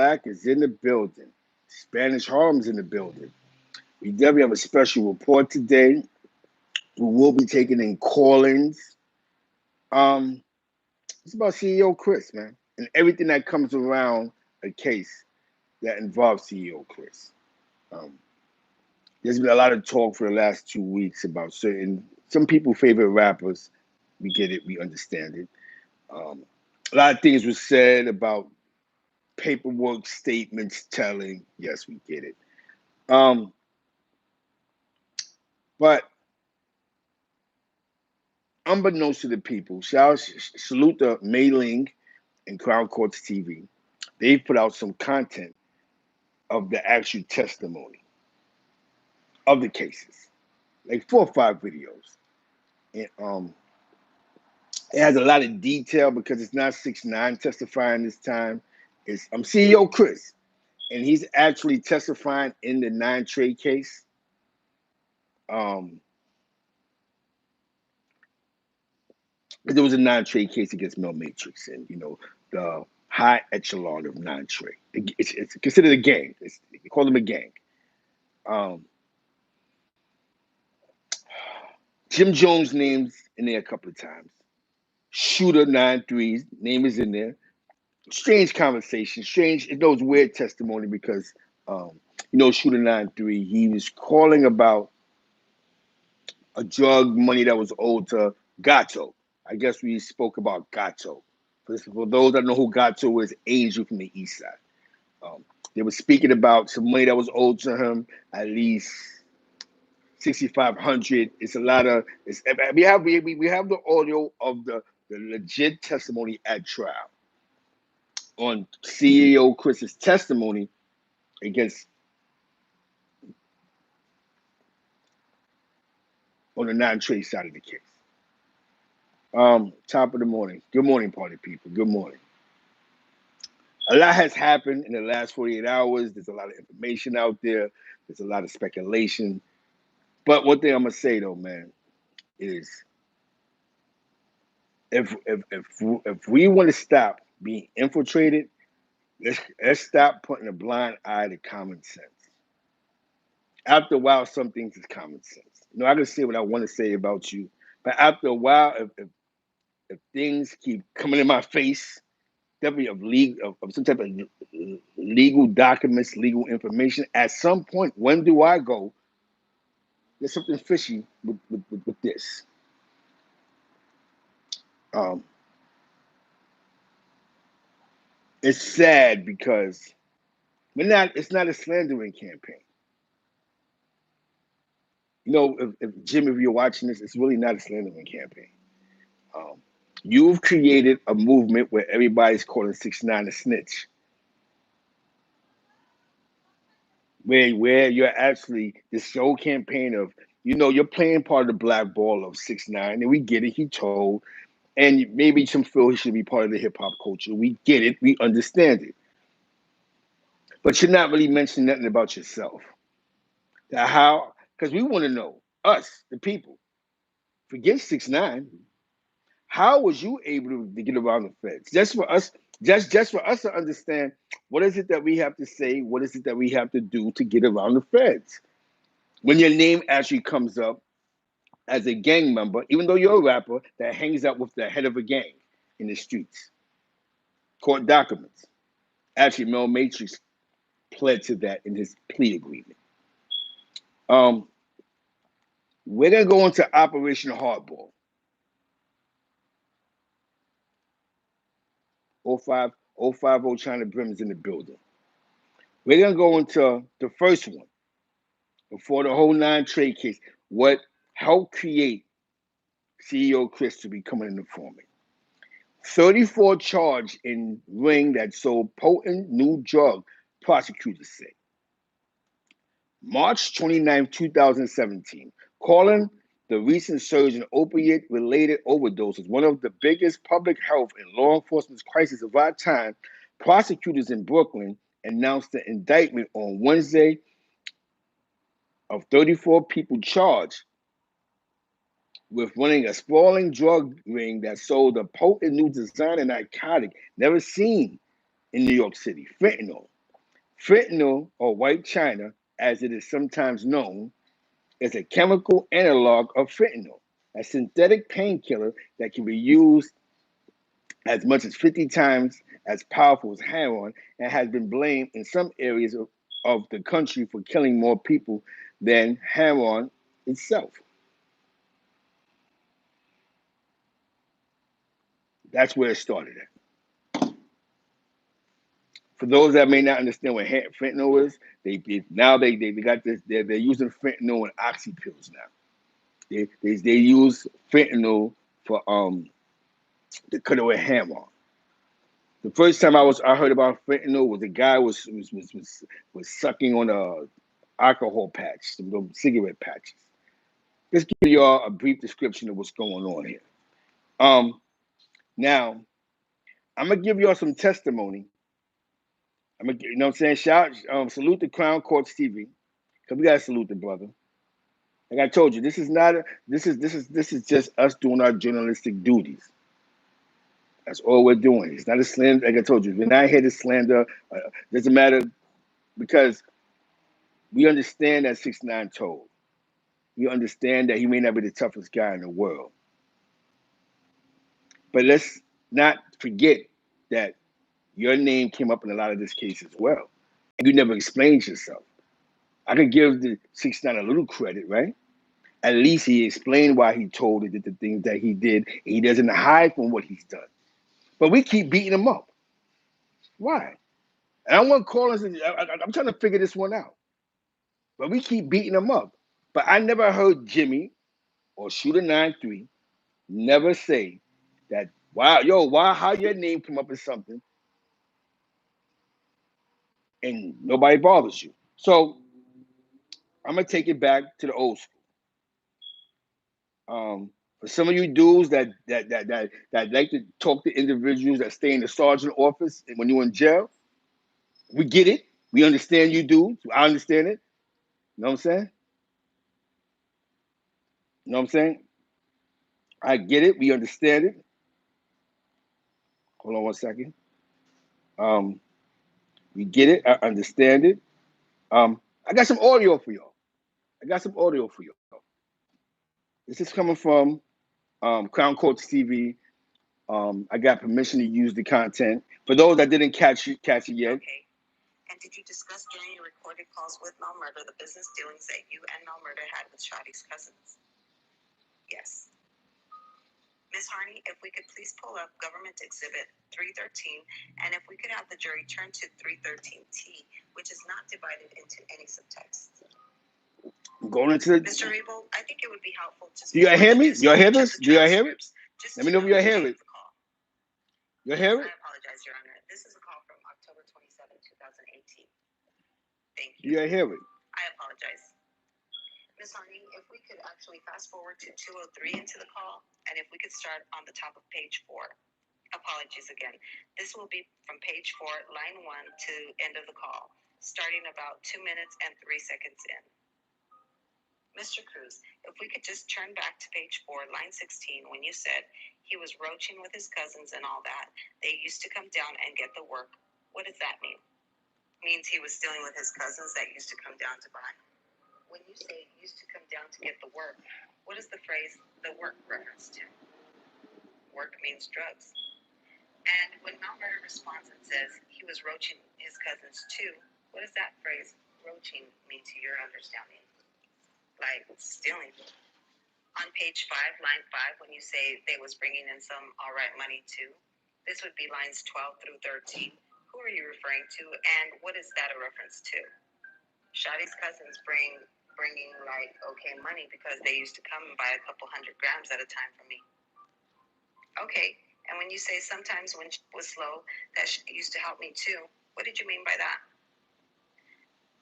Black is in the building. Spanish Harlem's in the building. We definitely have a special report today. We will be taking in call-ins. Um, it's about CEO Chris, man, and everything that comes around a case that involves CEO Chris. Um, there's been a lot of talk for the last 2 weeks about some people favorite rappers. We get it, we understand it. Um, a lot of things were said about paperwork, statements, telling. Yes, we get it. Um, but unbeknownst to the people, salute to Mei Ling and Crown Courts TV. They put out some content of the actual testimony of the cases, like 4 or 5 videos. And it has a lot of detail because it's not 6ix9ine testifying this time. It's CEO Chris, and he's actually testifying in the 9 Trey case. There was a 9 Trey case against Mel Matrix, and the high echelon of 9 Trey. It's considered a gang. They call them a gang. Um, Jim Jones' name's in there a couple of times. Shooter 9-3's name is in there. Strange conversation. Strange. It knows weird testimony because Shooter 9-3. He was calling about a drug money that was owed to Gato. I guess we spoke about Gato. For those that know who Gato is, Angel from the East Side. They were speaking about some money that was owed to him, at least $6,500. It's a lot of. We have the audio of the legit testimony at trial on CEO Chris's testimony against on the 9 Trey side of the case. Top of the morning. Good morning, party people. Good morning. A lot has happened in the last 48 hours. There's a lot of information out there. There's a lot of speculation. But one thing I'm gonna say though, man, is if we want to stop being infiltrated, let's stop putting a blind eye to common sense. After a while, some things is common sense. I can say what I want to say about you, but after a while, if things keep coming in my face, definitely of some type of legal documents, legal information, at some point, when do I go? There's something fishy with this. It's sad because it's not a slandering campaign. If Jim, if you're watching this, it's really not a slandering campaign. You've created a movement where everybody's calling 6ix9ine a snitch. Where you're actually this whole campaign of, you're playing part of the black ball of 6ix9ine, and we get it, he told, and maybe some feel he should be part of the hip hop culture. We get it, we understand it. But you're not really mentioning nothing about yourself. Because we want to know, us, the people, forget 6ix9ine. How was you able to get around the feds? Just for us to understand, what is it that we have to say? What is it that we have to do to get around the feds? When your name actually comes up as a gang member, even though you're a rapper that hangs out with the head of a gang in the streets. Court documents. Actually, Mel Matrix pled to that in his plea agreement. We're going to go into Operation Hardball. 050 ChynaBrim is in the building. We're going to go into the first one before the whole 9 Trey case. What helped create CEO Chris to be coming in the informant. 34 charged in ring that sold potent new drug, prosecutors say. March 29, 2017, calling the recent surge in opiate-related overdoses one of the biggest public health and law enforcement crises of our time, prosecutors in Brooklyn announced the indictment on Wednesday of 34 people charged with running a sprawling drug ring that sold a potent new designer narcotic never seen in New York City. Fentanyl. Fentanyl, or white China, as it is sometimes known, is a chemical analog of fentanyl, a synthetic painkiller that can be used as much as 50 times as powerful as heroin and has been blamed in some areas of the country for killing more people than heroin itself. That's where it started at. For those that may not understand what fentanyl is, they got this. They're using fentanyl and oxy pills now. They use fentanyl for to cut away heroin. The first time I heard about fentanyl was a guy was sucking on a alcohol patch, some cigarette patches. Let's give y'all a brief description of what's going on here. Now I'm gonna give y'all some testimony. You know what I'm saying? Salute the Crown Courts TV, cause we gotta salute the brother. Like I told you, this is just us doing our journalistic duties. That's all we're doing. It's not a slander. Like I told you, we're not here to slander. Doesn't matter, because we understand that 6ix9ine told. We understand that he may not be the toughest guy in the world. But let's not forget that your name came up in a lot of this case as well. And you never explained yourself. I could give the 6ix9ine a little credit, right? At least he explained why he told it, the things that he did. He doesn't hide from what he's done. But we keep beating him up. Why? And I want to call us. I'm trying to figure this one out. But we keep beating him up. But I never heard Jimmy or Shooter 93 never say that, how your name come up as something and nobody bothers you. So I'm gonna take it back to the old school. For some of you dudes that like to talk to individuals that stay in the sergeant office when you're in jail, we get it. We understand you dudes. I understand it. You know what I'm saying? You know what I'm saying? I get it. We understand it. Hold on one second. We get it. I understand it. I got some audio for y'all. This is coming from Crown Courts TV. I got permission to use the content. For those that didn't catch it yet. Okay. And did you discuss during your recorded calls with Mel Murder the business dealings that you and Mel Murder had with Shotty's cousins? Yes. Ms. Harney, if we could please pull up Government Exhibit 313, and if we could have the jury turn to 313T, which is not divided into any subtext. I'm going into it. Mr. Abel, I think it would be helpful to... Do y'all hear me? Y'all hear this? Do y'all hear it? Let me know if y'all hear it. You hear it? I apologize, Your Honor. This is a call from October 27, 2018. Thank you. Do y'all hear it? I apologize. Ms. Harney, if we could actually fast forward to 203 into the call, and if we could start on the top of page 4. Apologies again. This will be from page 4, line 1 to end of the call, starting about 2 minutes and 3 seconds in. Mr. Cruz, if we could just turn back to page 4, line 16, when you said he was roaching with his cousins and all that, they used to come down and get the work. What does that mean? Means he was stealing with his cousins that used to come down to buy. When you say used to come down to get the work, what is the phrase the work reference to? Work means drugs. And when Mel Murder responds and says he was roaching his cousins too, what does that phrase roaching mean to your understanding? Like stealing. On page 5, line 5, when you say they was bringing in some all right money too, this would be lines 12 through 13. Who are you referring to, and what is that a reference to? Shotty's cousins bringing like okay money because they used to come and buy a couple 100 grams at a time from me. Okay, and when you say sometimes when she was slow, that she used to help me too, what did you mean by that?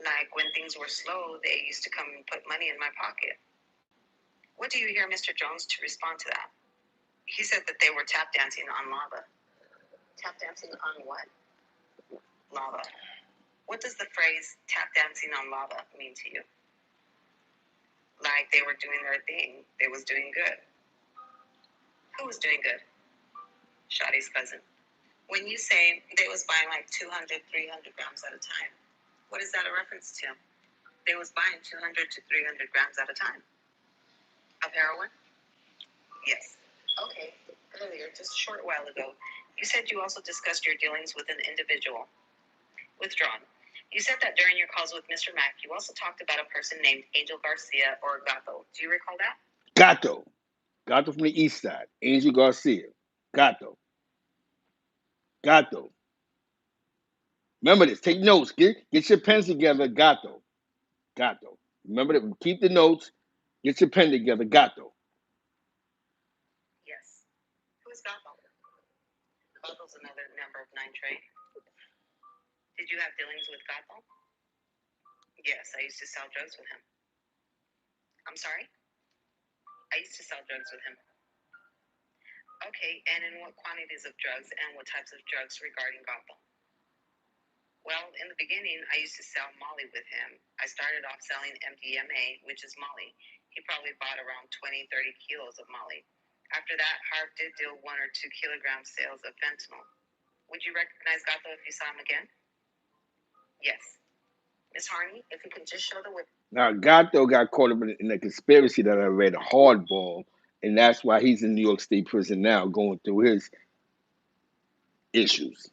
Like when things were slow, they used to come and put money in my pocket. What do you hear Mr. Jones to respond to that? He said that they were tap dancing on lava. Tap dancing on what? Lava. What does the phrase tap dancing on lava mean to you? Like they were doing their thing. They was doing good. Who was doing good? Shotty's cousin. When you say they was buying like 200, 300 grams at a time, what is that a reference to? They was buying 200 to 300 grams at a time of heroin? Yes. Okay. Earlier, just a short while ago, you said you also discussed your dealings with an individual. Withdrawn. You said that during your calls with Mr. Mack, you also talked about a person named Angel Garcia or Gato. Do you recall that? Gato. Gato from the east side. Angel Garcia. Gato. Gato. Remember this. Take notes. Get your pens together. Gato. Gato. Remember that. Keep the notes. Get your pen together. Gato. Yes. Who is Gato? Gato's another member of Nine Trade. Did you have dealings with Gato? Yes, I used to sell drugs with him. I'm sorry? I used to sell drugs with him. Okay, and in what quantities of drugs and what types of drugs regarding Gato? Well, in the beginning, I used to sell Molly with him. I started off selling MDMA, which is Molly. He probably bought around 20, 30 kilos of Molly. After that, Harv did deal 1 or 2 kilogram sales of fentanyl. Would you recognize Gato if you saw him again? Yes. Miss Harney, if you can just show the witness. Now, Gato got caught up in the conspiracy that I read, Hardball, and that's why he's in New York State prison now, going through his issues.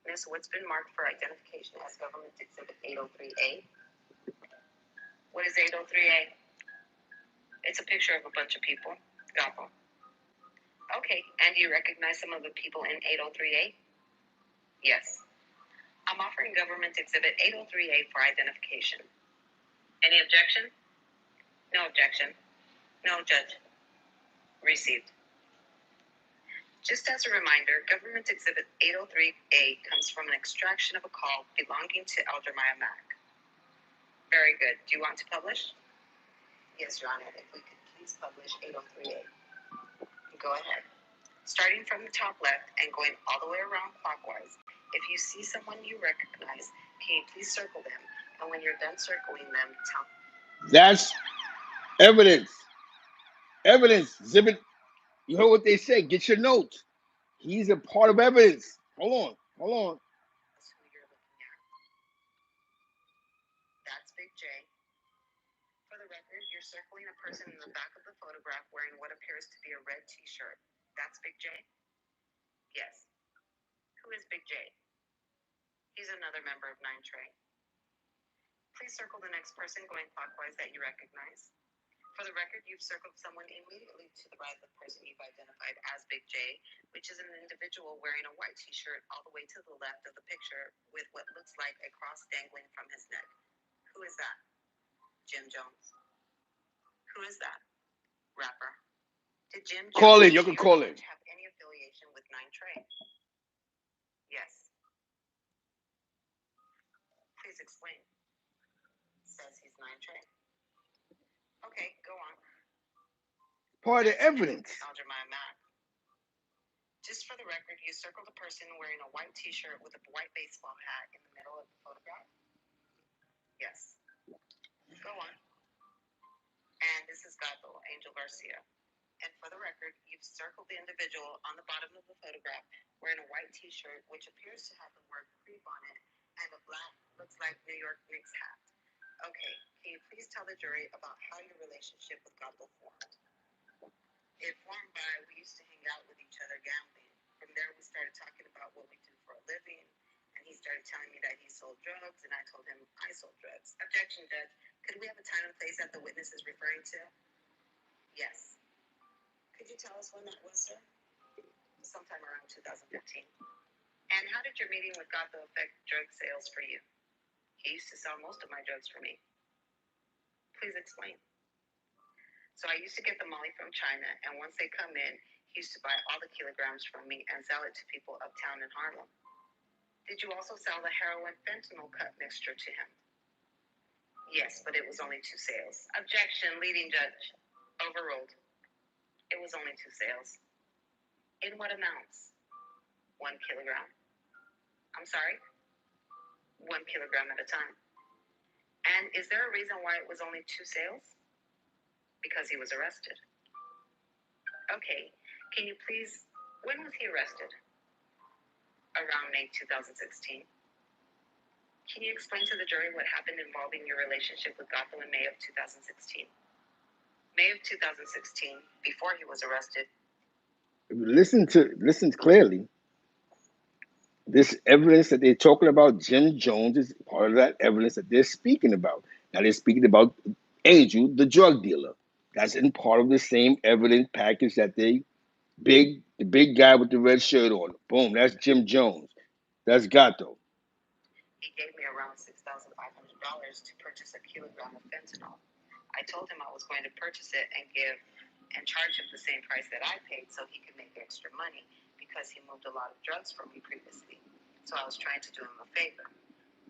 Miss, what's been marked for identification as Government Exhibit 803A? What is 803A? It's a picture of a bunch of people. Gato. Okay, and do you recognize some of the people in 803A? Yes. I'm offering Government Exhibit 803A for identification. Any objection? No objection. No, Judge. Received. Just as a reminder, Government Exhibit 803A comes from an extraction of a call belonging to Elder Maya Mack. Very good. Do you want to publish? Yes, Your Honor. If we could please publish 803A. Go ahead. Starting from the top left and going all the way around clockwise, if you see someone you recognize, can you please circle them? And when you're done circling them, tell me. That's evidence. Evidence. Exhibit. You heard what they said. Get your notes. He's a part of evidence. Hold on. That's who you're looking at. That's Big J. For the record, you're circling a person in the back of the photograph wearing what appears to be a red t-shirt. That's Big J? Yes. Who is Big J? He's another member of Nine Trey. Please circle the next person going clockwise that you recognize. For the record, you've circled someone immediately to the right of the person you've identified as Big J, which is an individual wearing a white t-shirt all the way to the left of the picture with what looks like a cross dangling from his neck. Who is that? Jim Jones. Who is that? Rapper. Did Jim Jones Call in. You can call in. have any affiliation with Nine Trey? Yes. Please explain. Says he's Nine Trey. Okay, go on. Part of evidence. Jeremiah Mack. Just for the record, you circled a person wearing a white t-shirt with a white baseball hat in the middle of the photograph? Yes. Go on. And this is Gato, Angel Garcia. And for the record, you've circled the individual on the bottom of the photograph wearing a white t-shirt which appears to have the word creep on it and a black, looks like New York Knicks hat. Okay, can you please tell the jury about how your relationship with Gato formed? It formed by, we used to hang out with each other gambling. From there, we started talking about what we do for a living, and he started telling me that he sold drugs, and I told him I sold drugs. Objection, Judge. Could we have a time and place that the witness is referring to? Yes. Could you tell us when that was, sir? Sometime around 2015. And how did your meeting with Gato affect drug sales for you? He used to sell most of my drugs for me. Please explain. So I used to get the Molly from China, and once they come in, he used to buy all the kilograms from me and sell it to people uptown in Harlem. Did you also sell the heroin fentanyl cut mixture to him? Yes, but it was only 2 sales. Objection, leading judge. Overruled. It was only 2 sales. In what amounts? 1 kilogram. I'm sorry? 1 kilogram at a time. And is there a reason why it was only 2 sales? Because he was arrested. Okay, can you please, when was he arrested? around May 2016. Can you explain to the jury what happened involving your relationship with Gato in May of 2016? May of 2016, before he was arrested. Listen clearly. This evidence that they're talking about, Jim Jones, is part of that evidence that they're speaking about. Now they're speaking about Angel, the drug dealer. That's in part of the same evidence package that the big guy with the red shirt on. Boom, that's Jim Jones. That's Gato. He gave me around $6,500 to purchase a kilogram of fentanyl. I told him I was going to purchase it and charge him the same price that I paid so he could make extra money because he moved a lot of drugs for me previously. So I was trying to do him a favor.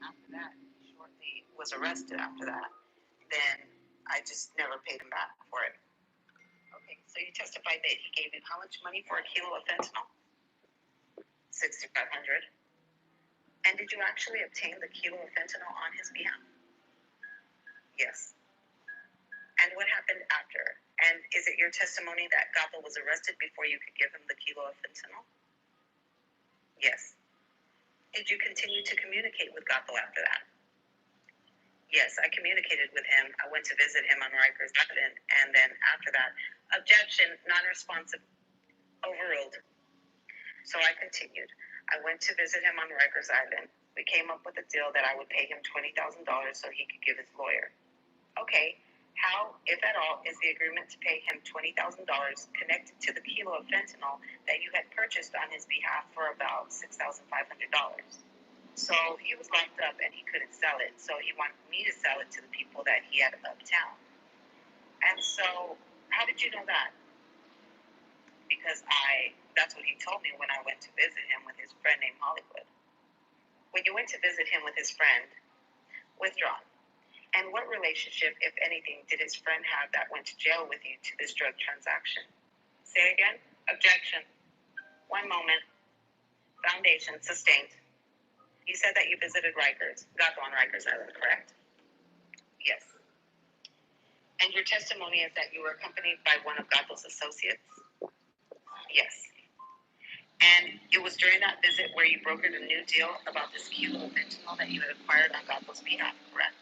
After that, shortly was arrested after that. Then I just never paid him back for it. Okay, so you testified that he gave you how much money for a kilo of fentanyl? $6,500. And did you actually obtain the kilo of fentanyl on his behalf? Yes. And what happened after? And is it your testimony that Gato was arrested before you could give him the kilo of fentanyl? Yes. Did you continue to communicate with Gato after that? Yes, I communicated with him. I went to visit him on Rikers Island, and then after that, objection, non-responsive, overruled. So I continued. I went to visit him on Rikers Island. We came up with a deal that I would pay him $20,000 so he could give his lawyer. Okay, how, if at all, is the agreement to pay him $20,000 connected to the kilo of fentanyl that you had purchased on his behalf for about $6,500? So he was locked up and he couldn't sell it, so he wanted me to sell it to the people that he had uptown. And so, how did you know that? Because that's what he told me when I went to visit him with his friend named Hollywood. When you went to visit him with his friend, withdrawn. And what relationship, if anything, did his friend have that went to jail with you to this drug transaction? Say again? Objection. One moment. Foundation, sustained. You said that you visited Rikers, Gato on Rikers Island, correct? Yes. And your testimony is that you were accompanied by one of Gato's associates? Yes. And it was during that visit where you brokered a new deal about this kilo of fentanyl that you had acquired on Gato's behalf, correct?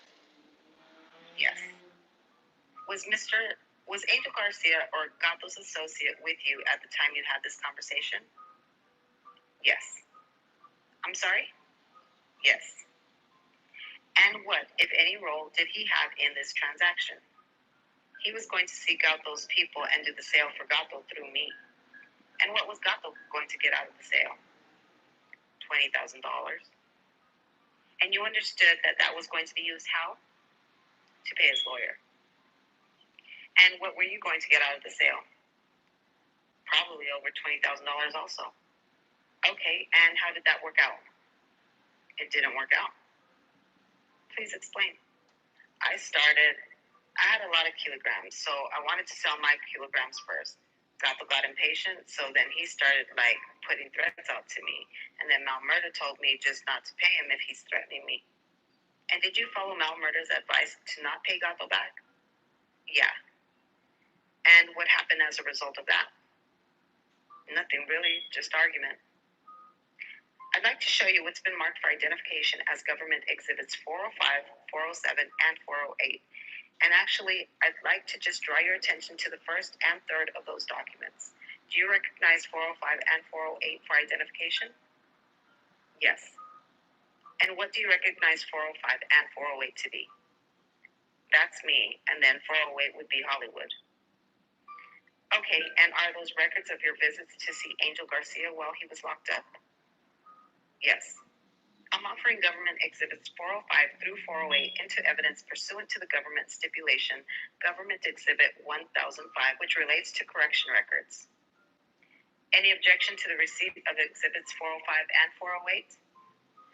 Yes. Was Angel Garcia or Gato's associate with you at the time you had this conversation? Yes. I'm sorry? Yes. And what, if any, role did he have in this transaction? He was going to seek out those people and do the sale for Gato through me. And what was Gato going to get out of the sale? $20,000. And you understood that that was going to be used how? To pay his lawyer. And what were you going to get out of the sale? Probably over $20,000 also. Okay, and how did that work out? It didn't work out. Please explain. I had a lot of kilograms, so I wanted to sell my kilograms first. Gato got impatient, so then he started putting threats out to me. And then Mal Murda told me just not to pay him if he's threatening me. And did you follow Mal Murda's advice to not pay Gato back? Yeah. And what happened as a result of that? Nothing really, just argument. I'd like to show you what's been marked for identification as government exhibits 405, 407, and 408. And actually, I'd like to just draw your attention to the first and third of those documents. Do you recognize 405 and 408 for identification? Yes. And what do you recognize 405 and 408 to be? That's me, and then 408 would be Hollywood. Okay, and are those records of your visits to see Angel Garcia while he was locked up? Yes. I'm offering government exhibits 405 through 408 into evidence pursuant to the government stipulation, government exhibit 1005, which relates to correction records. Any objection to the receipt of exhibits 405 and 408?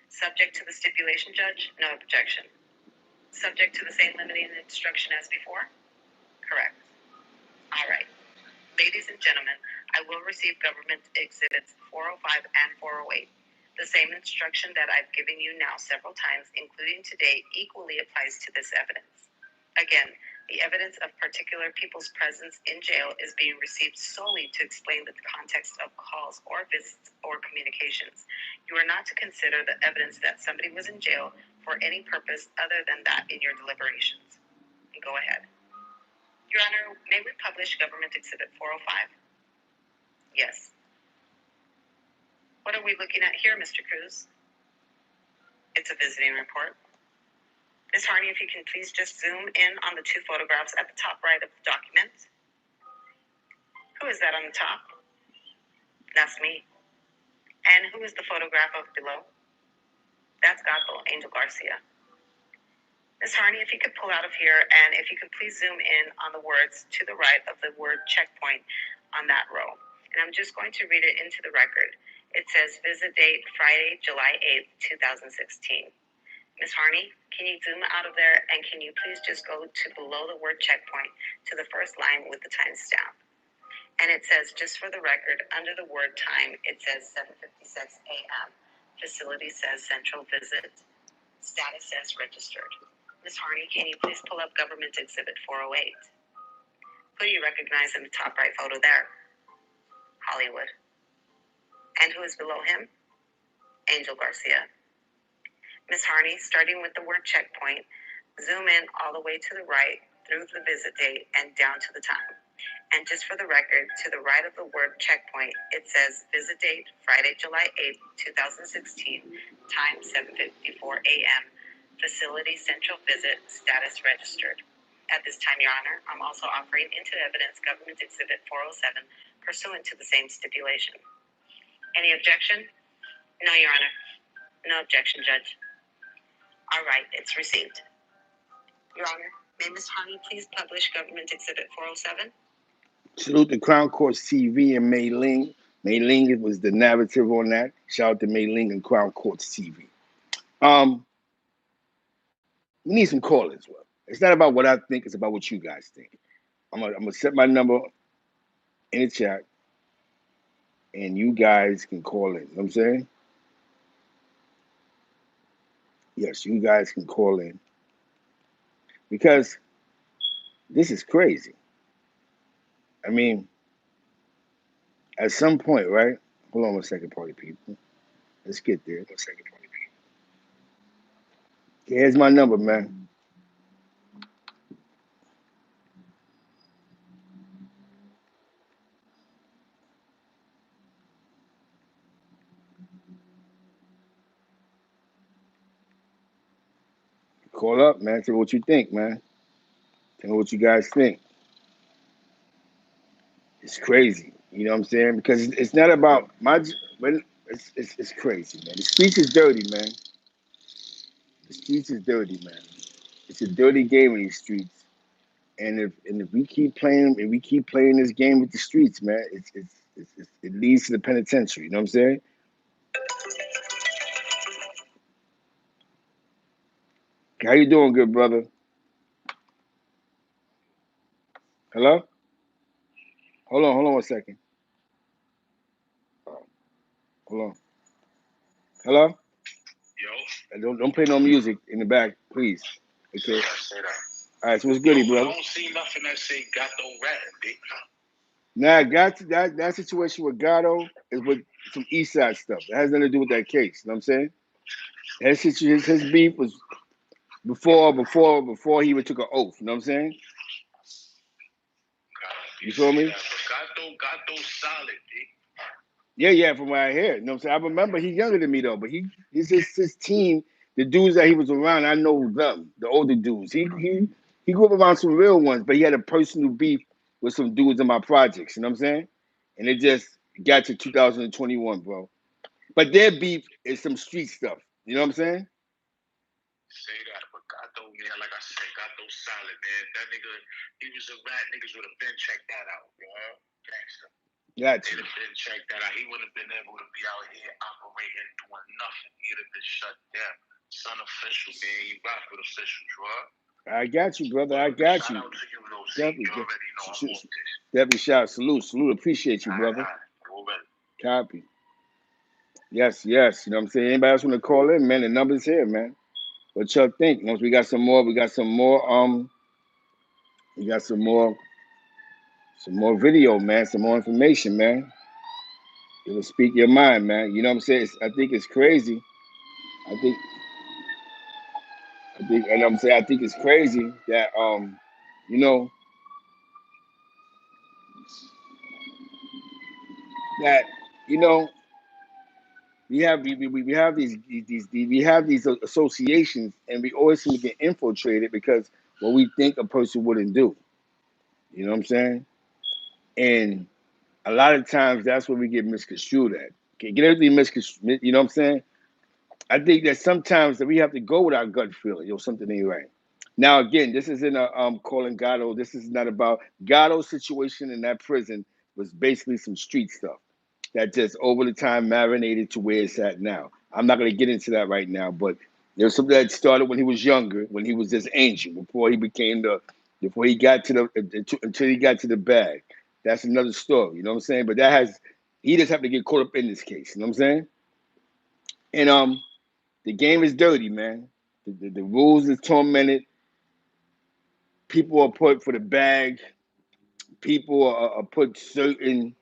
Subject to the stipulation, Judge? No objection. Subject to the same limiting instruction as before? Correct. All right. Ladies and gentlemen, I will receive government exhibits 405 and 408. The same instruction that I've given you now several times, including today, equally applies to this evidence. Again, The evidence of particular people's presence in jail is being received solely to explain the context of calls or visits or communications. You are not to consider the evidence that somebody was in jail for any purpose other than that in your deliberations. Go ahead. Your Honor, may we publish Government Exhibit 405? Yes. What are we looking at here, Mr. Cruz? It's a visiting report. Ms. Harney, if you can please just zoom in on the two photographs at the top right of the document. Who is that on the top? That's me. And who is the photograph of below? That's Gato, Angel Garcia. Ms. Harney, if you could pull out of here, and if you could please zoom in on the words to the right of the word checkpoint on that row. And I'm just going to read it into the record. It says, visit date Friday, July 8th, 2016. Ms. Harney, can you zoom out of there, and can you please just go to below the word checkpoint to the first line with the timestamp? And it says, just for the record, under the word time, it says 7:56 a.m. Facility says central visit. Status says registered. Ms. Harney, can you please pull up Government Exhibit 408? Who do you recognize in the top right photo there? Hollywood. And who is below him? Angel Garcia. Ms. Harney, starting with the word checkpoint, zoom in all the way to the right through the visit date and down to the time. And just for the record, to the right of the word checkpoint, it says visit date Friday, July 8th, 2016, time 7:54 a.m., facility central visit, status registered. At this time, Your Honor, I'm also offering into evidence Government Exhibit 407 pursuant to the same stipulation. Any objection? No, Your Honor. No objection, Judge. All right, it's received. Your Honor, may Ms. Harney please publish Government Exhibit 407? Salute to Crown Courts TV and Mei Ling. Mei Ling was the narrative on that. Shout out to Mei Ling and Crown Courts TV. We need some callers. Well, it's not about what I think; it's about what you guys think. I'm gonna set my number in the chat, and you guys can call in. You know what I'm saying? Yes, you guys can call in because this is crazy. I mean, at some point, right? Hold on one second, party people. Let's get there. 1 second, party people. Here's my number, man. Call up, man. Tell me what you think, man. Tell me what you guys think. It's crazy. You know what I'm saying? Because it's not about it's crazy, man. The streets is dirty, man. The streets is dirty, man. It's a dirty game in these streets. And if we keep playing this game with the streets, man, it leads to the penitentiary. You know what I'm saying? How you doing, good brother? Hello? Hold on 1 second. Hold on. Hello? Yo. Don't play no music in the back, please. Okay. All right, so what's goody, brother? I don't see nothing that say Gato ratting, big. Nah, that situation with Gato is with some East Side stuff. It has nothing to do with that case. You know what I'm saying? His beef was before he even took an oath. You know what I'm saying? You feel me? Gato solid, big. Yeah, from what I hear. You know what I'm saying? I remember he's younger than me though, but he's his team, the dudes that he was around, I know them, the older dudes. He grew up around some real ones, but he had a personal beef with some dudes in my projects, you know what I'm saying? And it just got to 2021, bro. But their beef is some street stuff. You know what I'm saying? Say that, but Gato, man, like I said, Gato solid, man. That nigga, he was a rat. Niggas would have been checked that out, you know? Gangster. Gotcha. He'd have been checked that out. He wouldn't have been able to be out here operating, doing nothing. He'd have been shut down. Son official, man. You rock with officials, right? I got you, brother. I got you. Shout out to you, though, definitely. You already know I'm off this. Definitely shout. Salute. Appreciate you, brother. Copy. Yes. You know what I'm saying? Anybody else want to call in, man? The number's here, man. What y'all think? Once we got some more We got some more video, man. Some more information, man. It'll speak your mind, man. You know what I'm saying? I think it's crazy. I think, and I'm saying I think it's crazy that you know, that you know, we have these associations, and we always seem to get infiltrated because what we think a person wouldn't do. You know what I'm saying? And a lot of times that's where we get misconstrued at. Okay, get everything misconstrued. You know what I'm saying? I think that sometimes that we have to go with our gut feeling. Something ain't right. Now again, this isn't a calling Gatto. This is not about Gatto's situation in that prison. Was basically some street stuff that just over the time marinated to where it's at now. I'm not going to get into that right now, but there's something that started when he was younger, when he was this angel, before he became before he got to until he got to the bag. That's another story, you know what I'm saying? But he just have to get caught up in this case, you know what I'm saying? And the game is dirty, man. The rules is tormented. People are put for the bag. People are push certain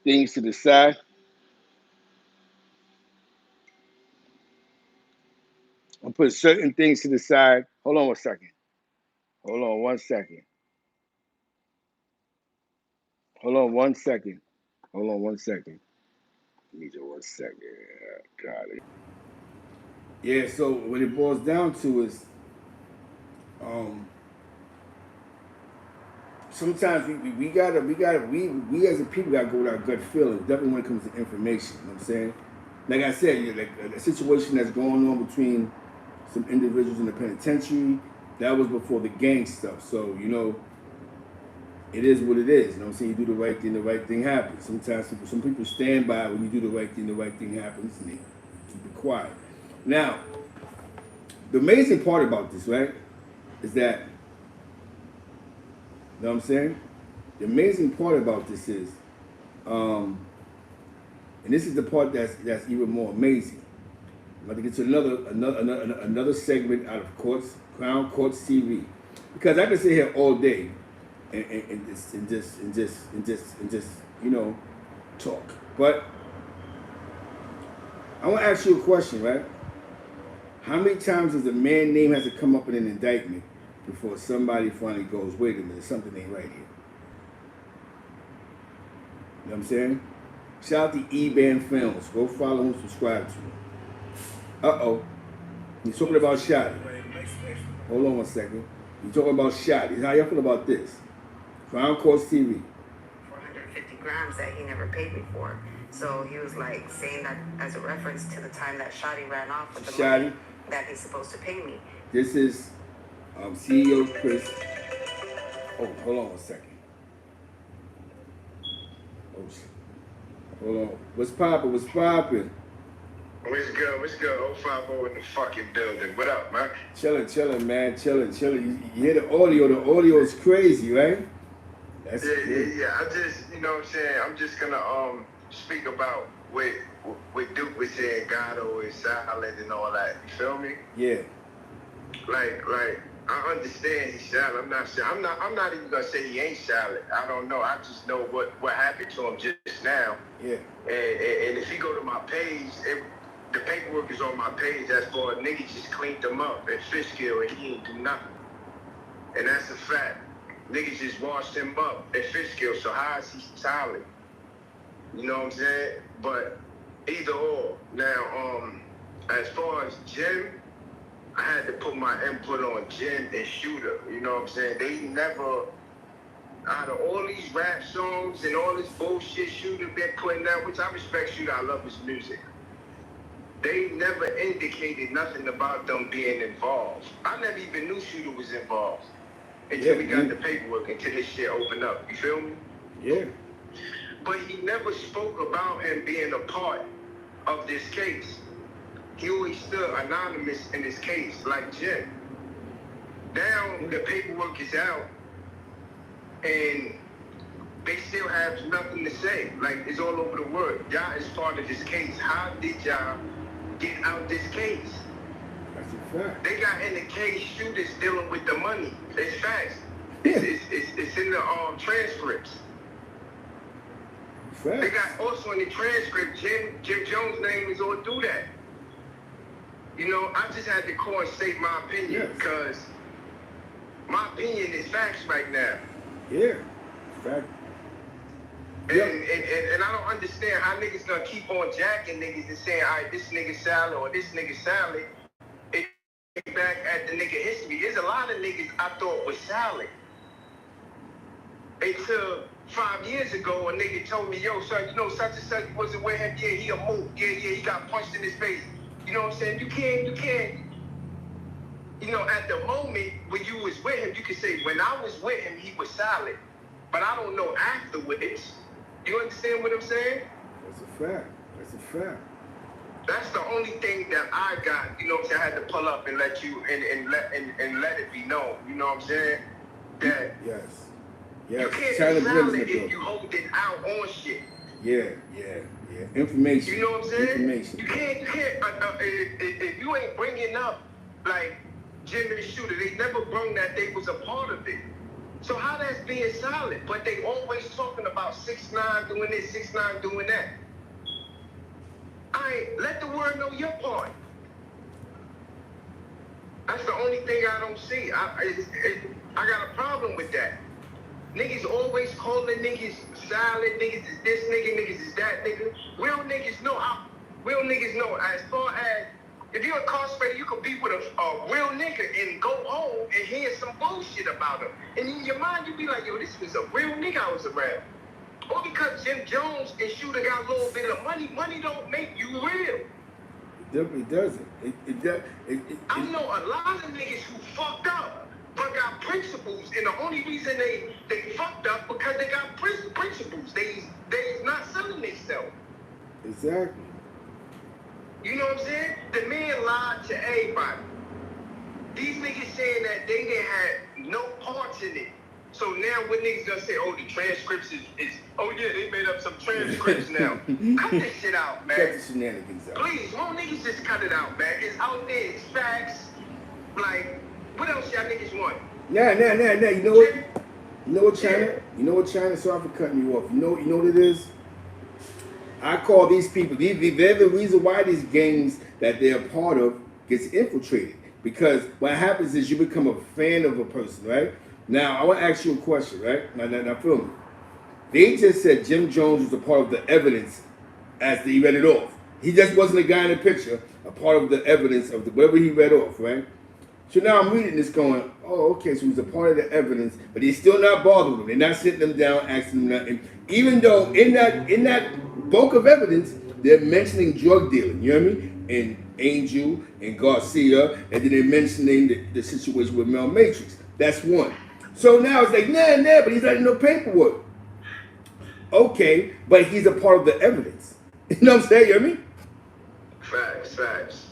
things to the side. I put certain things to the side. Hold on one second. Hold on one second. Hold on one second. Hold on one second. Need you 1 second. Got it. Yeah. So what it boils down to is, sometimes we as a people gotta go with our gut feeling. Definitely when it comes to information. You know what I'm saying? Like I said, like a situation that's going on between some individuals in the penitentiary. That was before the gang stuff. So it is what it is. You know what I'm saying? You do the right thing happens. Sometimes some people stand by when you do the right thing happens, and they keep it quiet. Now, the amazing part about this, right, is that, you know what I'm saying? The amazing part about this is, and this is the part that's even more amazing. I'm about to get to another segment out of Crown Courts TV, because I can sit here all day and just talk. But I want to ask you a question, right? How many times does a man's name has to come up in an indictment before somebody finally goes, wait a minute, something ain't right here? You know what I'm saying? Shout out to E-Band Films. Go follow him, subscribe to him. Uh-oh. He's talking about Shotty. Hold on 1 second. He's talking about Shotty. How y'all feel about this? Crown Courts TV. 450 grams that he never paid me for. So he was like saying that as a reference to the time that Shotty ran off with the money that he's supposed to pay me. This is CEO Chris. Oh, hold on 1 second. Oh, hold on. What's poppin'? What's good? 050 in the fucking building. What up, man? Chillin', man. Chillin'. You hear the audio? The audio is crazy, right? That's yeah. I just, you know what I'm saying? I'm just gonna speak about what Duke was saying, Gatto is silent and all that. You feel me? Yeah. Like I understand he's silent. I'm not even gonna say he ain't silent. I don't know. I just know what happened to him just now. Yeah. And if you go to my page, the paperwork is on my page. That's for niggas just cleaned him up at Fishkill and he ain't do nothing. And that's a fact. Niggas just washed him up at Fishkill. So how is he silent? You know what I'm saying? But either or. Now, as far as Jim, I had to put my input on Jim and Shooter. You know what I'm saying? They never, out of all these rap songs and all this bullshit Shooter been putting out, which I respect Shooter, I love his music. They never indicated nothing about them being involved. I never even knew Shooter was involved until we got the paperwork, until this shit opened up. You feel me? Yeah. But he never spoke about him being a part of this case. He always stood anonymous in this case, like Jim. Now the paperwork is out, and they still have nothing to say. Like, it's all over the world. Y'all is part of this case. How did y'all get out this case? That's a Fact. They got in the case shooters dealing with the money. It's facts. Yeah. It's in the transcripts. Fact. They got also in the transcript, Jim Jones' name is all through that. You know, I just had to call and state my opinion because my opinion is facts right now. Yeah, fact. And I don't understand how niggas gonna keep on jacking niggas and saying, all right, this nigga salad or this nigga salad. It back at the nigga history. There's a lot of niggas I thought was salad. Until 5 years ago, a nigga told me, yo, son, you know, such and such wasn't with him. Yeah, he a move. Yeah, he got punched in his face. You know what I'm saying? You can't. You know, at the moment when you was with him, you could say, when I was with him, he was solid. But I don't know afterwards. You understand what I'm saying? That's a fact. That's a fact. That's the only thing that I got, you know what I'm saying? I had to pull up and let you and let it be known. You know what I'm saying? That yes. You can't be silent if you hold it out on shit. Yeah. Information. You know what I'm saying? Information. You can't. If you ain't bringing up like Jim and Shooter, they never brought that they was a part of it. So how that's being silent? But they always talking about 6ix9ine doing this, 6ix9ine doing that. Let the world know your part. That's the only thing I don't see. I got a problem with that. Niggas always calling niggas silent, niggas is this nigga, niggas is that nigga. Real niggas know. Real niggas know. As far as, if you're incarcerated, you could be with a real nigga and go home and hear some bullshit about him. And in your mind, you be like, yo, this was a real nigga I was around. Or because Jim Jones and Shooter got a little bit of money, money don't make you real. It definitely doesn't. I know a lot of niggas who fucked up, but got principles, and the only reason they fucked up because they got principles. They not selling themselves. Exactly. You know what I'm saying? The man lied to everybody. These niggas saying that they didn't have no parts in it. So now what niggas gonna say, oh, the transcripts is oh yeah, they made up some transcripts now. Cut this shit out, man. Cut the shenanigans out. Please, more niggas just cut it out, man. It's out there, it's facts. Like, what else y'all niggas want? Nah. You know what? You know what, China? Yeah. You know what, China? Sorry for cutting you off. You know what it is? I call these people, they're the reason why these gangs that they're a part of gets infiltrated. Because what happens is you become a fan of a person, right? Now, I want to ask you a question, right? Now, feel me. They just said Jim Jones was a part of the evidence as he read it off. He just wasn't a guy in the picture, a part of the evidence of whatever he read off, right? So now I'm reading this going, oh, okay, so he's a part of the evidence, but he's still not bothering them. They're not sitting them down, asking them nothing. Even though in that bulk of evidence, they're mentioning drug dealing, you know what I mean? And Angel and Garcia, and then they're mentioning the situation with Mel Matrix. That's one. So now it's like, nah, but he's not in no paperwork. Okay, but he's a part of the evidence. You know what I'm saying, you know what I mean? Facts.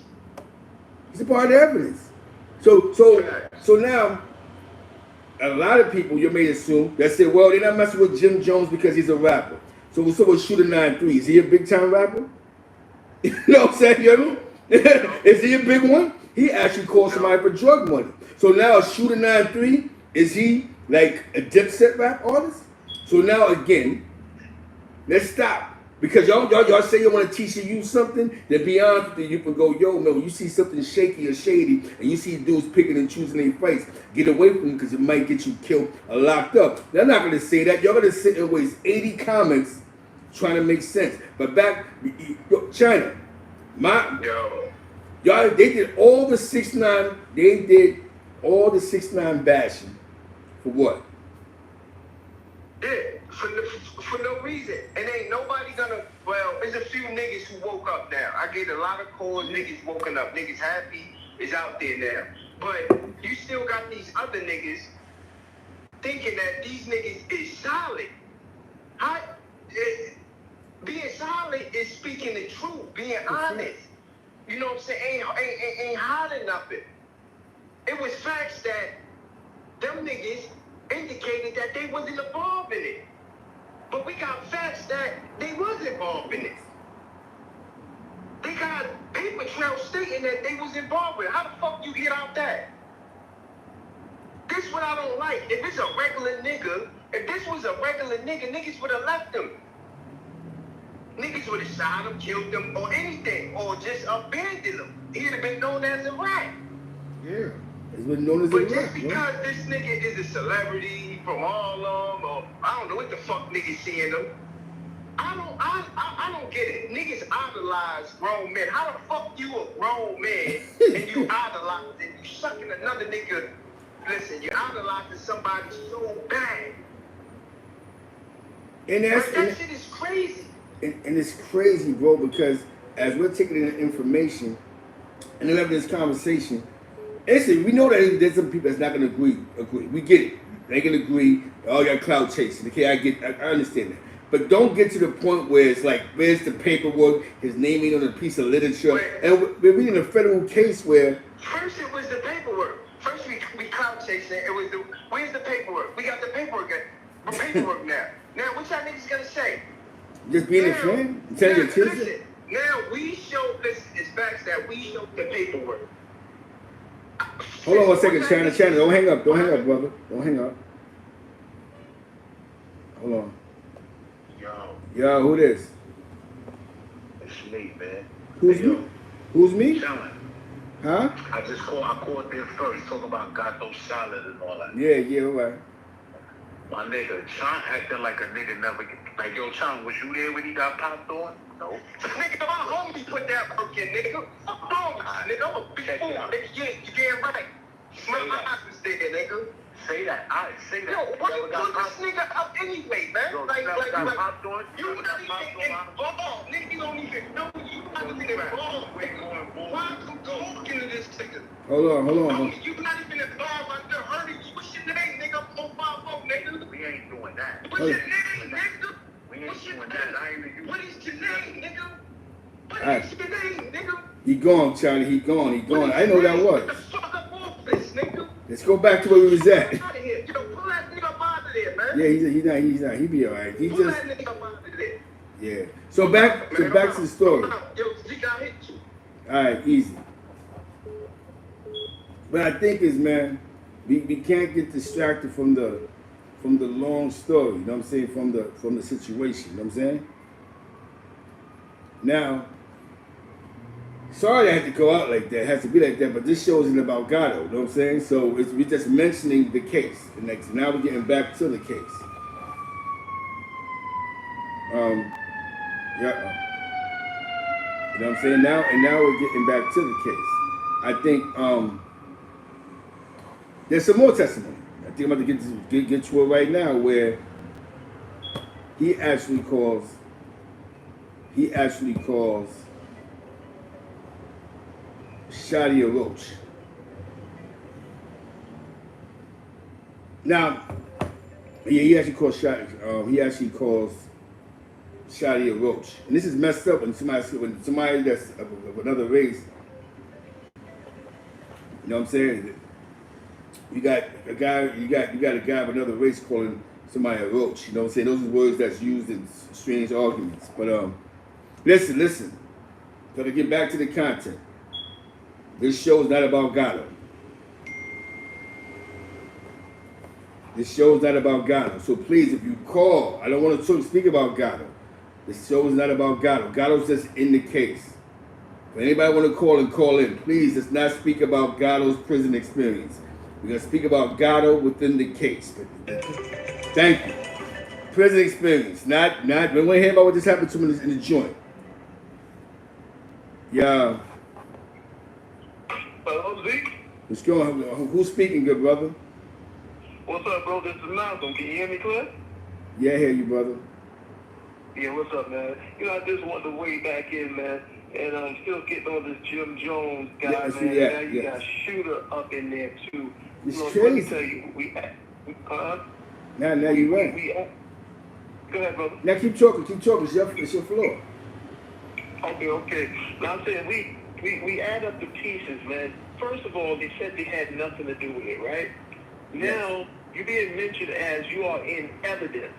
He's a part of the evidence. So now, a lot of people, you may assume, that say, well, they're not messing with Jim Jones because he's a rapper. So with Shooter 93, is he a big time rapper? You know what I'm saying? You know what I mean? Is he a big one? He actually called somebody for drug money. So now Shooter 93, is he like a Dipset rap artist? So now again, let's stop. Because y'all say you want to teach you something, then be honest with you, you can go, yo, no, you see something shaky or shady, and you see dudes picking and choosing their fights, get away from them because it might get you killed or locked up. They're not going to say that. Y'all going to sit and waste 80 comments trying to make sense. But back, China, y'all, they did all the 6ix9ine, they did all the 6ix9ine bashing. For what? Yeah, for no reason. And ain't nobody gonna, well, there's a few niggas who woke up now. I get a lot of calls, niggas woken up. Niggas happy is out there now. But you still got these other niggas thinking that these niggas is solid. Being solid is speaking the truth, being honest. You know what I'm saying? Ain't hiding nothing. It was facts that them niggas indicated that they wasn't involved in it. But we got facts that they was involved in it. They got paper trails stating that they was involved with it. How the fuck you I don't like. If it's a regular nigga, if this was a regular nigga, niggas would have left him. Niggas would have shot him, killed him, or anything, or just abandoned him. He'd have been known as a rat. Yeah. He's been known as a But rat, just because this nigga is a celebrity from Harlem, or I don't know what the fuck niggas seeing him, I don't get it. Niggas idolize grown men. How the fuck you a grown man and you idolize and you sucking another nigga? Listen, you idolizing somebody so bad. And that shit is crazy. And it's crazy, bro, because as we're taking in information and then having this conversation, listen, we know that there's some people that's not gonna agree. We get it. They can agree. Oh, you're clout chasing. Okay, I understand that. But don't get to the point where it's like, where's the paperwork? His name ain't on a piece of literature. And we're reading a federal case where first it was the paperwork. First we clout chasing. It was where's the paperwork? We got the paperwork. The paperwork now. Now what y'all niggas gonna say? Just being a friend? Tell your kids. Listen, now we show this. It's facts that we show the paperwork. Hold on 1 second, China. Don't hang up. Don't hang up, brother. Don't hang up. Hold on. Yo, who this? It's me, man. Who's me? Who's me? China. Huh? I called there first, talking about gato salad and all that. Yeah, all right. My nigga, Chon acting like a nigga never get. Like, yo, Chon, was you there when he got popped on? No. Nigga, my homie put that work in, nigga. Fuck wrong with you, nigga? I'm a big fool, nigga. Yeah, you damn right. My eyes was there, nigga. Say that. I say that. Yo, why you put this nigga up anyway, man? Yo, like, you not even involved. Nigga, you don't even know you not even involved, nigga. Why are you talking to this nigga? Hold on. You not even involved. I just heard it. What's your name, nigga? 050, nigga. We ain't doing that. What's your name, nigga? We ain't doing that. What is your name, nigga? What is your name, nigga? He gone, Charlie. He gone. I know who that was. Get the fuck up off this, nigga. Let's go back to where we was at. Get out of here. Yo, pull that nigga up out of there, man. Yeah, he's not. He be all right. He pull just. That nigga up out of there. Yeah. So back to the story. Yo, Zeke, I hit you. All right, easy. But I think is, man, we can't get distracted from the long story. You know what I'm saying? From the situation. You know what I'm saying? Now, sorry I had to go out like that. It has to be like that. But this show isn't about Gatto. You know what I'm saying? So we're just mentioning the case. Now we're getting back to the case. Yeah. You know what I'm saying? Now we're getting back to the case. I think there's some more testimony. I think I'm about to get to it right now, where he actually calls Shadia Roach. Now, yeah, he actually calls Shadia Roach, and this is messed up when somebody that's of another race. You know what I'm saying? You got a guy of another race calling somebody a roach. You know what I'm saying? Those are words that's used in strange arguments. But listen. Gotta get back to the content. This show is not about Gatto. So please, if you call, I don't want to speak about Gatto. This show is not about Gatto. Gatto's just in the case. If anybody want to call in, please, let's not speak about Gatto's prison experience. We're going to speak about Gatto within the case. Thank you. Prison experience. We want to hear about what just happened to him in the joint. Yeah. Hello, Zeke? What's going on? Who's speaking, good brother? What's up, bro? This is Malcolm. Can you hear me clear? Yeah, I hear you, brother. Yeah, what's up, man? You know, I just wanted to weigh back in, man. And I'm still getting on this Jim Jones guy, man. Now you got Shooter up in there, too. It's Look, crazy. Let me tell you, Now you're right. Go ahead, brother. Now keep talking. It's your floor. Okay. Now I'm saying we add up the pieces, man. First of all, they said they had nothing to do with it, right? Now, you're being mentioned as you are in evidence.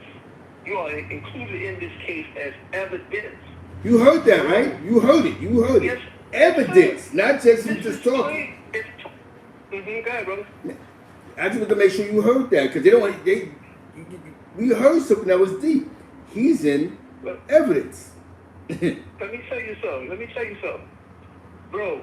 You are included in this case as evidence. You heard that, right? You heard it. Yes, evidence, not just you just talking. Go ahead, brother. I just want to make sure you heard that because they don't. We heard something that was deep. He's in evidence. Let me tell you something. Bro,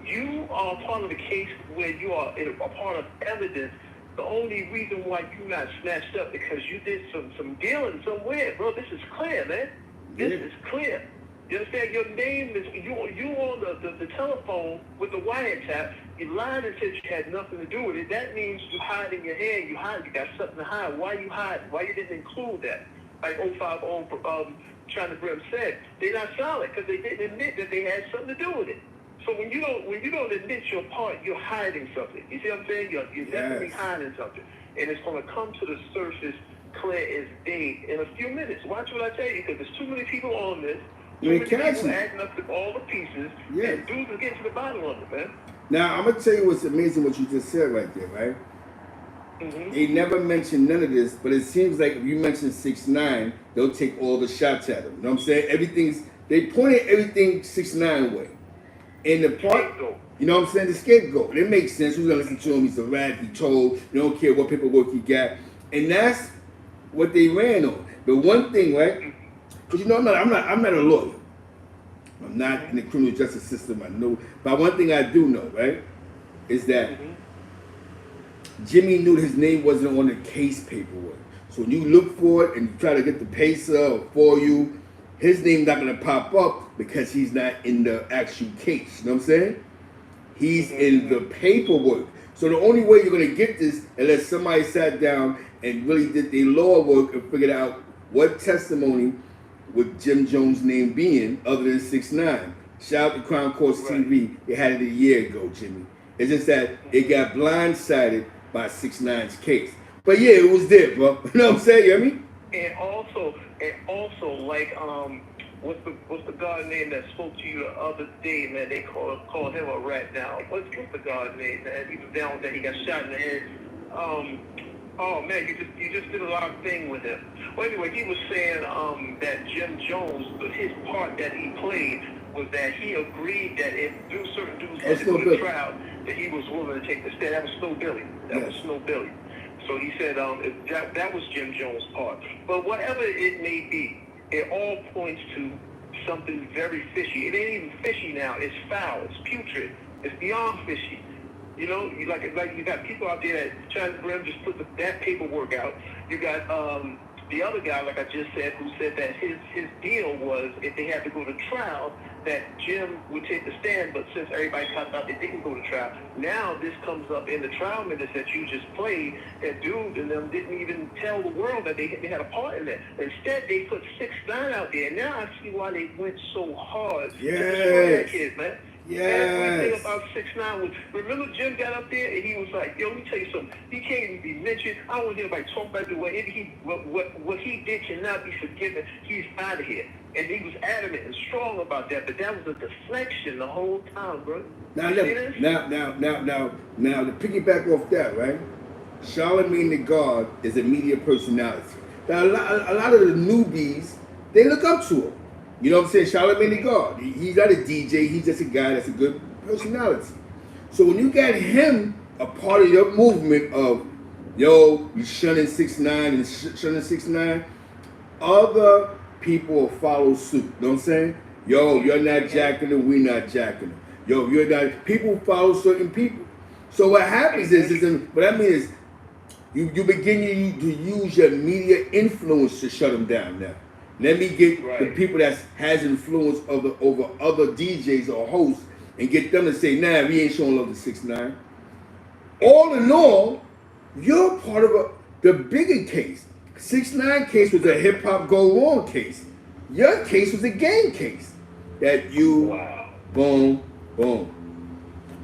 you are part of the case where you are a part of evidence. The only reason why you not snatched up because you did some dealing somewhere, bro. This is clear, man. This is clear. You understand? Your name is you on the telephone with the wiretap. You lied and said you had nothing to do with it. That means you hide in your hand. You got something to hide. Why you hide? Why you didn't include that? Like 050ChynaBrim said, they're not solid because they didn't admit that they had something to do with it. So when you don't admit your part, you're hiding something. You see what I'm saying? You're definitely hiding something, and it's going to come to the surface clear as day in a few minutes. Watch what I tell you, because there's too many people on this. Too many people adding up to all the pieces, and dudes are getting to the bottom of it, man. Now I'm gonna tell you what's amazing. What you just said right there, right? Mm-hmm. They never mentioned none of this, but it seems like if you mention 6ix9ine, they'll take all the shots at him. You know what I'm saying? They pointed everything 6ix9ine way. And the part, you know what I'm saying? The scapegoat. It makes sense. Who's gonna listen to him? He's a rat. He told. You don't care what paperwork he got, and that's what they ran on. But one thing, right? Because you know, I'm not a lawyer. I'm not in the criminal justice system. I know, but one thing I do know, right, is that Jimmy knew his name wasn't on the case paperwork. So when you look for it and you try to get the PACER for you, his name's not gonna pop up because he's not in the actual case. You know what I'm saying? He's in the paperwork. So the only way you're gonna get this, unless somebody sat down and really did their law work and figured out what testimony with Jim Jones' name being other than 6ix9ine. Shout out to Crown Courts TV. They had it a year ago, Jimmy. It's just that it got blindsided by 6ix9ine's case. But yeah, it was there, bro. You know what I'm saying? You hear me? And also, like, what's the guy name that spoke to you the other day, man? They call him a rat now. What's the guy's name, man? He was down there. He got shot in the head. Oh man, you just did a lot of things with him. Well, anyway, he was saying that Jim Jones, his part that he played was that he agreed that if certain dudes had to go to trial, that he was willing to take the stand. That was SnowBilly. Was SnowBilly. So he said that was Jim Jones' part. But whatever it may be, it all points to something very fishy. It ain't even fishy now. It's foul. It's putrid. It's beyond fishy. You know, you got people out there that ChynaBrim just put that paperwork out. You got the other guy, like I just said, who said that his deal was if they had to go to trial, that Jim would take the stand. But since everybody talked about they didn't go to trial, now this comes up in the trial minutes that you just played. That dude and them didn't even tell the world that they had a part in that. Instead, they put 6ix9ine out there. Now I see why they went so hard to destroy that kid, man. Yes. And the thing about 6ix9ine was, remember Jim got up there and he was like, yo, let me tell you something. He can't even be mentioned. I don't want anybody talk about the way what he did cannot be forgiven. He's out of here. And he was adamant and strong about that, but that was a deflection the whole time, bro. Now, to piggyback off that, right? Charlamagne the God is a media personality. Now, a lot of the newbies, they look up to him. You know what I'm saying? Charlamagne the God. He's not a DJ. He's just a guy that's a good personality. So when you got him a part of your movement of, yo, you shunning 6ix9ine and shunning 6ix9ine, other people will follow suit. You know what I'm saying? Yo, you're not jacking them. We're not jacking them. Yo, you're not. People follow certain people. So what happens what I mean is, you begin to use your media influence to shut them down now. Let me get the people that has influence over other DJs or hosts and get them to say, nah, we ain't showing love to 6ix9ine. All in all, you're part of the bigger case. 6ix9ine case was a hip hop go wrong case. Your case was a gang case. That you boom.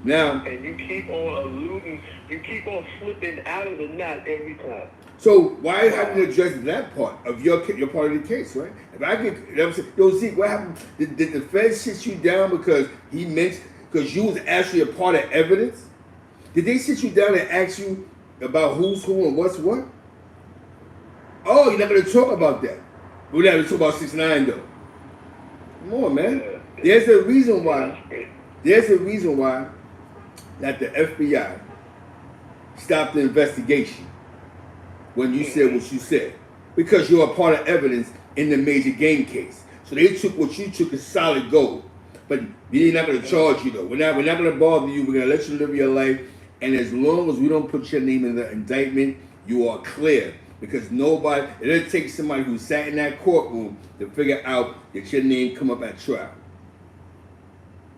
Now, and you keep on alluding, you keep on slipping out of the knot every time. So why haven't you addressed that part of your part of the case, right? If I get, yo, Zeke, what happened? Did the feds sit you down because because you was actually a part of evidence? Did they sit you down and ask you about who's who and what's what? Oh, you're not going to talk about that. We're not going to talk about 6ix9ine though. Come on, man. There's a reason why that the FBI stop the investigation when you said what you said, because you're a part of evidence in the major game case. So they took what you took as solid gold, but they're not going to charge you though. We're not going to bother you. We're going to let you live your life, and as long as we don't put your name in the indictment, you are clear. Because nobody, it'll take somebody who sat in that courtroom to figure out that your name come up at trial.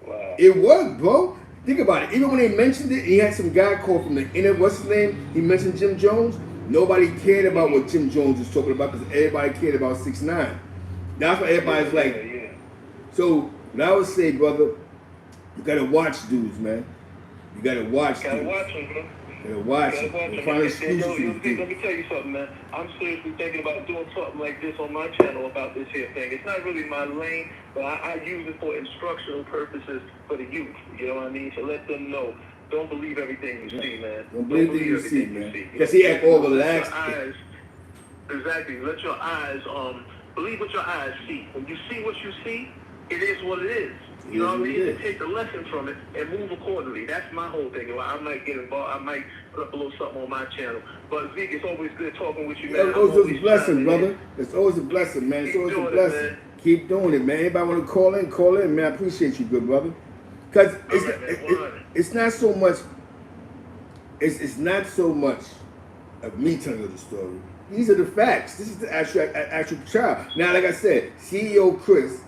Wow. It worked, bro. Think about it. Even when they mentioned it, he had some guy called from the inner, what's his name? He mentioned Jim Jones. Nobody cared about what Jim Jones was talking about because everybody cared about 6ix9ine. That's why everybody's like. Yeah. So what I would say, brother, you gotta watch dudes, man. You gotta watch. Gotta dudes. watch them, bro. You gotta watch them. Find exclusives. Let me tell you something, man. I'm seriously thinking about doing something like this on my channel about this here thing. It's not really my lane, but I use it for instructional purposes for the youth. You know what I mean? To let them know. Don't believe everything you see, man. Don't believe everything you see, man. Because he act all relaxed. Exactly. Let your eyes believe what your eyes see. When you see what you see, it is what it is. You know what I mean? And take the lesson from it and move accordingly. That's my whole thing. I might get involved. I might put up a little something on my channel. But Zeke, it's always good talking with you, man. It's always a blessing, brother. It's always a blessing, man. It's always a blessing. Keep doing it, man. Anybody want to call in? Call in, man. I appreciate you, good brother. Because it's not so much. It's not so much of me telling you the story. These are the facts. This is the actual trial. Now, like I said, CEO Chris,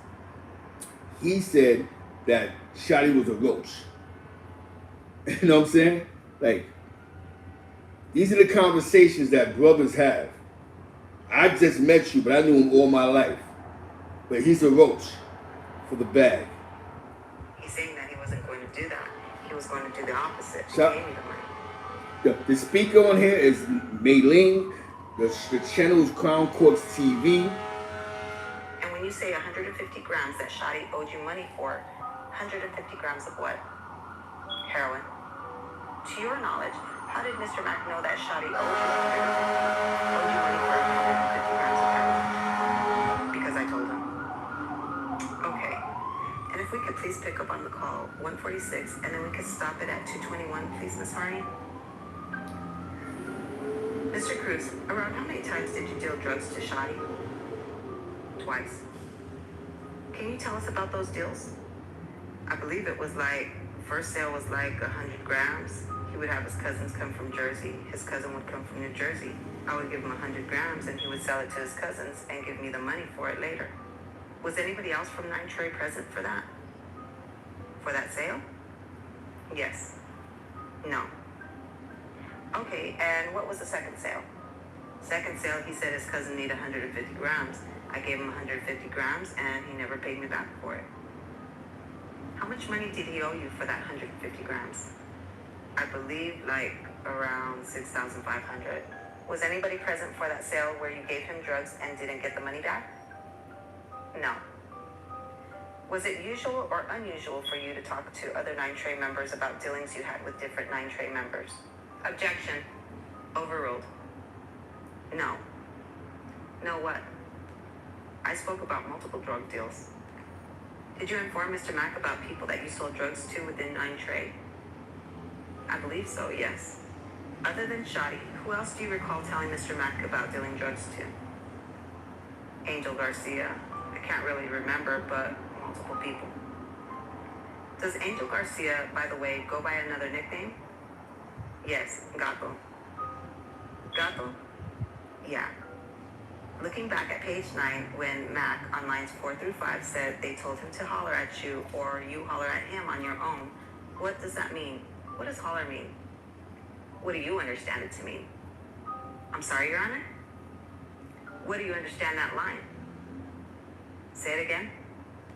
he said that Shotty was a roach. You know what I'm saying? Like, these are the conversations that brothers have. I just met you, but I knew him all my life. But he's a roach for the bag. He's saying that he wasn't going to do that. He was going to do the opposite. He So, gave me the money. the speaker on here is Maylene. The channel is Crown Courts TV. And when you say 150 grams that Shotty owed you money for, 150 grams of what? Heroin. To your knowledge, how did Mr. Mack know that Shotty owed you money for 150 grams of heroin? Because I told him. Okay. And if we could please pick up on the call 146, and then we could stop it at 221, please, Miss Harney. Mr. Cruz, around how many times did you deal drugs to Shotty? Twice. Can you tell us about those deals? I believe it was like, first sale was like 100 grams. He would have his cousins come from Jersey. His cousin would come from New Jersey. I would give him 100 grams and he would sell it to his cousins and give me the money for it later. Was anybody else from 9 Trey present for that? For that sale? Yes. No. Okay, and what was the second sale? Second sale, he said his cousin needed 150 grams. I gave him 150 grams and he never paid me back for it. How much money did he owe you for that 150 grams? I believe like around 6,500. Was anybody present for that sale where you gave him drugs and didn't get the money back? No. Was it usual or unusual for you to talk to other 9 Trey members about dealings you had with different 9 Trey members? Objection. Overruled. No. No what? I spoke about multiple drug deals. Did you inform Mr. Mack about people that you sold drugs to within 9 Trey? I believe so, yes. Other than Shotty, who else do you recall telling Mr. Mack about dealing drugs to? Angel Garcia. I can't really remember, but multiple people. Does Angel Garcia, by the way, go by another nickname? Yes, Gato. Gato? Yeah. Looking back at page 9, when Mac on lines 4 through 5 said they told him to holler at you or you holler at him on your own, what does that mean? What does holler mean? What do you understand it to mean? I'm sorry, Your Honor? What do you understand that line? Say it again.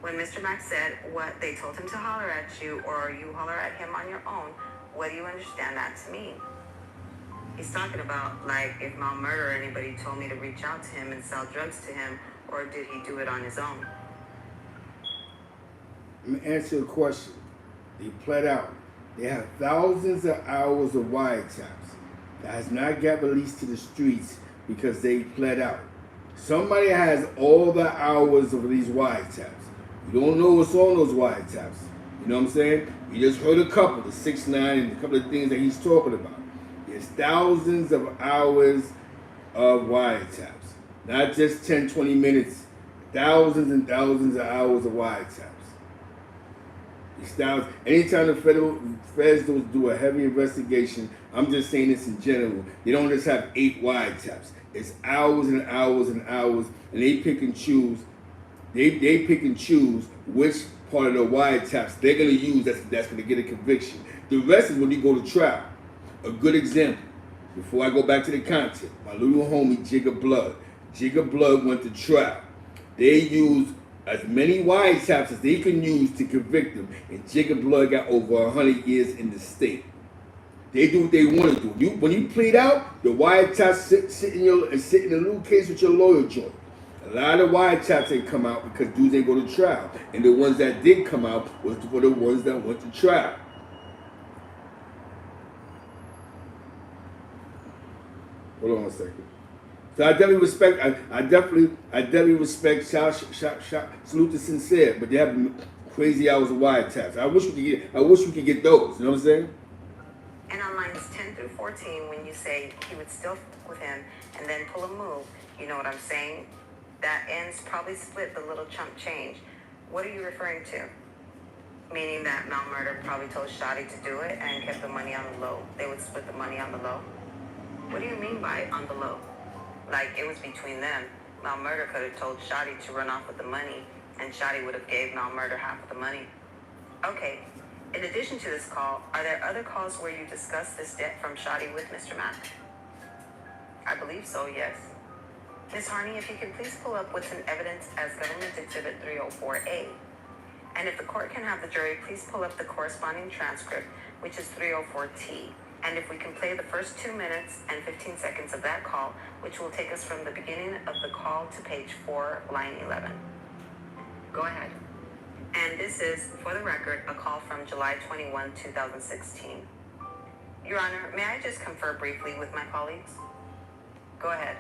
When Mr. Mack said what they told him to holler at you or you holler at him on your own, what do you understand that to mean? He's talking about, like, if Mount Murder or anybody told me to reach out to him and sell drugs to him, or did he do it on his own? Let me answer the question. They pled out. They have thousands of hours of wiretaps that has not got released to the streets because they pled out. Somebody has all the hours of these wiretaps. You don't know what's on those wiretaps. You know what I'm saying? You just heard a couple, the 6ix9ine and a couple of things that he's talking about. You're It's thousands of hours of wiretaps. Not just 10, 20 minutes. Thousands and thousands of hours of wiretaps. It's thousands. Anytime the feds do a heavy investigation, I'm just saying this in general, they don't just have 8 wiretaps. It's hours and hours and hours, and they pick and choose. They pick and choose which part of the wiretaps they're gonna use that's gonna get a conviction. The rest is when you go to trial. A good example, before I go back to the content, my little homie Jigga Blood. Jigga Blood went to trial. They used as many wiretaps as they can use to convict him, and Jigga Blood got over 100 years in the state. They do what they want to do. When you plead out, the wiretaps sit in a little case with your lawyer joint. A lot of wiretaps ain't come out because dudes ain't go to trial, and the ones that did come out was for the ones that went to trial. Hold on a second. So I definitely respect. I definitely respect. Salute to Sincere, but they have crazy hours of wiretaps. I wish we could get those. You know what I'm saying? And on lines 10 through 14, when you say he would still fuck with him and then pull a move, you know what I'm saying? That ends probably split the little chump change. What are you referring to? Meaning that Mal Murder probably told Shotty to do it and kept the money on the low. They would split the money on the low. What do you mean by on the low? Like it was between them. Mal Murder could have told Shotty to run off with the money, and Shotty would have gave Mal Murder half of the money. Okay. In addition to this call, are there other calls where you discuss this debt from Shotty with Mr. Mack? I believe so, yes. Ms. Harney, if you can please pull up what's in evidence as Government Exhibit 304A. And if the court can have the jury, please pull up the corresponding transcript, which is 304T. And if we can play the first 2 minutes and 15 seconds of that call, which will take us from the beginning of the call to page 4, line 11. Go ahead. And this is, for the record, a call from July 21, 2016. Your Honor, may I just confer briefly with my colleagues? Go ahead.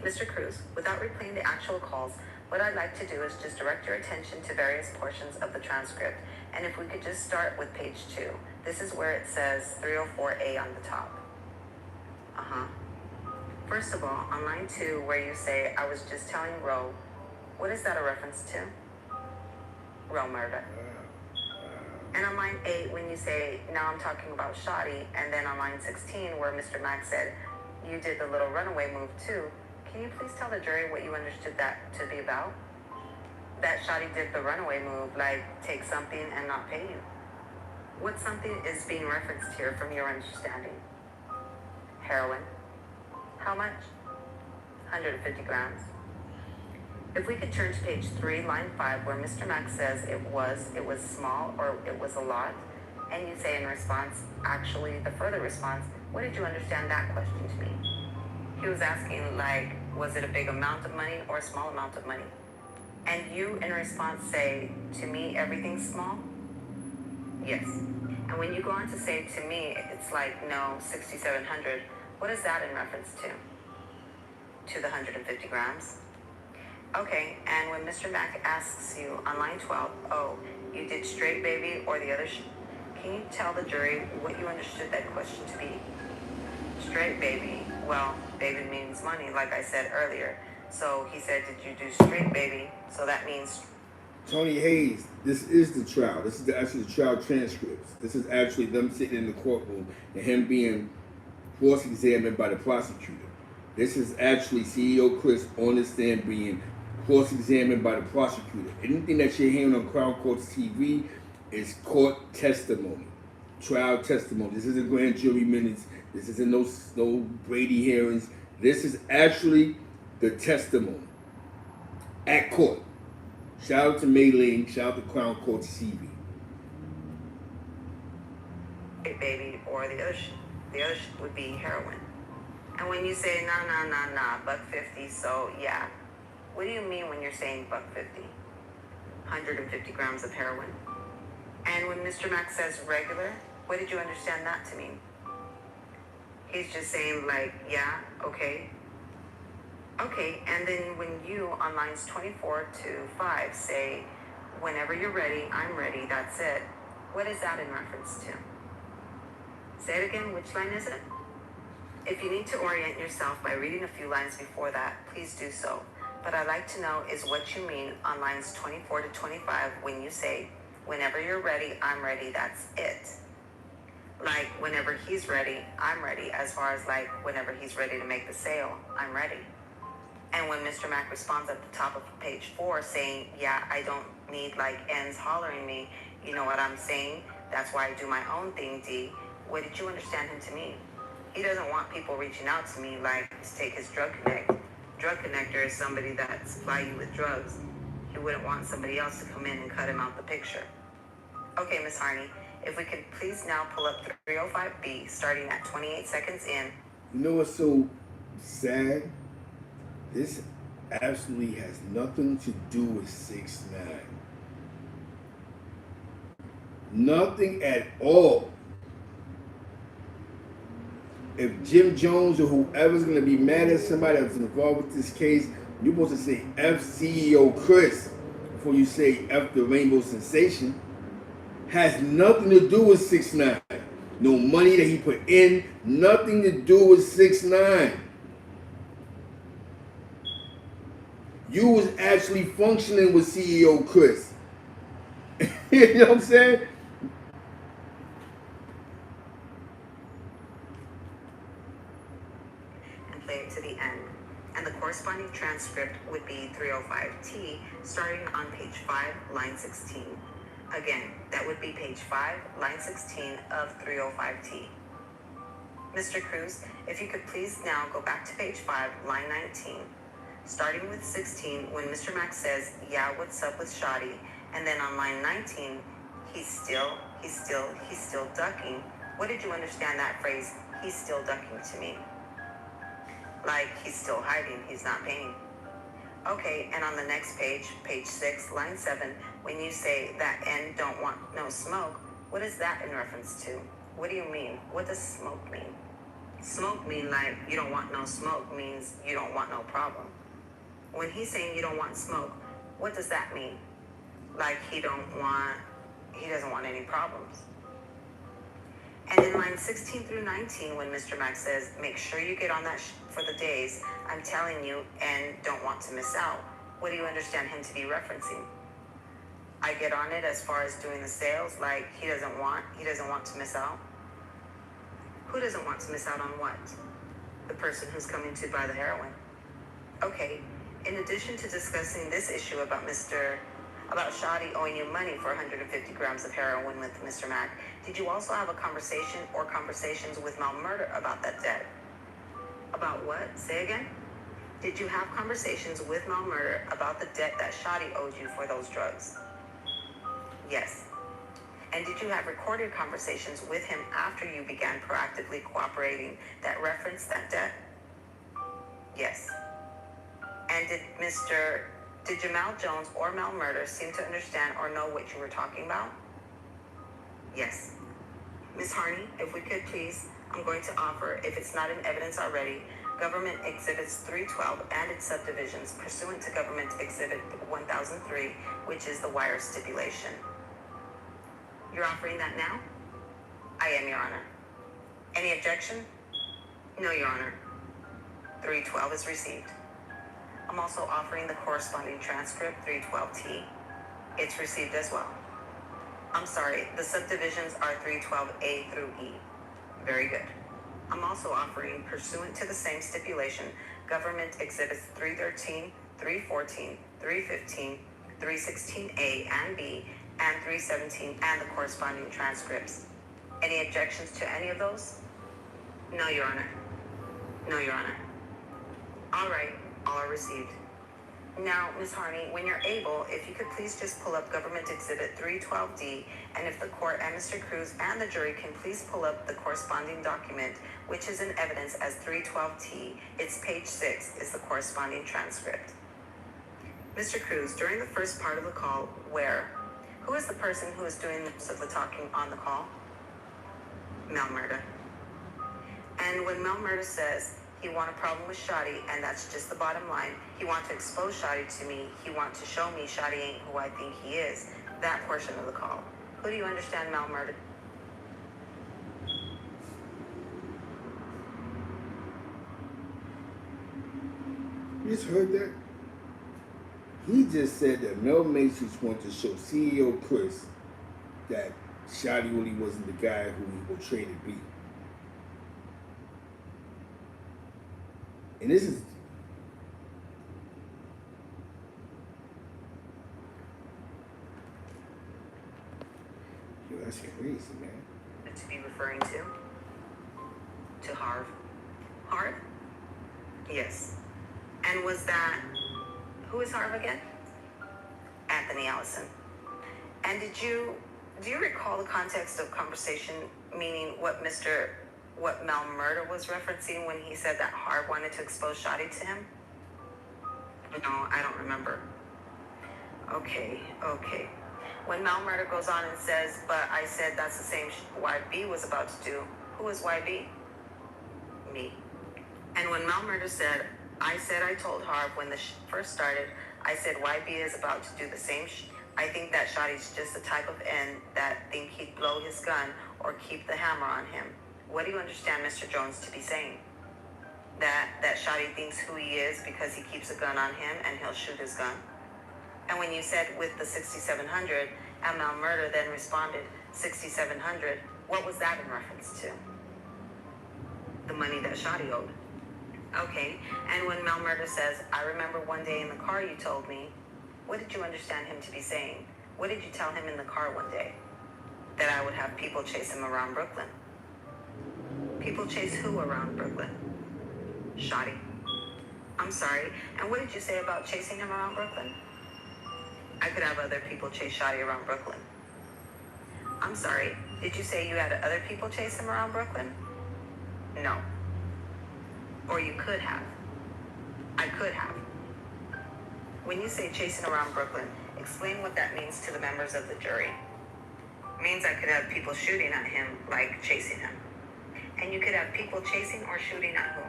Mr. Cruz, without replaying the actual calls, what I'd like to do is just direct your attention to various portions of the transcript. And if we could just start with page 2. This is where it says 304A on the top. First of all, on line 2, where you say, I was just telling Roe, what is that a reference to? Roe murder. And on line 8, when you say, now I'm talking about Shotty, and then on line 16, where Mr. Mack said, you did the little runaway move too, can you please tell the jury what you understood that to be about? That Shotty did the runaway move, like take something and not pay you. What something is being referenced here from your understanding? Heroin. How much? 150 grams. If we could turn to page 3, line 5, where Mr. Mack says it was small or it was a lot, and you say in response, actually, the further response, what did you understand that question to mean? He was asking, like, was it a big amount of money or a small amount of money? And you, in response, say, to me, everything's small? Yes. And when you go on to say, to me, it's like, no, 6,700, what is that in reference to? To the 150 grams? Okay, and when Mr. Mack asks you on line 12, oh, you did straight baby or the other can you tell the jury what you understood that question to be? Straight baby, well, baby means money, like I said earlier. So he said, did you do straight baby? So that means... Tony Hayes, this is the trial. This is actually the trial transcripts. This is actually them sitting in the courtroom and him being cross-examined by the prosecutor. This is actually CEO Chris on the stand being cross-examined by the prosecutor. Anything that you're hearing on Crown Court's TV is court testimony, trial testimony. This isn't grand jury minutes. This isn't no Brady hearings. This is actually the testimony at court. Shout out to Mei Ling. Shout out to Crown Court's TV. Baby, or the other would be heroin. And when you say nah, $150, so yeah. What do you mean when you're saying $150? 150 grams of heroin. And when Mr. Mack says regular, what did you understand that to mean? He's just saying like, yeah, okay. Okay, and then when you, on lines 24 to 5, say, whenever you're ready, I'm ready, that's it. What is that in reference to? Say it again, which line is it? If you need to orient yourself by reading a few lines before that, please do so. But I'd like to know is what you mean on lines 24 to 25 when you say, whenever you're ready, I'm ready, that's it. Like, whenever he's ready, I'm ready, as far as like, whenever he's ready to make the sale, I'm ready. And when Mr. Mack responds at the top of page 4 saying, yeah, I don't need like ends hollering me, you know what I'm saying? That's why I do my own thing, D. What did you understand him to mean? He doesn't want people reaching out to me like to take his drug connect. Drug connector is somebody that supply you with drugs. He wouldn't want somebody else to come in and cut him out the picture. Okay, Miss Harney, if we could please now pull up 305B starting at 28 seconds in. You know what's so sad? This absolutely has nothing to do with 6ix9ine. Nothing at all. If Jim Jones or whoever's going to be mad at somebody that's involved with this case, you're supposed to say F CEO Chris before you say F the Rainbow Sensation. Has nothing to do with 6ix9ine. No money that he put in, nothing to do with 6ix9ine. You was actually functioning with CEO Chris. You know what I'm saying? And play it to the end. And the corresponding transcript would be 305T, starting on page 5, line 16. Again, that would be page 5, line 16 of 305T. Mr. Cruz, if you could please now go back to page 5, line 19. Starting with 16, when Mr. Mack says, yeah, what's up with Shoddy? And then on line 19, he's still ducking. What did you understand that phrase, he's still ducking to me? Like he's still hiding, he's not paying. Okay, and on the next page, page 6, line 7, when you say that N don't want no smoke, what is that in reference to? What do you mean? What does smoke mean? Smoke mean like you don't want no smoke means you don't want no problem. When he's saying you don't want smoke, what does that mean? Like he doesn't want any problems. And in line 16 through 19, when Mr. Mack says, make sure you get on that for the days, I'm telling you, and don't want to miss out, what do you understand him to be referencing? I get on it as far as doing the sales, like he doesn't want to miss out. Who doesn't want to miss out on what? The person who's coming to buy the heroin. Okay, in addition to discussing this issue about Shoddy owing you money for 150 grams of heroin with Mr. Mack, did you also have a conversation or conversations with Mal Murder about that debt? About what? Say again? Did you have conversations with Mal Murder about the debt that Shoddy owed you for those drugs? Yes. And did you have recorded conversations with him after you began proactively cooperating that referenced that debt? Yes. And did Jamal Jones or Mal Murder seem to understand or know what you were talking about? Yes. Ms. Harney, if we could please, I'm going to offer, if it's not in evidence already, Government Exhibits 312 and its subdivisions pursuant to Government Exhibit 1003, which is the wire stipulation. You're offering that now? I am, Your Honor. Any objection? No, Your Honor. 312 is received. I'm also offering the corresponding transcript, 312T. It's received as well. I'm sorry, the subdivisions are 312A through E. Very good. I'm also offering, pursuant to the same stipulation, Government Exhibits 313, 314, 315, 316A and B, and 317, and the corresponding transcripts. Any objections to any of those? No, Your Honor. No, Your Honor. All right, all are received. Now, Ms. Harney, when you're able, if you could please just pull up Government Exhibit 312D, and if the court and Mr. Cruz and the jury can please pull up the corresponding document, which is in evidence as 312T, it's page 6, is the corresponding transcript. Mr. Cruz, during the first part of the call, who is the person who is doing most of the talking on the call? Mal Murder. And when Mal Murder says, he want a problem with Shoddy, and that's just the bottom line. He want to expose Shoddy to me. He want to show me Shoddy ain't who I think he is. That portion of the call. Who do you understand Mal Murder? You just heard that? He just said that Mel Matrix wanted to show CEO Chris that Shotty really wasn't the guy who he portrayed to be. And this is... Yo, that's crazy, man. To be referring to Harv. Harv? Yes. And was that... Who is Harv again? Anthony Allison. And do you recall the context of conversation, meaning what Mel Murder was referencing when he said that Harv wanted to expose Shotty to him? No, I don't remember. Okay. When Mel Murder goes on and says, but I said that's the same YB was about to do, who is YB? Me. And when Mel Murder said, I told Harv when the first started, I said YB is about to do the same I think that Shotty's just the type of end that think he'd blow his gun or keep the hammer on him. What do you understand Mr. Jones to be saying? That Shotty thinks who he is because he keeps a gun on him and he'll shoot his gun? And when you said with the 6700, and Mel Murder then responded 6700, what was that in reference to? The money that Shotty owed. Okay, and when Mel Murder says, I remember one day in the car you told me, what did you understand him to be saying? What did you tell him in the car one day? That I would have people chase him around Brooklyn. People chase who around Brooklyn? Shotty. I'm sorry, and what did you say about chasing him around Brooklyn? I could have other people chase Shotty around Brooklyn. I'm sorry, did you say you had other people chase him around Brooklyn? No. Or you could have. I could have. When you say chasing around Brooklyn, explain what that means to the members of the jury. It means I could have people shooting at him, like chasing him. And you could have people chasing or shooting at who?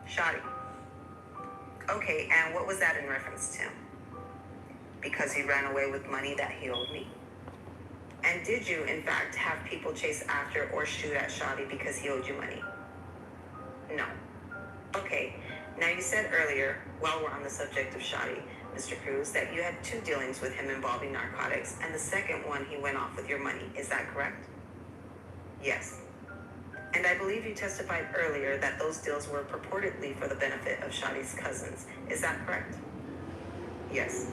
Shotty. Okay, and what was that in reference to? Because he ran away with money that he owed me? And did you, in fact, have people chase after or shoot at Shotty because he owed you money? No. Okay, now you said earlier, while we're on the subject of Shotty, Mr. Cruz, that you had 2 dealings with him involving narcotics, and the second one he went off with your money. Is that correct? Yes. And I believe you testified earlier that those deals were purportedly for the benefit of Shotty's cousins. Is that correct? Yes.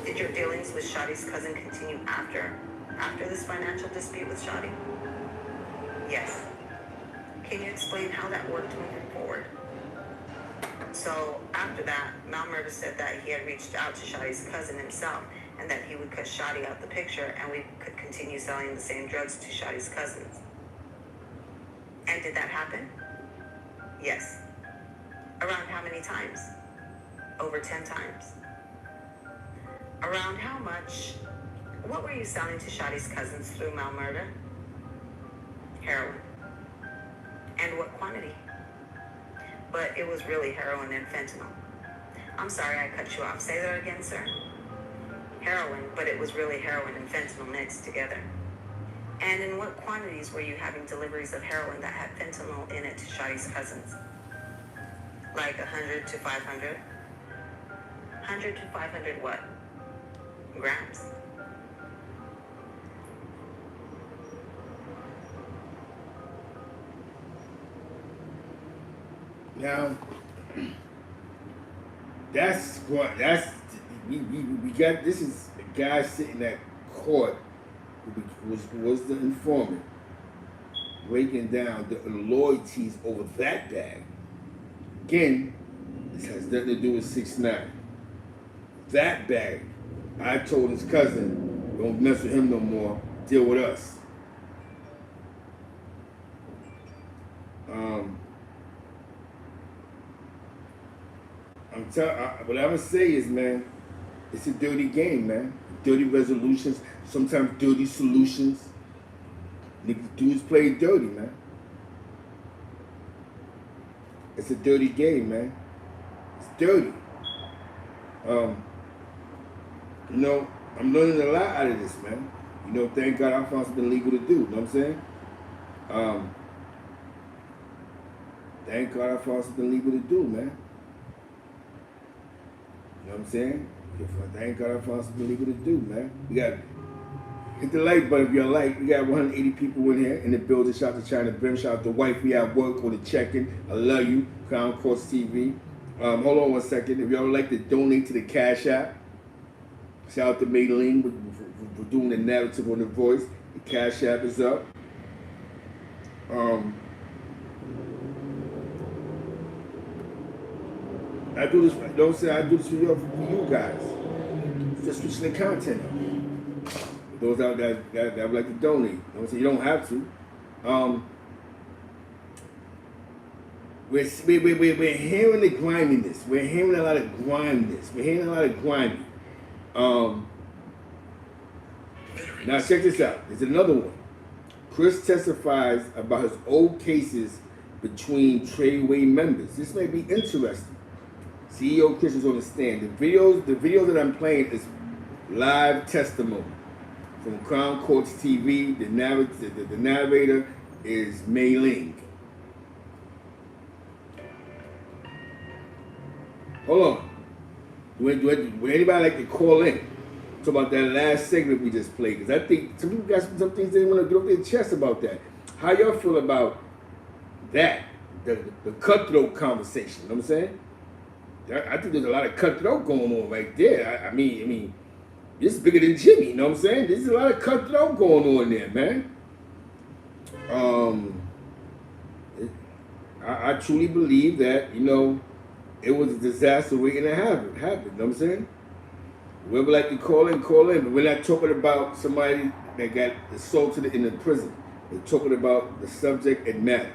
Did your dealings with Shotty's cousin continue after this financial dispute with Shotty? Yes. Can you explain how that worked moving forward? So after that, Mel Murder said that he had reached out to Shotty's cousin himself and that he would cut Shotty out the picture and we could continue selling the same drugs to Shotty's cousins. And did that happen? Yes. Around how many times? Over 10 times. Around how much? What were you selling to Shotty's cousins through Mel Murder? Heroin. And what quantity? But it was really heroin and fentanyl. I'm sorry I cut you off. Say that again, sir. Heroin, but it was really heroin and fentanyl mixed together. And in what quantities were you having deliveries of heroin that had fentanyl in it to Shotty's cousins? Like 100 to 500? 100 to 500 what? Grams. Now, we got, this is a guy sitting at court who was the informant, breaking down the loyalties over that bag. Again, this has nothing to do with 6ix9ine. That bag, I told his cousin, don't mess with him no more, deal with us. What I'm gonna say is, man, it's a dirty game, man. Dirty resolutions, sometimes dirty solutions. Niggas dudes play dirty, man. It's a dirty game, man. It's dirty. You know, I'm learning a lot out of this, man. You know, thank God I found something legal to do. You know what I'm saying? Thank God I found something legal to do, man. what I'm saying? That ain't got our responsibility to do, man. We got hit the like button if you like. We got 180 people in here in the building. Shout out to SnowBilly. Shout out to wife. We at work on the check-in. I love you. Crown Course TV. Hold on one second. If y'all would like to donate to the Cash App, shout out to Maylene for doing the narrative on the voice. The Cash App is up. I do this. Don't say I do this for you guys. Just switching the content up. Those out that would like to donate. Don't say you don't have to. We're hearing the griminess. We're hearing a lot of griminess. We're hearing a lot of grimy. Now check this out. There's another one. Chris testifies about his old cases between Treyway members. This may be interesting. CEO Chris is on the stand. The videos that I'm playing is live testimony from Crown Courts TV. The narrator is Mei Ling. Hold on. Would anybody like to call in? Talk about that last segment we just played, because I think some people got some things they want to get off their chest about that. How y'all feel about that? The cutthroat conversation. You know what I'm saying? I think there's a lot of cutthroat going on right there. I mean, this is bigger than Jimmy. You know what I'm saying? There's a lot of cutthroat going on there, man. I truly believe that, it was a disaster waiting to happen. You know what I'm saying? Whoever like to call in, call in. But we're not talking about somebody that got assaulted in the prison. We're talking about the subject and matter.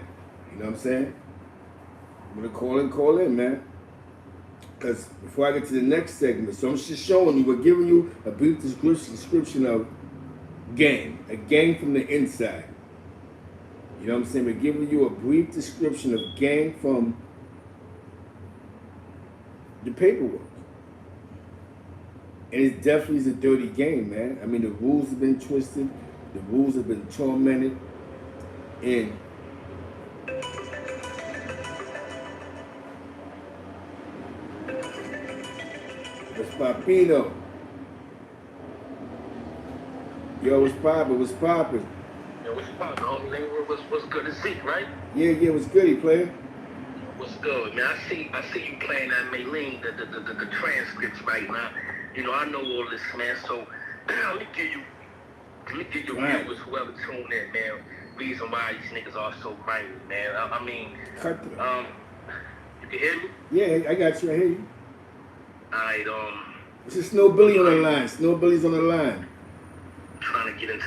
You know what I'm saying? I'm gonna call in, man. Because before I get to the next segment, so I'm just showing you, we're giving you a brief description of gang, a gang from the inside. You know what I'm saying? We're giving you a brief description of gang from the paperwork. And it definitely is a dirty game, man. I mean, the rules have been twisted. The rules have been tormented. And what's Papino? Yo, what's poppin'? What's poppin'? Yo, what's poppin', homie? What's good to see, right? Yeah, what's goody, player? What's good, man? I see you playing that Maylene, the transcripts right now. I know all this, man. So let me give you Right. viewers, whoever tuned in, man. Reason why these niggas are so grimy, man. I mean, you can hear me? Yeah, I got you. I hear you. Alright, This is SnowBilly on the line. SnowBilly's on the line. I'm trying to get in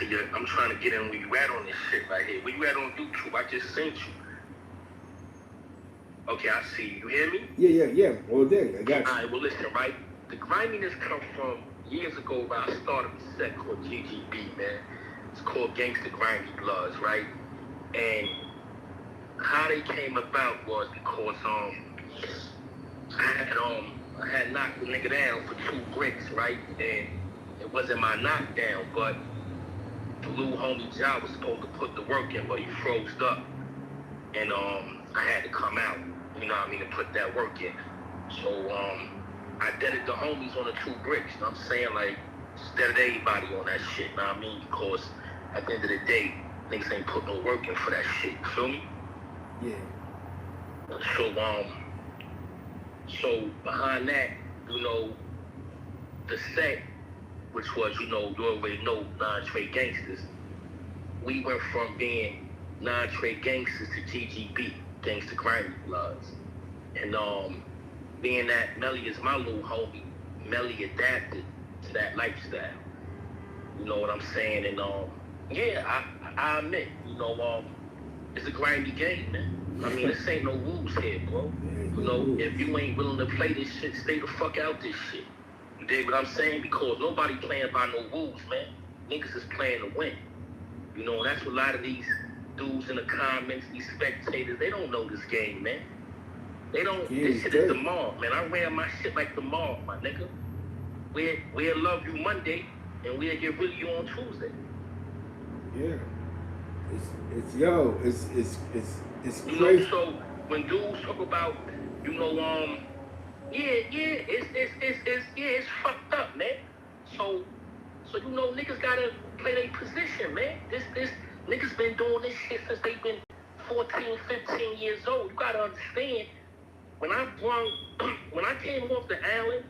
where you at on this shit right here. Where you at on YouTube? I just sent you. Okay, I see you. You hear me? Yeah. All day. I got you. Alright, well listen, right? The griminess come from years ago when I started a set called GGB, man. It's called Gangsta Grimy Bloods, right? And how they came about was because I had knocked the nigga down for 2 bricks, right? And it wasn't my knockdown, but the little homie John was supposed to put the work in, but he froze up. And I had to come out, you know what I mean, to put that work in. So I deaded the homies on the 2 bricks, you know what I'm saying? Like, deaded everybody on that shit, you know what I mean? Because at the end of the day, niggas ain't put no work in for that shit, you feel me? Yeah. So behind that, the set, which was, you already know, non-trade gangsters, we went from being non-trade gangsters to GGB, Gangsta Grimy Bloods. And being that Melly is my little homie, Melly adapted to that lifestyle. You know what I'm saying? And yeah, I admit, it's a grimy game, man. I mean, this ain't no rules here, bro. If you ain't willing to play this shit, stay the fuck out this shit. You dig what I'm saying? Because nobody playing by no rules, man. Niggas is playing to win. That's what a lot of these dudes in the comments, these spectators, they don't know this game, man. They don't. Yeah, this shit is the mob, man. I ran my shit like the mob, my nigga. We'll love you Monday, and we'll get rid of you on Tuesday. Yeah. It's crazy. So when dudes talk about, It's fucked up, man. So you know, niggas gotta play their position, man. This niggas been doing this shit since they've been 14, 15 years old. You gotta understand, when I came off the island,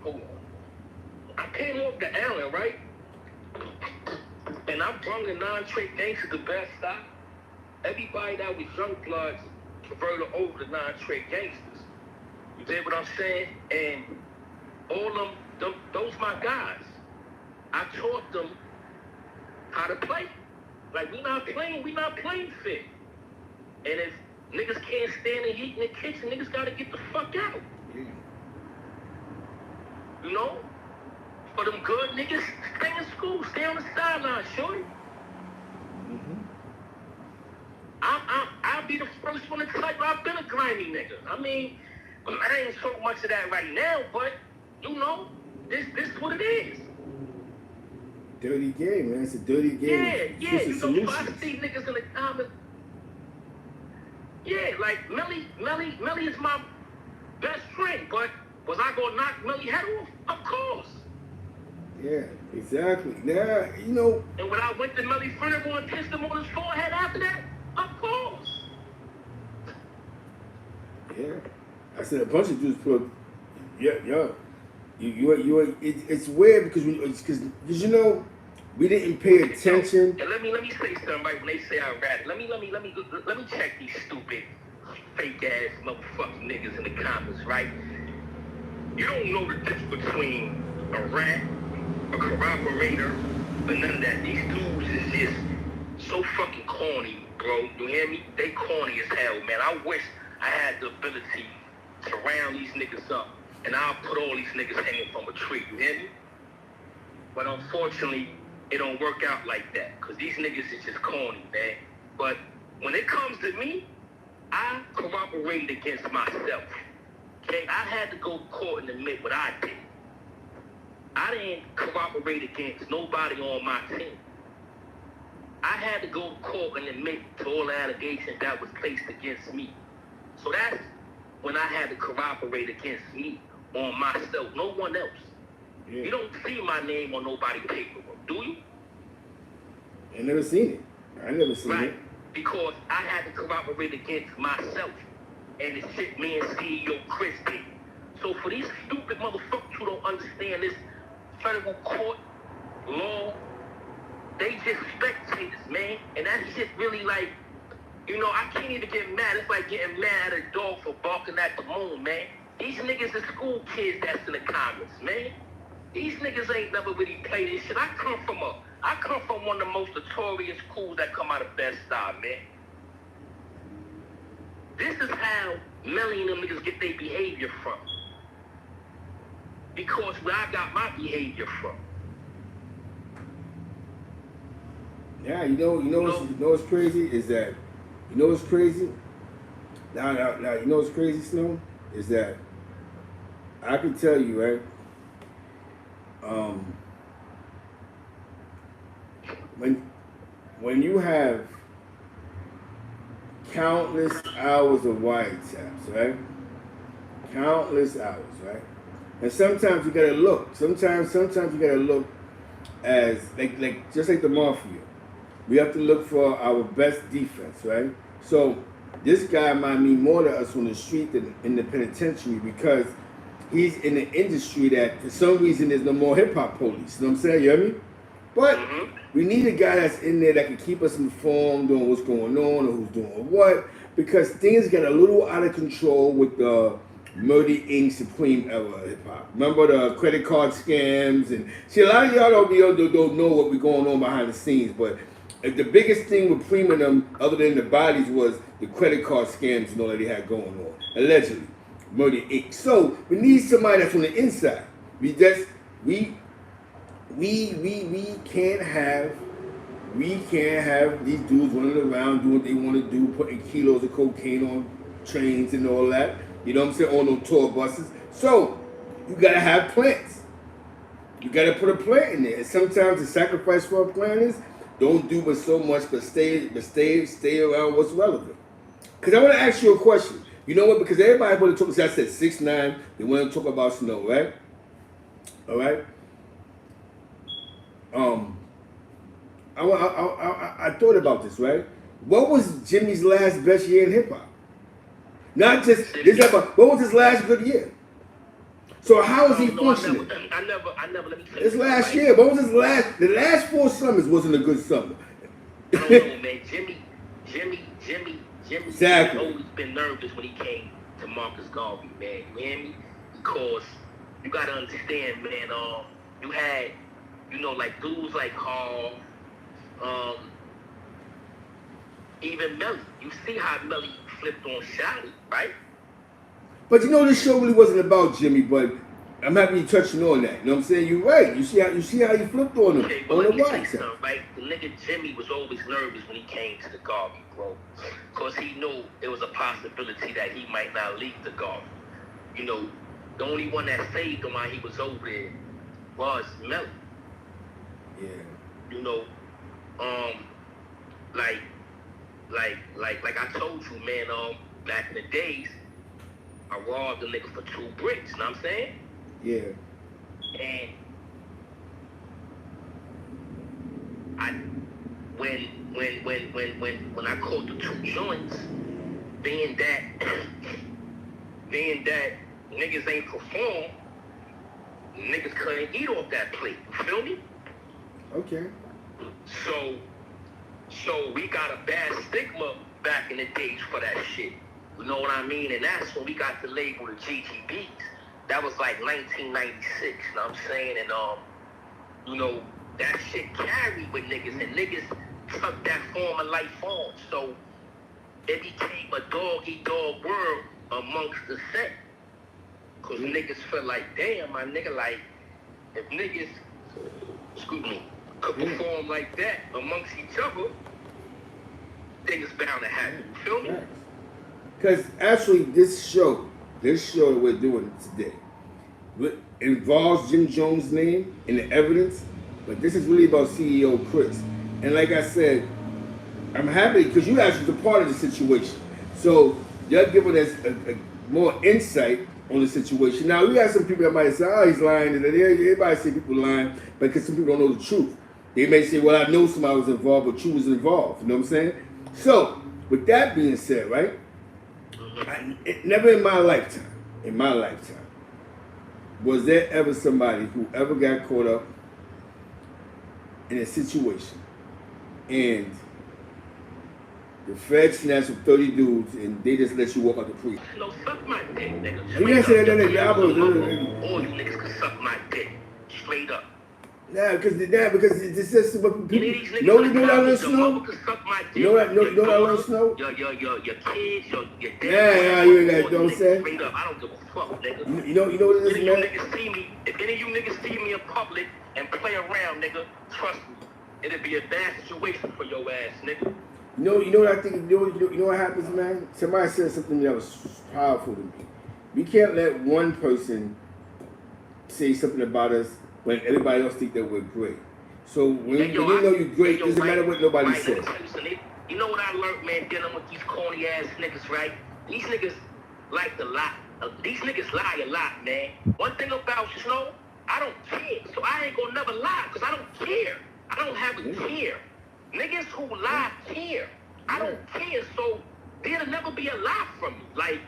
hold on. I came off the island, right? And I brung the non-trade gangsters to best stop. Everybody that was young bloods converted over to non-trade gangsters. You get what I'm saying? And all them those my guys. I taught them how to play. Like, we not playing fit. And if niggas can't stand the heat in the kitchen, niggas gotta get the fuck out. You know? For them good niggas, stay in school, stay on the sideline, shorty. I'll be the first one to tell you I've been a grimy nigga. I mean, I ain't so much of that right now, but you know, this is what it is. Dirty game, man. It's a dirty game. Yeah. You know, so I see niggas in the comments. Yeah, like Melly is my best friend, but was I gonna knock Melly head off? Of course. Yeah, exactly. Now, you know. And when I went to Melly funeral and kissed him on his forehead after that, of course. Yeah, I said a bunch of dudes put. Yeah. It's weird because you know we didn't pay attention. And let me say something right when they say I rat. Let me check these stupid fake ass motherfucking niggas in the comments, right? You don't know the difference between a rat, a corroborator, but none of that. These dudes is just so fucking corny, bro. You hear me? They corny as hell, man. I wish I had the ability to round these niggas up and I'll put all these niggas hanging from a tree. You hear me? But unfortunately, it don't work out like that, because these niggas is just corny, man. But when it comes to me, I corroborated against myself. Okay? I had to go to court and admit what I did. I didn't corroborate against nobody on my team. I had to go to court and admit to all the allegations that was placed against me. So that's when I had to corroborate against me on myself, no one else. Yeah. You don't see my name on nobody's paperwork, do you? I never seen it. I never seen it. Right, because I had to corroborate against myself and the shit me and CEO Chris did. So for these stupid motherfuckers who don't understand this federal court law, they just spectators, man. And that shit really, like, you know, I can't even get mad. It's like getting mad at a dog for barking at the moon, man. These niggas are school kids that's in the comments, man. These niggas ain't never really played this shit. I come from one of the most notorious schools that come out of Bed-Stuy, man. This is how Melly and them niggas get their behavior from. Because where I got my behavior from. Yeah, you know what's crazy is that, you know what's crazy? Now, you know what's crazy, Snow? Is that I can tell you, right? When you have countless hours of wiretaps, right? Countless hours, right? And sometimes you gotta look. Sometimes you gotta look as like just like the mafia. We have to look for our best defense, right? So this guy might mean more to us on the street than in the penitentiary, because he's in an industry that for some reason there's no more hip hop police. You know what I'm saying? You hear me? But we need a guy that's in there that can keep us informed on what's going on or who's doing what, because things get a little out of control with the Murder Inc. Supreme era hip hop. Remember the credit card scams and see, a lot of y'all don't know what we're going on behind the scenes, but the biggest thing with Prima and them, other than the bodies, was the credit card scams and all that they had going on, allegedly. Murder Inc. So we need somebody that's on the inside. We can't have these dudes running around doing what they want to do, putting kilos of cocaine on trains and all that. You know what I'm saying? On those tour buses. So you gotta have plans. You gotta put a plan in there. And sometimes the sacrifice for a plan is don't do but so much, but stay around what's relevant. Because I want to ask you a question. You know what? Because everybody want to talk. I said 6ix9ine. They want to talk about Snow, right? All right. I thought about this, right? What was Jimmy's last best year in hip hop? Not just this. What was his last good year? So how is he functioning? I never. Let me tell you. His last year. What was his last? The last 4 summers wasn't a good summer. I don't know, man. Jimmy. Exactly. Always been nervous when he came to Marcus Garvey, man. You hear me? Because you gotta understand, man. You had, like dudes like Hall, even Melly. You see how Melly flipped on Shotty, right? But this show really wasn't about Jimmy, but I'm happy you touching on that. You know what I'm saying? You're right. You see how you flipped on him on the right side. Right? The nigga Jimmy was always nervous when he came to the Garvey, bro. Because he knew it was a possibility that he might not leave the Garvey. The only one that saved him while he was over there was Melly. Yeah. Like I told you, man, back in the days, I robbed a nigga for 2 bricks, you know what I'm saying? Yeah. And when I caught the 2 joints, being that niggas ain't perform, niggas couldn't eat off that plate. You feel me? Okay. So we got a bad stigma back in the days for that shit. You know what I mean? And that's when we got the label the GTBs. That was like 1996, you know what I'm saying? And that shit carried with niggas, and niggas took that form of life on. So it became a dog-eat-dog world amongst the set. Cause niggas feel like, damn, my nigga, like, if niggas, could perform like that amongst each other, things bound to happen. You feel me? Because actually, this show that we're doing today, involves Jim Jones' name in the evidence, but this is really about CEO Chris. And like I said, I'm happy because you actually were part of the situation. So you're giving us a more insight on the situation. Now, we got some people that might say, oh, he's lying. Everybody say people lying because some people don't know the truth. They may say, well, I know somebody was involved, but you was involved. You know what I'm saying? So, with that being said, right, never in my lifetime, was there ever somebody who ever got caught up in a situation and the feds snatched up 30 dudes and they just let you walk out the prison? No, suck my dick, nigga. You can't say that, all you niggas can suck my dick. Straight up. Nah, because it's just what people. You know that I learned Snow? You know that I learned Snow? Your kids, your dad. Yeah, you ain't got don't say. Straight up, I don't give a fuck, nigga. You know what it is, man? If any of you niggas see me in public and play around, nigga, trust me, it'll be a bad situation for your ass, nigga. You know what I think? You know what happens, man? Somebody said something that was powerful to me. We can't let one person say something about us when everybody else think that we're great. So when you know you're great, it doesn't matter what nobody says. You know what I learned, man, dealing with these corny ass niggas, right? These niggas like to lie. These niggas lie a lot, man. One thing about Snow, I don't care. So I ain't gonna never lie, because I don't care. I don't have a care. Niggas who lie care. I don't care, so there'll never be a lie from me. Like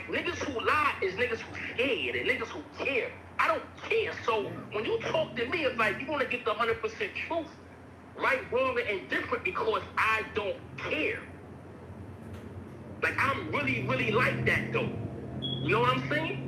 niggas who lie is niggas who scared and niggas who care. I don't care. So when you talk to me, it's like you want to get the 100% truth, right, wrong, and indifferent, because I don't care. Like, I'm really, really like that, though. You know what I'm saying?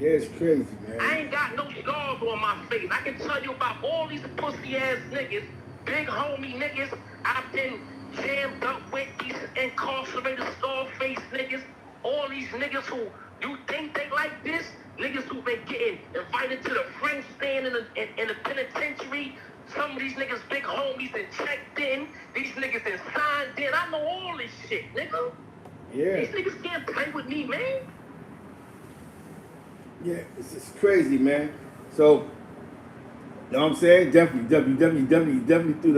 Yeah, it's crazy, man. I ain't got no scars on my face. I can tell you about all these pussy-ass niggas, big homie niggas I've been jammed up with, these incarcerated scar-faced niggas, all these niggas who you think they like this, niggas who been getting invited to the French stand in the penitentiary. Some of these niggas big homies and checked in. These niggas and signed in. I know all this shit, nigga. Yeah. These niggas can't play with me, man. Yeah, it's crazy, man. So You know what I'm saying? Definitely threw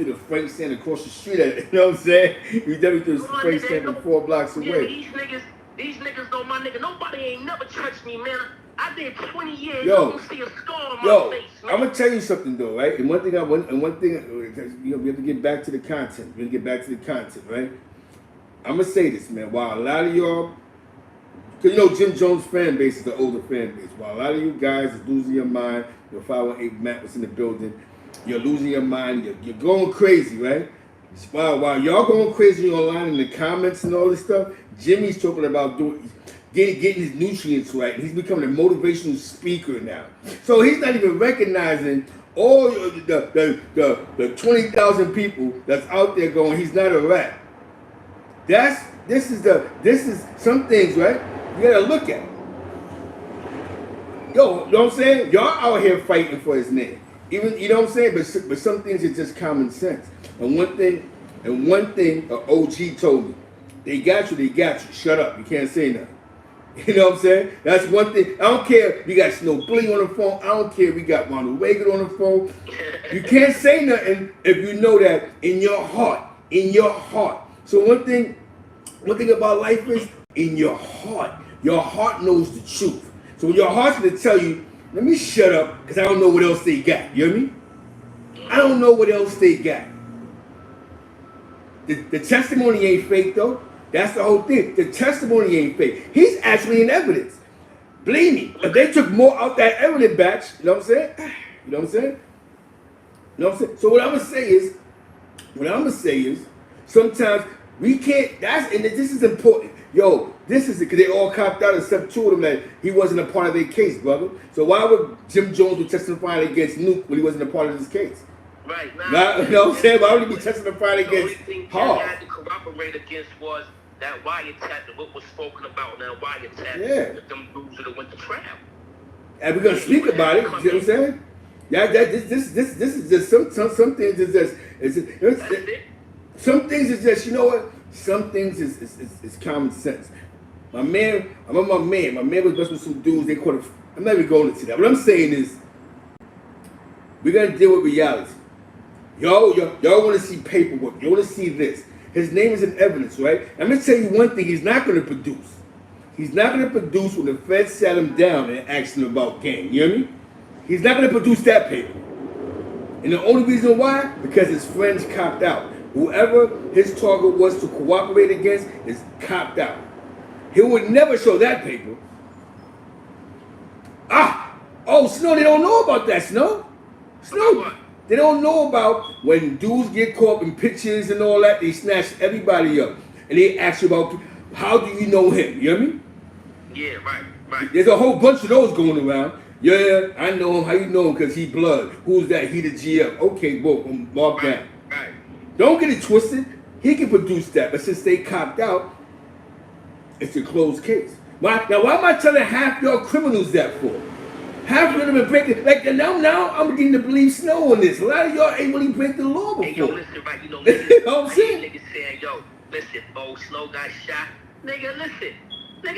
the Frank stand across the street at it. You know what I'm saying? You definitely threw the Frank stand from 4 blocks Yeah, away. these niggas know my nigga. Nobody ain't never touched me, man. I did 20 years. Yo, you don't see a scar on my face, man. I'm gonna tell you something though, right? And one thing, we have to get back to the content. We have to get back to the content, right? I'm gonna say this, man. While a lot of y'all, cause you know Jim Jones' fan base is the older fan base. While a lot of you guys is losing your mind, your 518 Matt was in the building. You're losing your mind. You're going crazy, right? While y'all going crazy online in the comments and all this stuff, Jimmy's talking about getting his nutrients right. He's becoming a motivational speaker now. So he's not even recognizing all the 20,000 people that's out there going, he's not a rat. This is some things, right? You gotta look at. Yo, you know what I'm saying? Y'all out here fighting for his name. Even, you know what I'm saying? But some things are just common sense. And one thing an OG told me, they got you. Shut up. You can't say nothing. You know what I'm saying? That's one thing. I don't care if we got SnowBilly on the phone. I don't care if we got Ronald Reagan on the phone. You can't say nothing if you know that in your heart. In your heart. So one thing about life is in your heart. Your heart knows the truth. So your heart's gonna tell you, let me shut up, because I don't know what else they got. You hear me? I don't know what else they got. The testimony ain't fake though. That's the whole thing. The testimony ain't fake. He's actually in evidence. Believe me, if they took more out that evidence batch, you know what I'm saying? You know what I'm saying? You know what I'm saying? So what I'm gonna say is, sometimes we can't, and this is important. Yo, this is it, because they all copped out except 2 of them that he wasn't a part of their case, brother. So why would Jim Jones be testifying against Nuke when he wasn't a part of this case? Right. You know what I'm saying? Why would he be testifying against Hall? The only thing he had to corroborate against was that wiretap, and what was spoken about in that wiretap, that them dudes that went to trial. And we're going to speak about it, you know what I'm saying? Yeah, this is just some things is just, some things is just, you know what? Some things is common sense. My man was messing with some dudes, they call it, I'm not even going into that. What I'm saying is, we're going to deal with reality. Y'all want to see paperwork. You want to see this. His name is in evidence, right? I'm going to tell you one thing he's not going to produce. He's not going to produce when the Fed sat him down and asked him about gang. You hear me? He's not going to produce that paper. And the only reason why? Because his friends copped out. Whoever his target was to cooperate against is copped out. He would never show that paper. Oh, Snow, they don't know about that, Snow. They don't know about when dudes get caught in pictures and all that, they snatch everybody up. And they ask you about, how do you know him? You hear me? Yeah, right. There's a whole bunch of those going around. Yeah, I know him. How you know him? Because he blood. Who's that? He the GF. Okay, boom, mark down. Right. Don't get it twisted. He can produce that. But since they copped out, it's a closed case. Why am I telling half y'all criminals that for? Half of them have breaking, like now I'm beginning to believe Snow on this. A lot of y'all ain't really break the law before. Hey, yo, listen, right, you know what I'm saying? Niggas saying, yo, listen, Snow got shot. Nigga, listen, listen,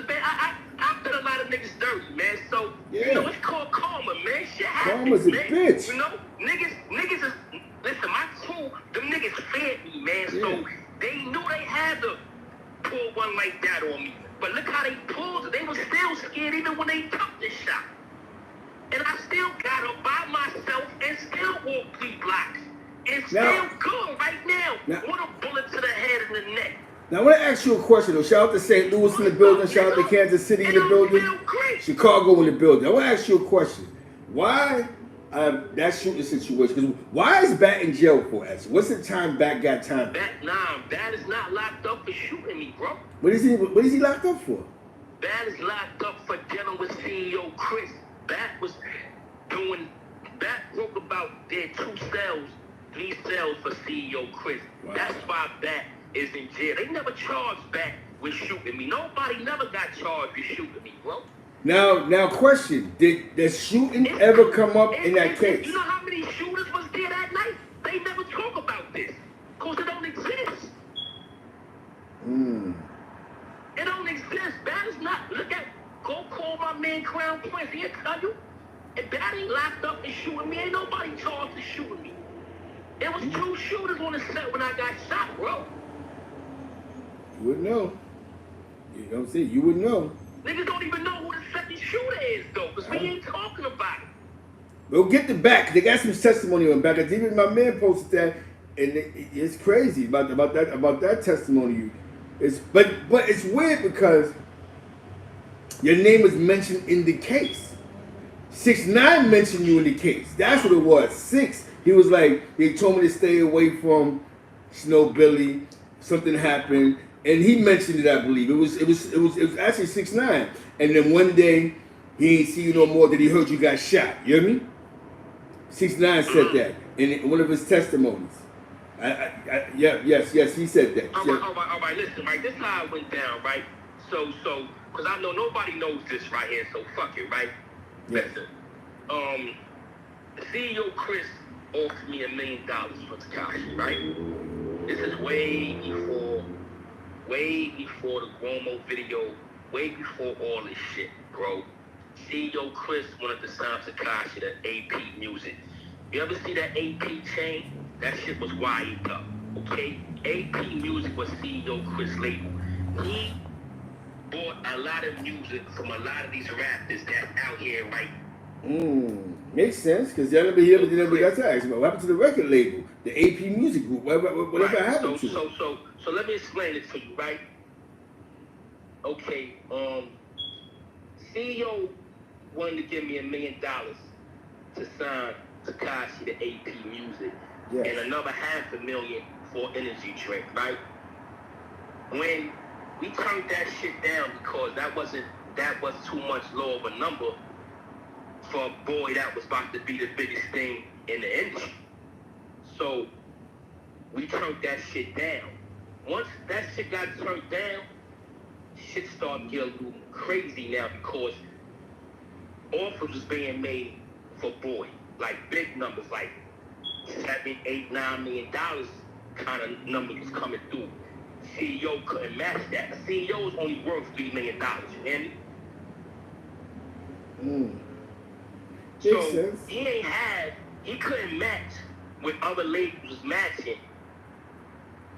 man, I feel a lot of niggas dirty, man, so, you know, it's called karma, man, shit happens, Karma's a bitch. You know, niggas is, listen, my crew, them niggas fed me, man, so they knew they had to pull one like that on me. But look how they pulled it. They were still scared even when they took the shot. And I still got up by myself and still walked 3 blocks. And still good right now with a bullet to the head and the neck. Now, I want to ask you a question, though. Shout out to St. Louis in the building. Shout out to Kansas City in the building. Chicago in the building. I want to ask you a question. Why that shooting situation? Because why is Bat in jail for, actually? What's the time Bat got time? Bat is not locked up for shooting me, bro. What is he locked up for? Bat is locked up for dealing with CEO Chris. Bat broke about their 3 cells for CEO Chris. Wow. That's why Bat is in jail. They never charged Bat with shooting me. Nobody never got charged with shooting me, bro. Now, question: did the shooting ever come up in that case? You know how many shooters was there that night? They never talk about this because it don't exist. It don't exist. That is not. Go call my man Crown Prince. He'll tell you. If that ain't locked up and shooting me, ain't nobody charged for shooting me. There was 2 shooters on the set when I got shot, bro. You would know. You know what I'm saying? You would know. Niggas don't even know who the second shooter is, though, because we ain't talking about it. We'll get the back. They got some testimony on back. Even my man posted that, and it's crazy about that testimony. But it's weird because your name was mentioned in the case. 6ix9ine mentioned you in the case. That's what it was. 6. He was like, they told me to stay away from SnowBilly. Something happened, and he mentioned it. I believe it was actually 6ix9ine. And then one day he ain't see you no more. That he heard you got shot. You hear me? 6ix9ine said that in one of his testimonies. Yes, he said that. All right, listen, right? This is how it went down, right? So, because I know nobody knows this right here, so fuck it, right? Yes. Listen, CEO Chris offered me $1 million for Tekashi, right? This is way before the Cuomo video, way before all this shit, bro. CEO Chris wanted to sign Tekashi to AP Music. You ever see that AP chain? That shit was wired up, okay? AP Music was CEO Chris' label. He bought a lot of music from a lot of these rappers that's out here, right? Makes sense, because y'all never hear what got to ask about. What happened to the record label, the AP Music Group? Whatever happened to it? So let me explain it to you, right? Okay, CEO wanted to give me $1 million to sign Tekashi to AP Music, yes, and another $500,000 for energy drink, right? When we turned that shit down because that was too much low of a number for a boy that was about to be the biggest thing in the industry. So we turned that shit down. Once that shit got turned down, shit started getting a little crazy now because offers was being made for boy, like big numbers, like $7, $8, $9 million kind of numbers was coming through. CEO couldn't match that. CEO was only worth $3 million. You hear me? So he couldn't match what other labels was matching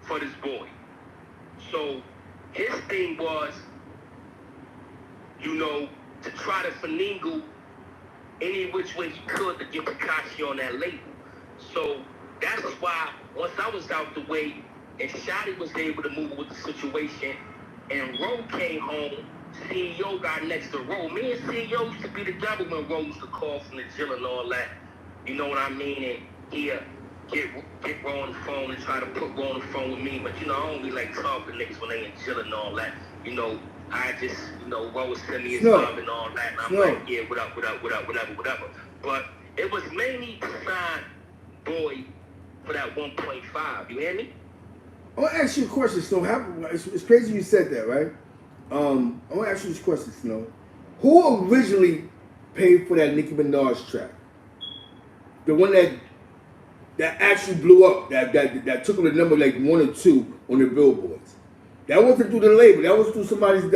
for this boy. So his thing was, to try to finagle any which way he could to get Tekashi on that label. So that's why once I was out the way and Shotty was able to move with the situation and Ro came home, CEO got next to Ro. Me and CEO used to be together when Ro used to call from the jail and all that. You know what I mean? And he'd get Ro on the phone and try to put Ro on the phone with me. But, I don't really like talking to niggas when they in jail and all that. I just, Ro was sending me his love and all that. And I'm like, yeah, what up. But it was mainly to sign Boy for that 1.5. You hear me? I want to ask you a question, Snow. It's crazy you said that, right? I want to ask you this question, Snow. Who originally paid for that Nicki Minaj track? The one that actually blew up, that took them to number like 1 or 2 on the billboards. That wasn't through the label. That was through somebody's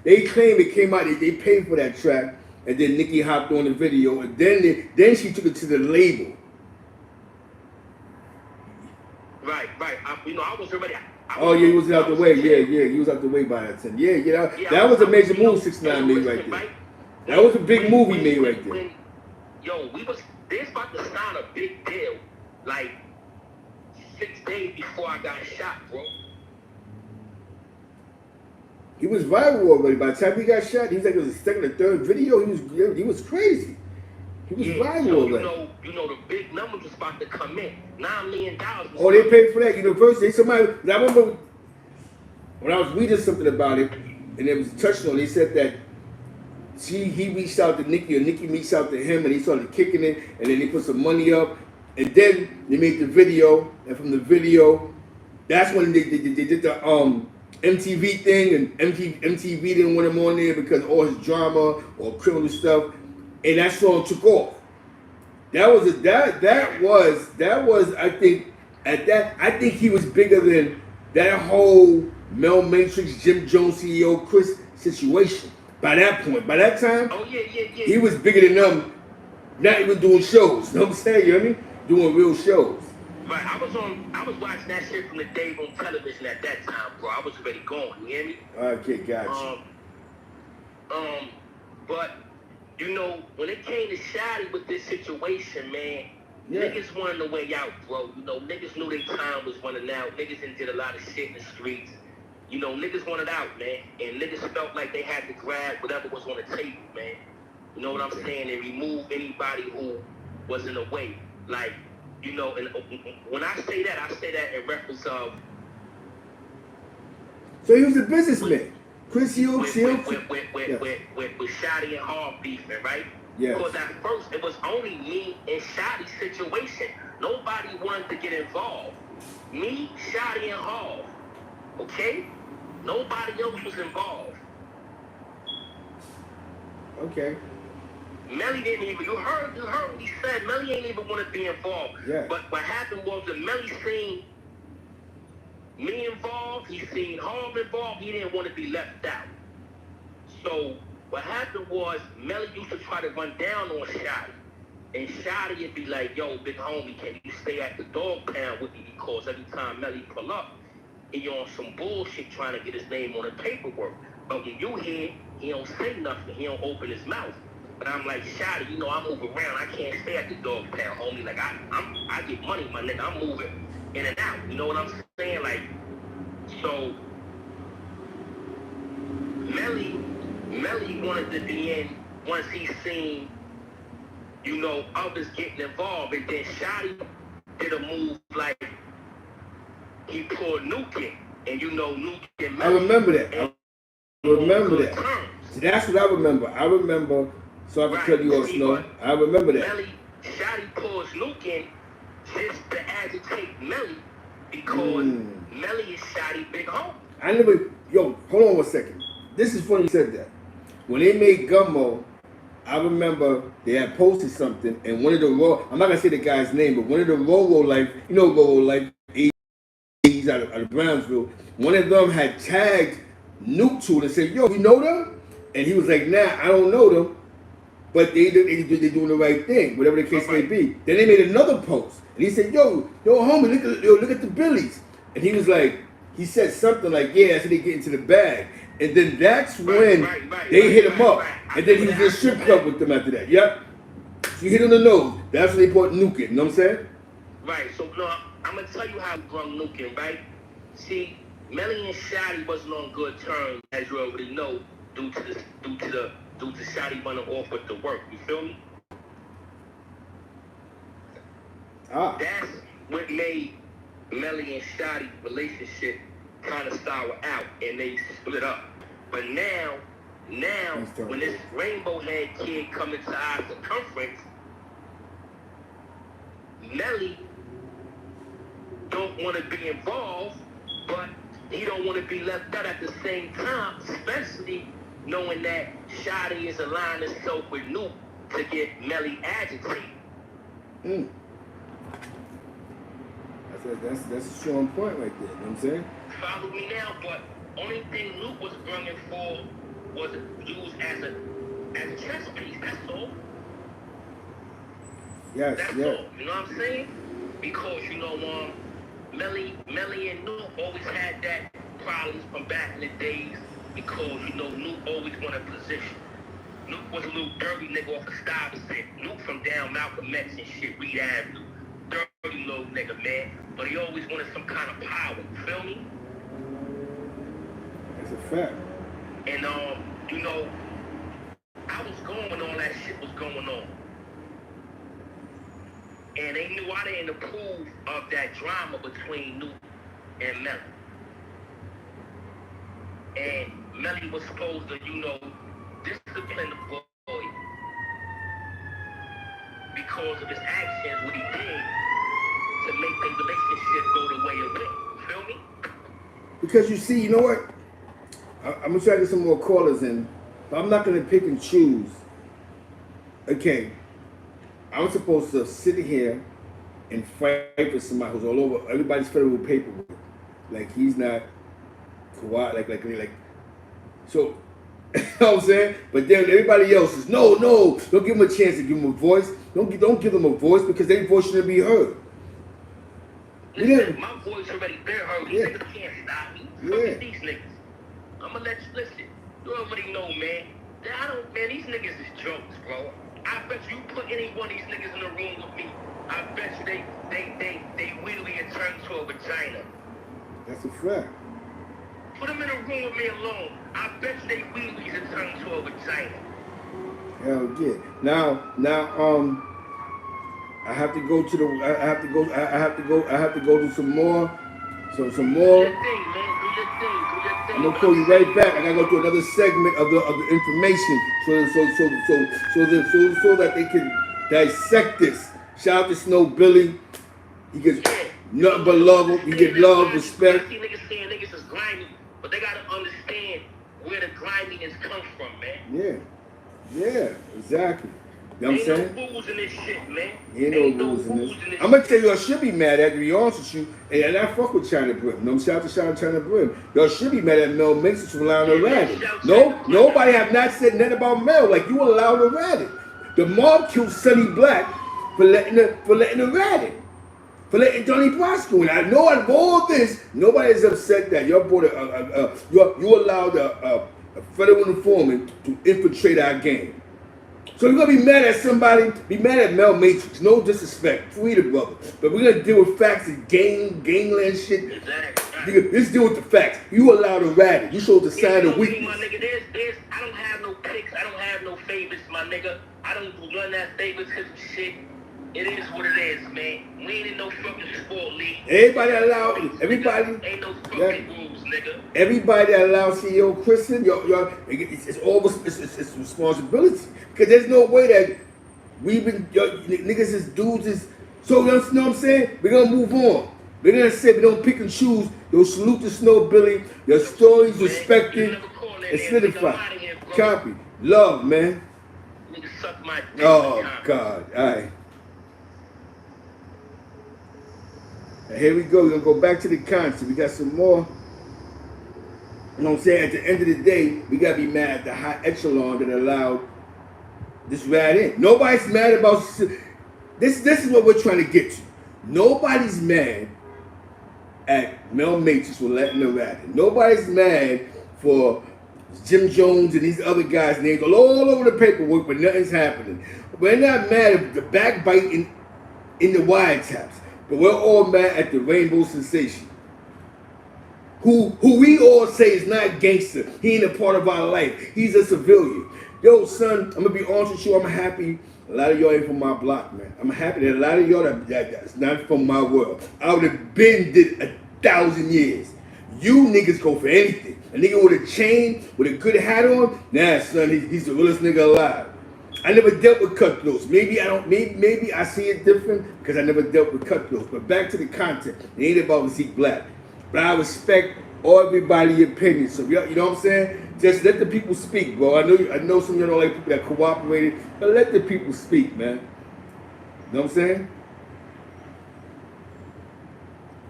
they claim it came out. They paid for that track, and then Nicki hopped on the video, and then she took it to the label. Right. I was already. He was out the way. Yeah, he was out the way by that time. Yeah. That was a major move 6ix9ine made right there. That was a big move he made right there. They was about to sign a big deal, like 6 days before I got shot, bro. He was viral already. By the time he got shot, he was like his second or third video. He was crazy. He was viral already. The big numbers was about to come in. $9 million. They paid for that. First I remember when I was reading something about it, and it was touched on. They said that he reached out to Nicki, or Nicki reached out to him, and he started kicking it, and then they put some money up, and then they made the video, and from the video, that's when they did the MTV thing, and MTV didn't want him on there because of all his drama or criminal stuff, and that song took off. That was I think he was bigger than that whole Mel Matrix, Jim Jones, CEO Chris situation. By that point, by that time, Oh yeah. he was bigger than them. Not even doing shows. You know what I'm saying? You know what I mean? Doing real shows. Right, I was watching that shit from the day on television at that time, bro. I was already gone, you hear me? Okay, gotcha. But you know, when it came to Shotty with this situation, man, niggas wanted the way out, bro. You know, niggas knew their time was running out. Niggas did a lot of shit in the streets. You know, niggas wanted out, man. And niggas felt like they had to grab whatever was on the table, man. You know what I'm saying? And remove anybody who was in the way. Like, you know, and when I say that in reference of... So he was a businessman. Chris Hill, with Shotty and Hall beefing, right? Yes. Because at first it was only me and Shotty's situation. Nobody wanted to get involved. Me, Shotty, and Hall. Okay? Nobody else was involved. Okay. Melly didn't even, you heard what he said. Melly ain't even want to be involved. Yeah. But what happened was that Melly seen me involved, he seen Hall involved, he didn't want to be left out. So what happened was Melly used to try to run down on Shotty. And Shotty would be like, yo, big homie, can you stay at the dog pound with me? Because every time Melly pull up, he on some bullshit trying to get his name on the paperwork. But when you hear, he don't say nothing, he don't open his mouth. But I'm like, Shotty, you know, I move around. I can't stay at the dog pound, homie. Like, I get money, my nigga. I'm moving in and out. You know what I'm saying? Like, so, Melly wanted to be in once he seen, you know, others getting involved. And then Shotty did a move like he pulled Nuke in. And, you know, Nuke and Melly. I remember that. See, that's what I remember. So I can tell you all, Snow. I remember that. Shotty pulls Luke in just to agitate Melly because Melly is Shotty big home. Hold on 1 second. This is funny you said that. When they made Gummo, I remember they had posted something and one of the I'm not going to say the guy's name, but one of the Rolo Life, you know Rolo Life, he's out of Brownsville, one of them had tagged Nuke to it and said, yo, you know them? And he was like, nah, I don't know them. But they're doing the right thing, whatever the case may be. Then they made another post, and he said, "Yo, homie, look at the Billies." And he was like, he said something like, "Yeah, that's how they get into the bag." And then that's when they hit him up, and then he was in a strip club with them after that. Yep. So you hit on the nose. That's when they brought Nuke in. You know what I'm saying? Right. So no, I'm gonna tell you how we brought Nuke in. Right. See, Melly and Shotty wasn't on good terms, as you already know, due to Shotty running off with the work. You feel me? That's what made Melly and Shotty relationship kind of sour out, and they split up. But now when this Rainbow Head kid come into our circumference, Melly don't want to be involved, but he don't want to be left out at the same time, especially knowing that Shotty is aligning himself with Nuke to get Melly agitated. That's a strong point right there. You know what I'm saying? Follow me now, but only thing Nuke was bringing for was used as a chess piece. That's all. Yes, that's all. You know what I'm saying? Because you know, Melly and Nuke always had that problems from back in the days. Because, you know, Nuke always wanted position. Nuke was a little dirty nigga off of Stuyvesant. Nuke from down Malcolm X and shit, Reed Avenue. Dirty little nigga, man. But he always wanted some kind of power. You feel me? That's a fact. And, you know, I was going when all that shit was going on. And they knew I didn't approve of that drama between Nuke and Melly. And Melly was supposed to, you know, discipline the boy because of his actions, what he did to make the relationship go the way it went. You feel me? Because you see, you know what? I'm going to try to get some more callers in, but I'm not going to pick and choose. Okay, I'm supposed to sit here and fight for somebody who's all over everybody's federal paperwork. Like, he's not... like so You know what I'm saying? But then everybody else is, no, don't give them a chance to give them a voice. Don't give them a voice because their voice shouldn't be heard. Listen, my voice already been heard. These Yeah. niggas can't stop me. Yeah. Fuck these niggas. I'ma let you listen. You already know, man. Man, these niggas is jokes, bro. I bet you put any one of these niggas in the room with me, I bet you they wheelie and turn to a vagina. That's a fact. Put them in a room with me alone. I bet you they wheelies and turn to a vagina. Hell yeah. Now, I have to go to the. I have to go to some more. Some more. Do your thing, man. Do your thing. Do your thing. I'm gonna call you right back. I gotta go to another segment of the information, so that they can dissect this. Shout out to SnowBilly. He gets nothing but love. He get love, respect. I see niggas saying niggas is grimy, but they gotta understand where the griminess comes from, man. Yeah, exactly. You know what I'm saying? Ain't no rules in this shit, man. Ain't no rules in this. I'm gonna tell you, I should be mad at, to be honest with you, and I fuck with ChynaBrim. No, shout out to ChynaBrim. Y'all should be mad at Mel Matrix for allowing her at it. No, nobody have not said nothing about Mel. Like, you allowed her at it. The mob killed Sonny Black for letting her at it. For letting Johnny Brasco. And I know out of all this, nobody is upset that y'all brought you allowed a federal informant to infiltrate our game. So we're gonna be mad at somebody, be mad at Mel Matrix, no disrespect, free the brother. But we're gonna deal with facts and gangland shit. Exactly. Let's deal with the facts. You allowed a rat. You showed the sign of weakness. My nigga, I don't have no picks, I don't have no favorites, my nigga. I don't run that favoritism shit. It is what it is, man. We ain't in no fucking sport league. Everybody Ain't no fucking rules, nigga. Everybody that allows CEO Christian, it's responsibility. Because there's no way that we've been, niggas is dudes is, so you know what I'm saying? We're going to move on. We're going to say we don't pick and choose. Yo, salute to SnowBilly. Your stories respected and solidified. Copy. Love, man. Nigga suck my dick. Oh, God. All right. Here we go. We're going to go back to the content. We got some more. You know what I'm saying? At the end of the day, we got to be mad at the high echelon that allowed this rat in. Nobody's mad about this. This is what we're trying to get to. Nobody's mad at Mel Matrix for letting the rat in. Nobody's mad for Jim Jones and these other guys' names all over the paperwork, but nothing's happening. We're not mad at the backbiting in the wiretaps. But we're all mad at the Rainbow Sensation, who we all say is not gangster. He ain't a part of our life. He's a civilian. Yo, son, I'm gonna be honest with you. I'm happy a lot of y'all ain't from my block, man. I'm happy that a lot of y'all that's not from my world. I would have been did 1,000 years. You niggas go for anything. A nigga with a chain, with a good hat on, nah, son, he's the realest nigga alive. I never dealt with cutthroats. Maybe I see it different because I never dealt with cutthroats. But back to the content. It ain't about Zeke Black. But I respect everybody's opinion. So you know what I'm saying? Just let the people speak, bro. I know some of you don't like people that cooperated, but let the people speak, man. You know what I'm saying?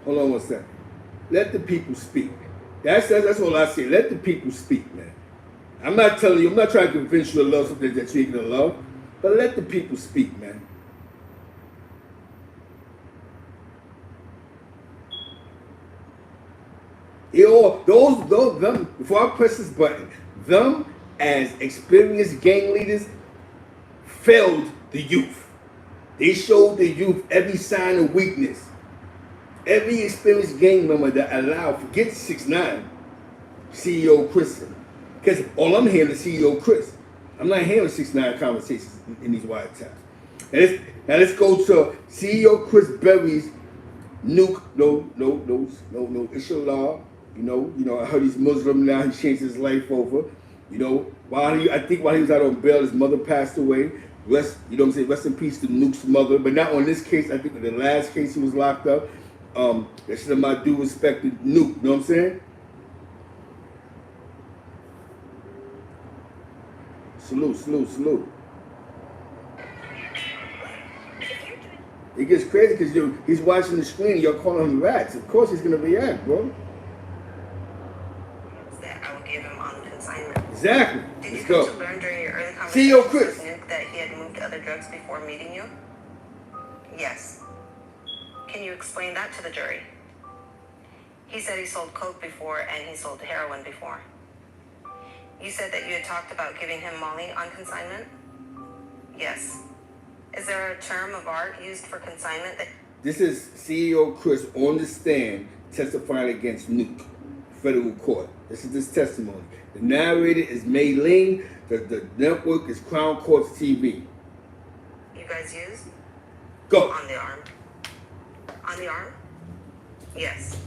Hold on one second. Let the people speak. That's all I say. Let the people speak, man. I'm not telling you, I'm not trying to convince you to love something that you ain't gonna love, but let the people speak, man. Them, before I press this button, them as experienced gang leaders failed the youth. They showed the youth every sign of weakness. Every experienced gang member that allowed, forget 6ix9ine, CEO Chris. Because all I'm hearing is CEO Chris. I'm not hearing 6ix9ine conversations in these wiretaps. Now let's go to CEO Chris Berry's nuke. No, Inshallah. You know, I heard he's Muslim now. He changed his life over. You know, while he was out on bail, his mother passed away. Rest in peace to Nuke's mother. But not on this case. I think in the last case he was locked up. That should have my due respect to Nuke. You know what I'm saying? Salute. It gets crazy because he's watching the screen and you're calling him rats. Of course he's going to react, bro. I would give him on consignment. Exactly. come to learn during your early CEO conversations Chris. with Nuke that he had moved other drugs before meeting you? Yes. Can you explain that to the jury? He said he sold coke before and he sold heroin before. You said that you had talked about giving him Molly on consignment? Yes. Is there a term of art used for consignment that... This is CEO Chris on the stand testifying against Nuke, federal court. This is his testimony. The narrator is Mei Ling. The network is Crown Courts TV. You guys use? Go. On the arm. On the arm? Yes.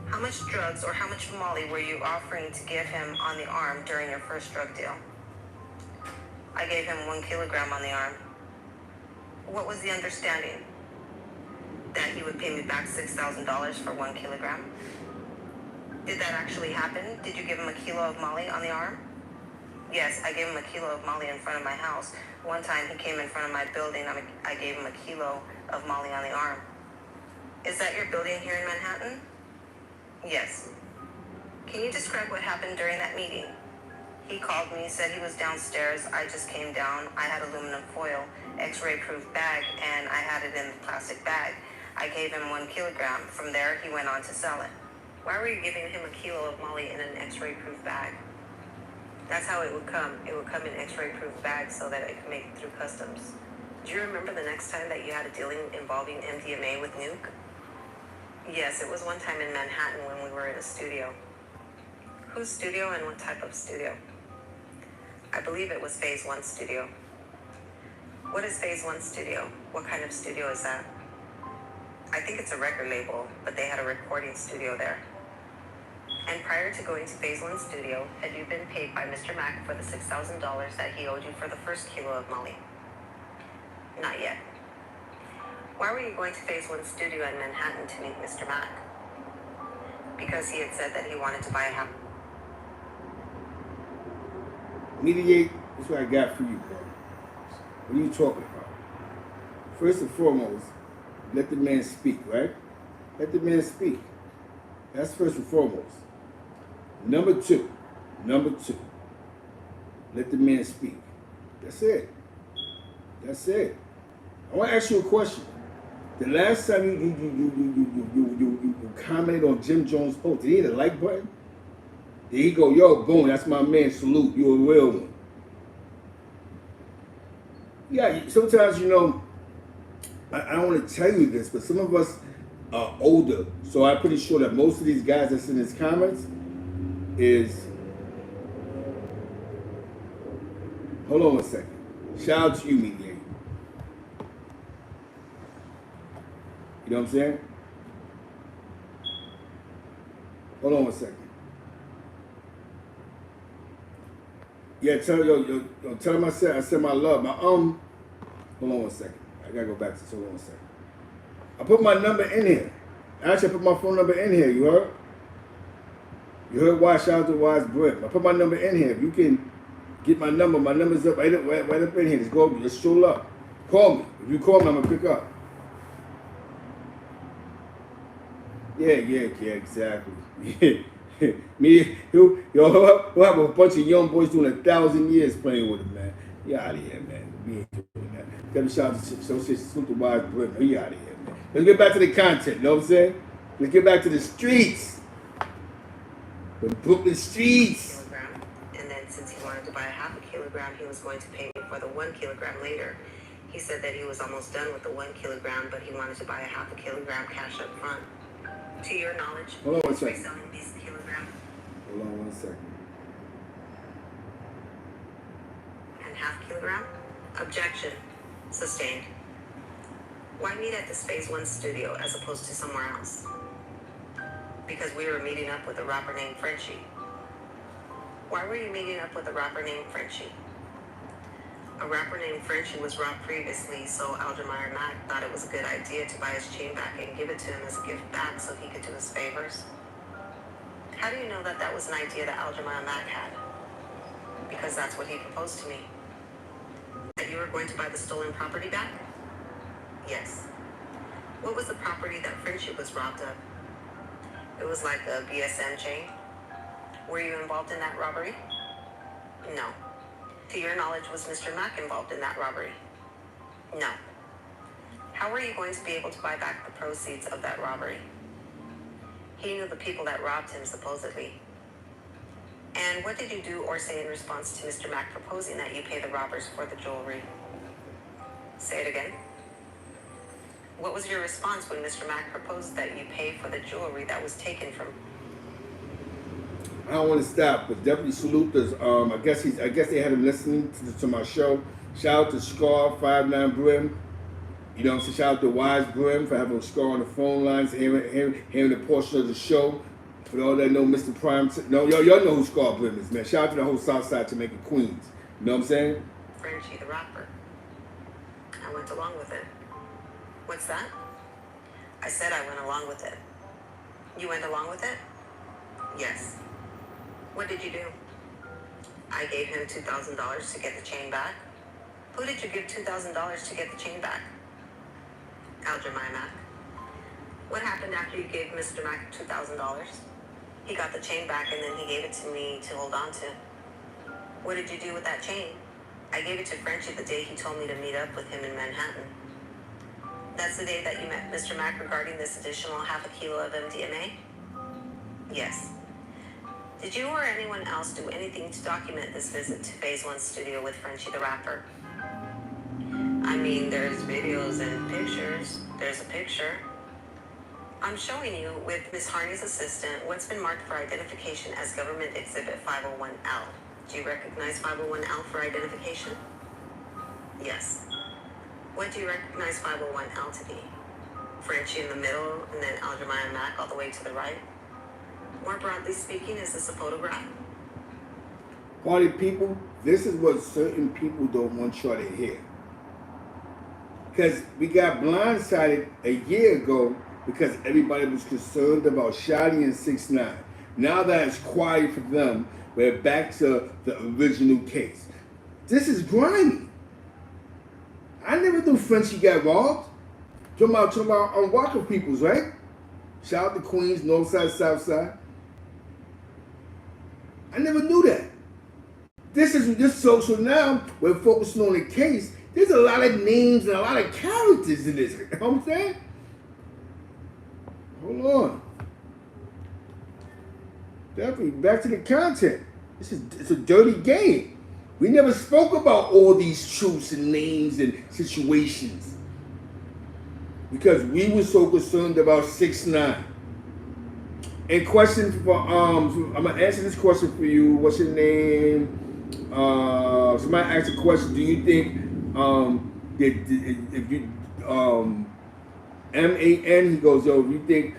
How much drugs or how much Molly were you offering to give him on the arm during your first drug deal? I gave him 1 kilogram on the arm. What was the understanding? That he would pay me back $6,000 for 1 kilogram? Did that actually happen? Did you give him a kilo of Molly on the arm? Yes, I gave him a kilo of Molly in front of my house. One time he came in front of my building, I gave him a kilo of Molly on the arm. Is that your building here in Manhattan? Yes. Can you describe what happened during that meeting? He called me, said he was downstairs. I just came down. I had aluminum foil, x-ray proof bag, and I had it in the plastic bag. I gave him 1 kilogram. From there, he went on to sell it. Why were you giving him a kilo of Molly in an x-ray proof bag? That's how it would come. It would come in x-ray proof bags so that it could make it through customs. Do you remember the next time that you had a dealing involving MDMA with Nuke? Yes, it was one time in Manhattan when we were in a studio. Whose studio and what type of studio? I believe it was Phase 1 studio. What is Phase 1 studio? What kind of studio is that? I think it's a record label, but they had a recording studio there. And prior to going to Phase 1 studio, had you been paid by Mr. Mack for the $6,000 that he owed you for the first kilo of Molly? Not yet. Why were you going to Phase 1 studio in Manhattan to meet Mr. Mack? Because he had said that he wanted to buy a house. Mediate is what I got for you, bro. What are you talking about? First and foremost, let the man speak, right? Let the man speak. That's first and foremost. Number two, let the man speak. That's it. That's it. I want to ask you a question. The last time you commented on Jim Jones' post, did he hit a like button? Did he go, yo, boom, that's my man, salute, you a real one? Yeah, sometimes, you know, I don't want to tell you this, but some of us are older. So I'm pretty sure that most of these guys that's in his comments is, hold on a second. Shout out to you, Mediator. You know what I'm saying? Hold on a second. Yeah, tell him I said my love. Hold on one second. I gotta go back to hold on a second. I put my number in here. Actually, I put my phone number in here. You heard? You heard why? Shout out to Wise Brim. I put my number in here. You can get my number. My number's up right up in here. Just go. Just show up. Call me. If you call me, I'm gonna pick up. Yeah, exactly. Me, he'll have a bunch of young boys doing 1,000 years playing with him, man. He out of here, man. We ain't doing that. Gotta shout out to Salute the Wise Brim. He out of here, man. Let's get back to the content, you know what I'm saying? Let's get back to the streets. The Brooklyn streets. And then since he wanted to buy a half a kilogram, he was going to pay me for the 1 kilogram later. He said that he was almost done with the 1 kilogram, but he wanted to buy a half a kilogram cash up front. To your knowledge, hold on one second. Reselling these kilograms. Hold on one second. And half kilogram? Objection. Sustained. Why meet at this Phase 1 studio as opposed to somewhere else? Because we were meeting up with a rapper named Frenchie. Why were you meeting up with a rapper named Frenchie? A rapper named Frenchie was robbed previously, so Algermeyer Mack thought it was a good idea to buy his chain back and give it to him as a gift back so he could do his favors. How do you know that that was an idea that Algermeyer Mack had? Because that's what he proposed to me. That you were going to buy the stolen property back? Yes. What was the property that Frenchie was robbed of? It was like a BSM chain. Were you involved in that robbery? No. To your knowledge, was Mr. Mack involved in that robbery? No. How were you going to be able to buy back the proceeds of that robbery? He knew the people that robbed him, supposedly. And what did you do or say in response to Mr. Mack proposing that you pay the robbers for the jewelry? Say it again. What was your response when Mr. Mack proposed that you pay for the jewelry that was taken from? I don't want to stop, but definitely salute this. I guess they had him listening to my show. Shout out to Scar 050ChynaBrim. You know what I'm saying? Shout out to Wise Brim for having Scar on the phone lines, hearing a portion of the show. For all that know, Mr. Prime, y'all know who Scar Brim is, man. Shout out to the whole South Side Jamaica Queens. You know what I'm saying? Frenchie the rapper. I went along with it. What's that? I said I went along with it. You went along with it? Yes. What did you do? I gave him $2,000 to get the chain back. Who did you give $2,000 to get the chain back? Algermai Mack. What happened after you gave Mr. Mack $2,000? He got the chain back and then he gave it to me to hold on to. What did you do with that chain? I gave it to Frenchie the day he told me to meet up with him in Manhattan. That's the day that you met Mr. Mack regarding this additional half a kilo of MDMA? Yes. Did you or anyone else do anything to document this visit to Phase 1 studio with Frenchie the rapper? I mean, there's videos and pictures. There's a picture. I'm showing you with Ms. Harney's assistant what's been marked for identification as Government Exhibit 501L. Do you recognize 501L for identification? Yes. What do you recognize 501L to be? Frenchie in the middle and then Algermai Mack all the way to the right? More broadly speaking, is this a photograph? Party people, this is what certain people don't want y'all to hear. Because we got blindsided a year ago because everybody was concerned about Shotty and 6ix9ine. Now that it's quiet for them, we're back to the original case. This is grimy. I never knew Frenchie got robbed. Talking about Walker peoples, right? Shout out to Queens, North Side, South Side. I never knew that. So now we're focusing on the case. There's a lot of names and a lot of characters in this. You know what I'm saying? Hold on. Definitely back to the content. It's a dirty game. We never spoke about all these truths and names and situations because we were so concerned about 6ix9ine. And question for I'm gonna answer this question for you. What's your name? Somebody asked a question. Do you think if you MAN, he goes, yo, if you think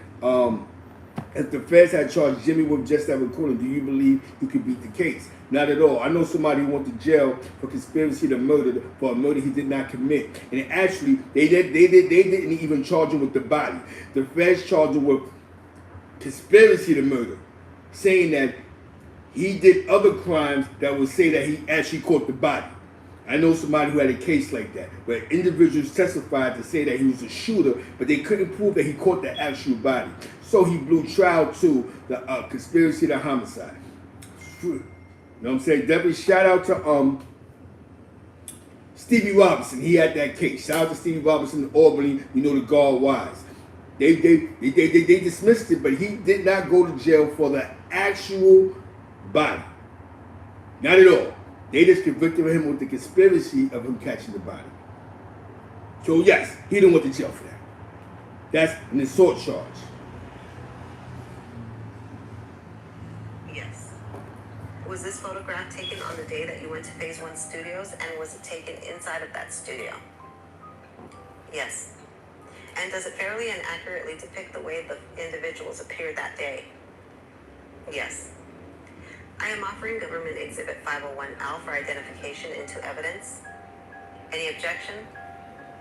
if the feds had charged Jimmy with just that recording, do you believe he could beat the case? Not at all. I know somebody who went to jail for conspiracy to murder for a murder he did not commit, and actually they didn't even charge him with the body. The feds charged him with conspiracy to murder, saying that he did other crimes that would say that he actually caught the body. I know somebody who had a case like that, where individuals testified to say that he was a shooter, but they couldn't prove that he caught the actual body. So he blew trial to the conspiracy to homicide. You know what I'm saying? Definitely shout out to Stevie Robinson. He had that case. Shout out to Stevie Robinson in Albany. You know the guard wise. They dismissed it, but he did not go to jail for the actual body. Not at all. They just convicted him with the conspiracy of him catching the body. So yes, he didn't went to jail for that. That's an assault charge. Yes. Was this photograph taken on the day that you went to Phase 1 Studios, and was it taken inside of that studio? Yes. And does it fairly and accurately depict the way the individuals appeared that day? Yes. I am offering Government Exhibit 501L for identification into evidence. Any objection?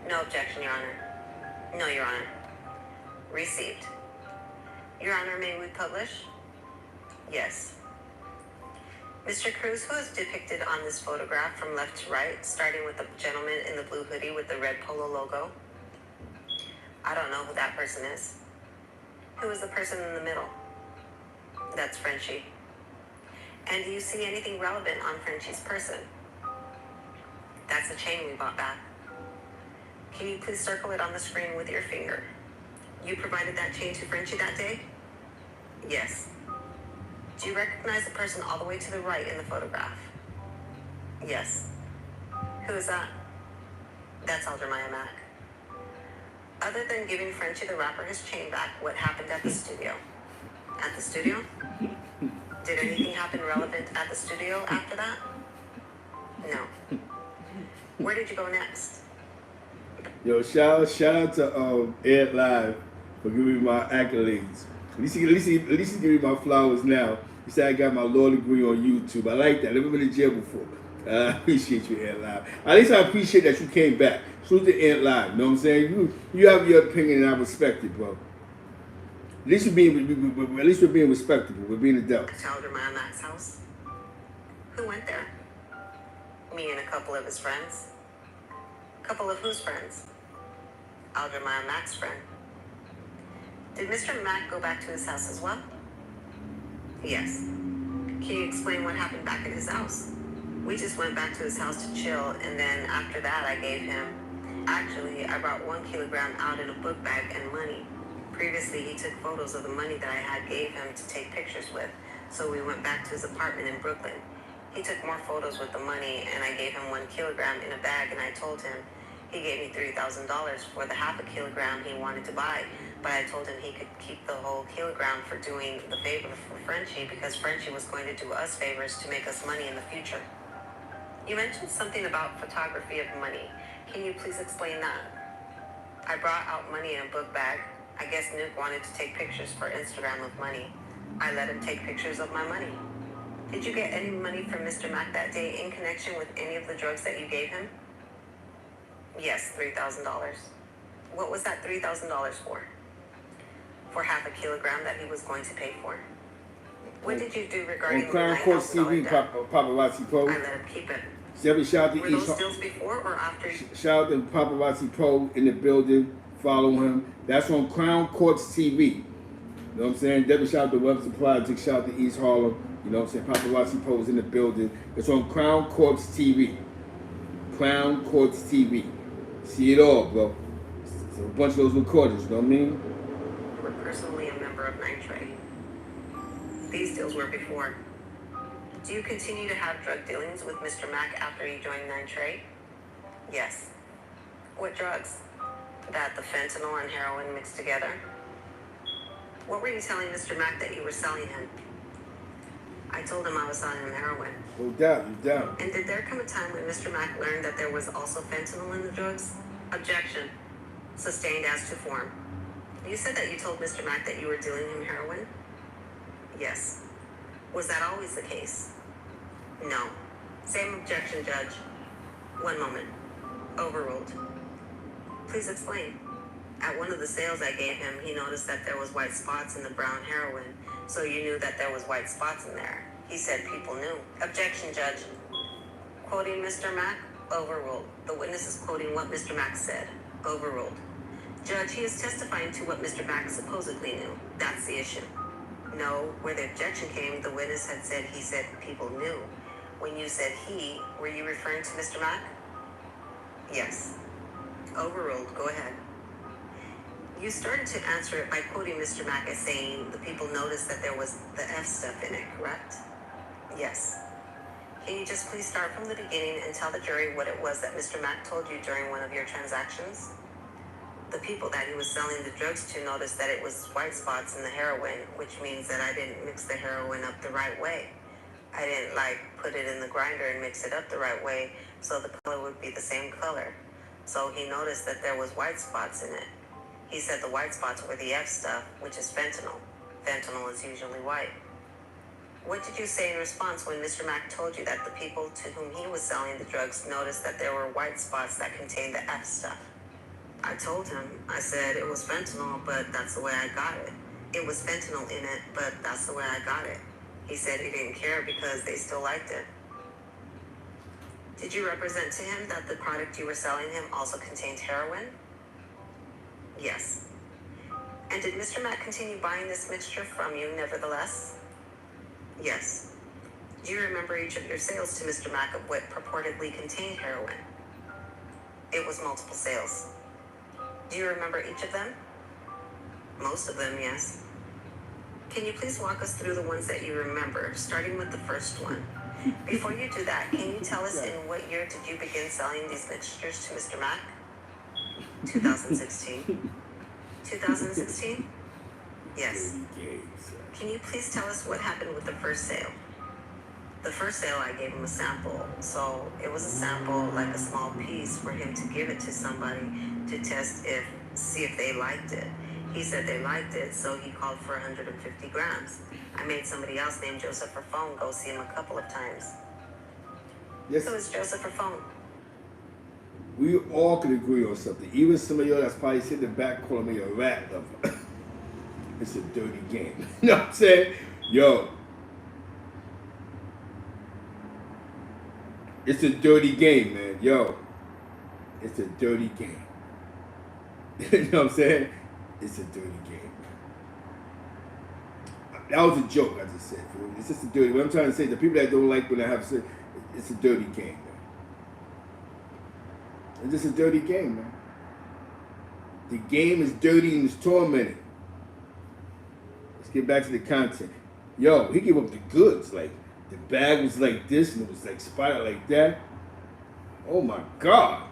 No objection, Your Honor. No, Your Honor. Received. Your Honor, may we publish? Yes. Mr. Cruz, who is depicted on this photograph from left to right, starting with the gentleman in the blue hoodie with the red polo logo? I don't know who that person is. Who is the person in the middle? That's Frenchie. And do you see anything relevant on Frenchie's person? That's a chain we bought back. Can you please circle it on the screen with your finger? You provided that chain to Frenchie that day? Yes. Do you recognize the person all the way to the right in the photograph? Yes. Who is that? That's Elder Maya Mack. Other than giving Frenchie the rapper his chain back, what happened at the studio? At the studio? Did anything happen relevant at the studio after that? No. Where did you go next? Yo, shout out to Ed Live for giving me my accolades. At least he giving me my flowers now. He said I got my law degree on YouTube. I like that. I've never been in jail before. I appreciate you, Ed Live. At least I appreciate that you came back. Salute to Ed Live. You know what I'm saying? You have your opinion and I respect it, bro. At least we're being respectable. We're being adults. To Elder Maya Mack's house. Who went there? Me and a couple of his friends. Couple of whose friends? Elder Maya Mack's friend. Did Mr. Mack go back to his house as well? Yes. Can you explain what happened back at his house? We just went back to his house to chill, and then after that I gave him... Actually, I brought 1 kilogram out in a book bag and money. Previously, he took photos of the money that I had gave him to take pictures with, so we went back to his apartment in Brooklyn. He took more photos with the money, and I gave him 1 kilogram in a bag, and I told him he gave me $3,000 for the half a kilogram he wanted to buy, but I told him he could keep the whole kilogram for doing the favor for Frenchie, because Frenchie was going to do us favors to make us money in the future. You mentioned something about photography of money. Can you please explain that? I brought out money in a book bag. I guess Nuke wanted to take pictures for Instagram of money. I let him take pictures of my money. Did you get any money from Mr. Mack that day in connection with any of the drugs that you gave him? Yes, $3,000. What was that $3,000 for? For half a kilogram that he was going to pay for. What did you do regarding the Crown Courts TV, Popperazi Pro. I let him keep it. Shout out to Were those stills before or after? Shout out to Popperazi Pro in the building. Follow him. That's on Crown Courts TV. You know what I'm saying? Definitely shout out to Web Supply. Shout out to East Harlem. You know what I'm saying? Popperazi Pro is in the building. It's on Crown Courts TV. Crown Courts TV. See it all, bro. It's a bunch of those recordings, you know what I mean? We're personally a member of Nitrate. These deals were before. Do you continue to have drug dealings with Mr. Mack after you joined Nitrate? Yes. What drugs? That the fentanyl and heroin mixed together? What were you telling Mr. Mack that you were selling him? I told him I was selling him heroin. No doubt, you doubt. And did there come a time when Mr. Mack learned that there was also fentanyl in the drugs? Objection. Sustained as to form. You said that you told Mr. Mack that you were dealing him heroin? Yes. Was that always the case? No. Same objection, Judge. 1 moment. Overruled. Please explain. At one of the sales I gave him, he noticed that there was white spots in the brown heroin, so you knew that there was white spots in there. He said people knew. Objection, Judge. Quoting Mr. Mack? Overruled. The witness is quoting what Mr. Mack said. Overruled. Judge, he is testifying to what Mr. Mack supposedly knew. That's the issue. No, where the objection came, the witness had said he said people knew. When you said he, were you referring to Mr. Mack? Yes. Overruled. Go ahead. You started to answer it by quoting Mr. Mack as saying the people noticed that there was the F stuff in it, correct? Yes. Can you just please start from the beginning and tell the jury what it was that Mr. Mack told you during one of your transactions? The people that he was selling the drugs to noticed that it was white spots in the heroin, which means that I didn't mix the heroin up the right way. I didn't put it in the grinder and mix it up the right way so the color would be the same color. So he noticed that there was white spots in it. He said the white spots were the F stuff, which is fentanyl. Fentanyl is usually white. What did you say in response when Mr. Mack told you that the people to whom he was selling the drugs noticed that there were white spots that contained the F stuff? I told him, I said it was fentanyl, but that's the way I got it. It was fentanyl in it, but that's the way I got it. He said he didn't care because they still liked it. Did you represent to him that the product you were selling him also contained heroin? Yes. And did Mr. Mack continue buying this mixture from you nevertheless? Yes. Do you remember each of your sales to Mr. Mack of what purportedly contained heroin? It was multiple sales. Do you remember each of them? Most of them, yes. Can you please walk us through the ones that you remember, starting with the first one? Before you do that, can you tell us in what year did you begin selling these mixtures to Mr. Mack? 2016. 2016? Yes. Can you please tell us what happened with the first sale? The first sale, I gave him a sample. So it was a sample, like a small piece, for him to give it to somebody to test see if they liked it. He said they liked it, so he called for 150 grams. I made somebody else named Joseph Raffone go see him a couple of times. Yes. Who is Joseph Raffone? We all could agree on something. Even some of y'all that's probably sitting in the back calling me a rat lover. It's a dirty game. You know what I'm saying? Yo. It's a dirty game, man. Yo. It's a dirty game. You know what I'm saying? It's a dirty game. That was a joke, I just said. It's just a dirty. What I'm trying to say, the people that don't like when I have said, it's a dirty game, man. It's just a dirty game, man. The game is dirty and it's tormenting. Let's get back to the content. Yo, he gave up the goods. Like, the bag was like this and it was like spotted like that. Oh my God.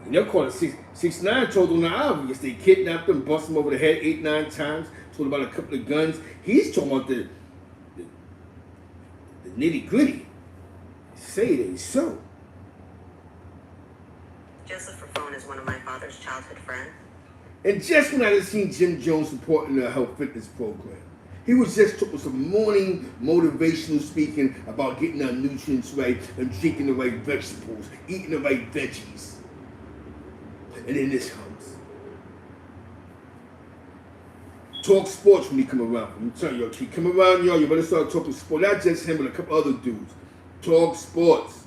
And they'll call it 6ix9ine told on the obvious. They kidnapped him, bust him over the head 8, 9 times, told about a couple of guns. He's talking about the nitty gritty. Say it ain't so. Joseph Raffone is one of my father's childhood friends. And just when I had seen Jim Jones supporting the health fitness program, he was just talking some morning motivational speaking about getting our nutrients right and drinking the right vegetables, eating the right veggies. And then this comes. Talk sports when he come around. I'm telling you, he come around, yo, you better start talking sports. Not just him, but a couple other dudes. Talk sports.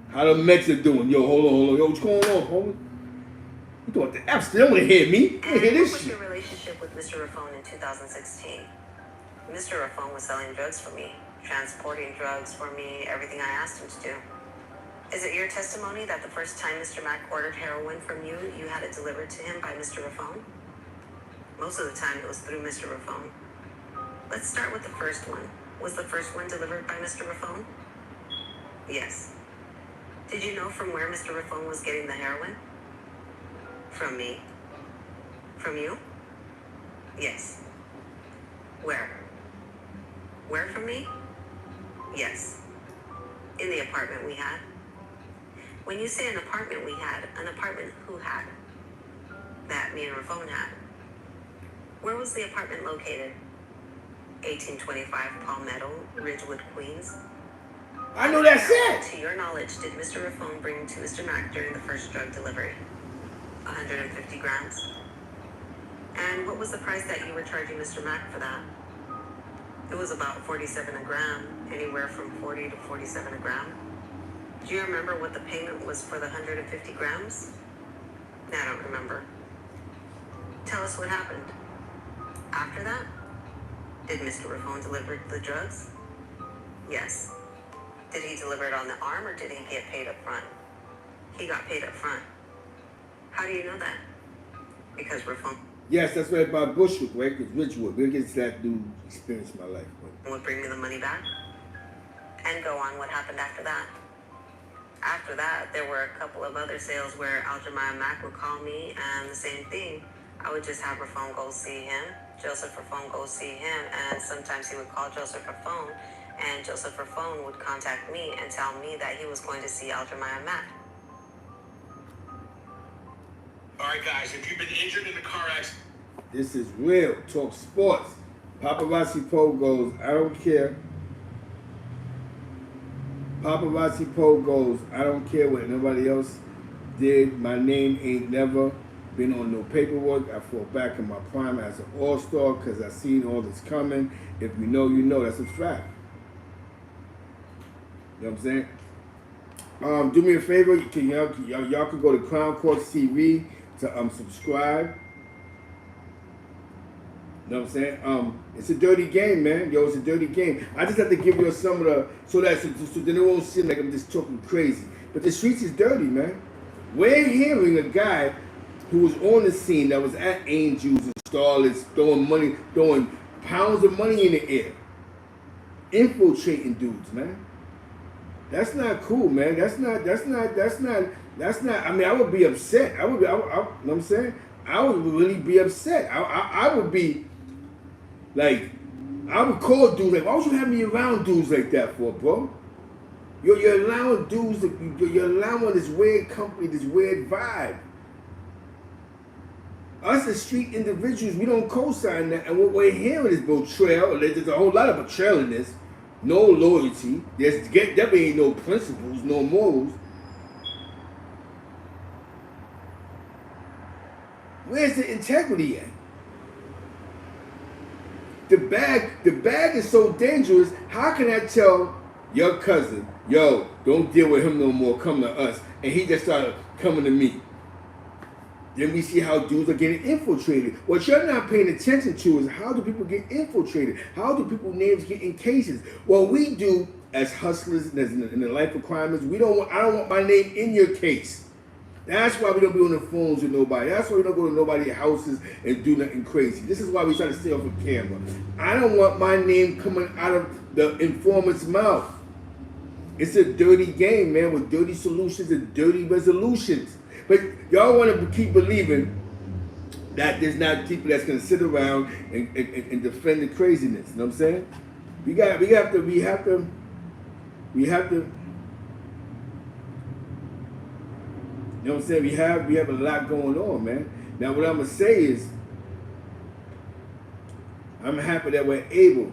How the Mets are doing. Yo, hold on. Yo, what's going on, homie? You doing the F? They don't want to hear me. They want to hear this shit. What was your relationship with Mr. Raffone in 2016? Mr. Raffone was selling drugs for me, transporting drugs for me, everything I asked him to do. Is it your testimony that the first time Mr. Mack ordered heroin from you, you had it delivered to him by Mr. Raffone? Most of the time it was through Mr. Raffone. Let's start with the first one. Was the first one delivered by Mr. Raffone? Yes. Did you know from where Mr. Raffone was getting the heroin? From me. From you? Yes. Where? Where from me? Yes. In the apartment we had. When you say an apartment we had, an apartment who had? That me and Raffone had. Where was the apartment located? 1825 Palmetto, Ridgewood, Queens. I know that's it. To your knowledge, did Mr. Raffone bring to Mr. Mack during the first drug delivery? 150 grams. And what was the price that you were charging Mr. Mack for that? It was about 47 a gram, anywhere from 40 to 47 a gram. Do you remember what the payment was for the 150 grams? I don't remember. Tell us what happened. After that, did Mr. Raffone deliver the drugs? Yes. Did he deliver it on the arm or did he get paid up front? He got paid up front. How do you know that? Because Raffone. Yes, that's right by Bushwick, right? Because Ridgewood. We'll get to that new experience in my life. But would bring me the money back. And go on what happened after that. After that, there were a couple of other sales where Aljamiah Mack would call me and the same thing. I would just have Raffone go see him, Joseph Raffone go see him, and sometimes he would call Joseph Raffone, and Joseph Raffone would contact me and tell me that he was going to see Aljamiah Mack. All right, guys, if you've been injured in a car accident. this is real. Talk sports. Popperazi Poe goes, I don't care. Popperazi Poe goes, I don't care what nobody else did. My name ain't never been on no paperwork. I fought back in my prime as an all-star because I seen all this coming. If you know, you know. That's a fact. You know what I'm saying? Do me a favor. Y'all can go to Crown Courts TV to subscribe. You know what I'm saying? It's a dirty game, man. Yo, it's a dirty game. I just have to give you some of the, so then it won't seem like I'm just talking crazy. But the streets is dirty, man. We're hearing a guy who was on the scene that was at Angels and Starlets throwing pounds of money in the air, infiltrating dudes, man. That's not cool, man. That's not. I mean, I would be upset. You know what I'm saying? I would really be upset. I would be like, I would call dudes like, why would you have me around dudes like that for, bro? You're allowing dudes, you're allowing this weird company, this weird vibe. Us as street individuals, we don't co-sign that, and what we're hearing is betrayal. There's a whole lot of betrayal in this. No loyalty. There ain't no principles, no morals. Where's the integrity at? The bag is so dangerous. How can I tell your cousin, yo, don't deal with him no more, come to us, and he just started coming to me? Then we see how dudes are getting infiltrated. What you're not paying attention to is how do people get infiltrated? How do people's names get in cases? What we do as hustlers and as in the life of crime is I don't want my name in your case. That's why we don't be on the phones with nobody. That's why we don't go to nobody's houses and do nothing crazy. This is why we try to stay off of camera. I don't want my name coming out of the informant's mouth. It's a dirty game, man, with dirty solutions and dirty resolutions. But y'all want to keep believing that there's not people that's going to sit around and defend the craziness. You know what I'm saying? We have to. You know what I'm saying? We have a lot going on, man. Now what I'm gonna say is, I'm happy that we're able.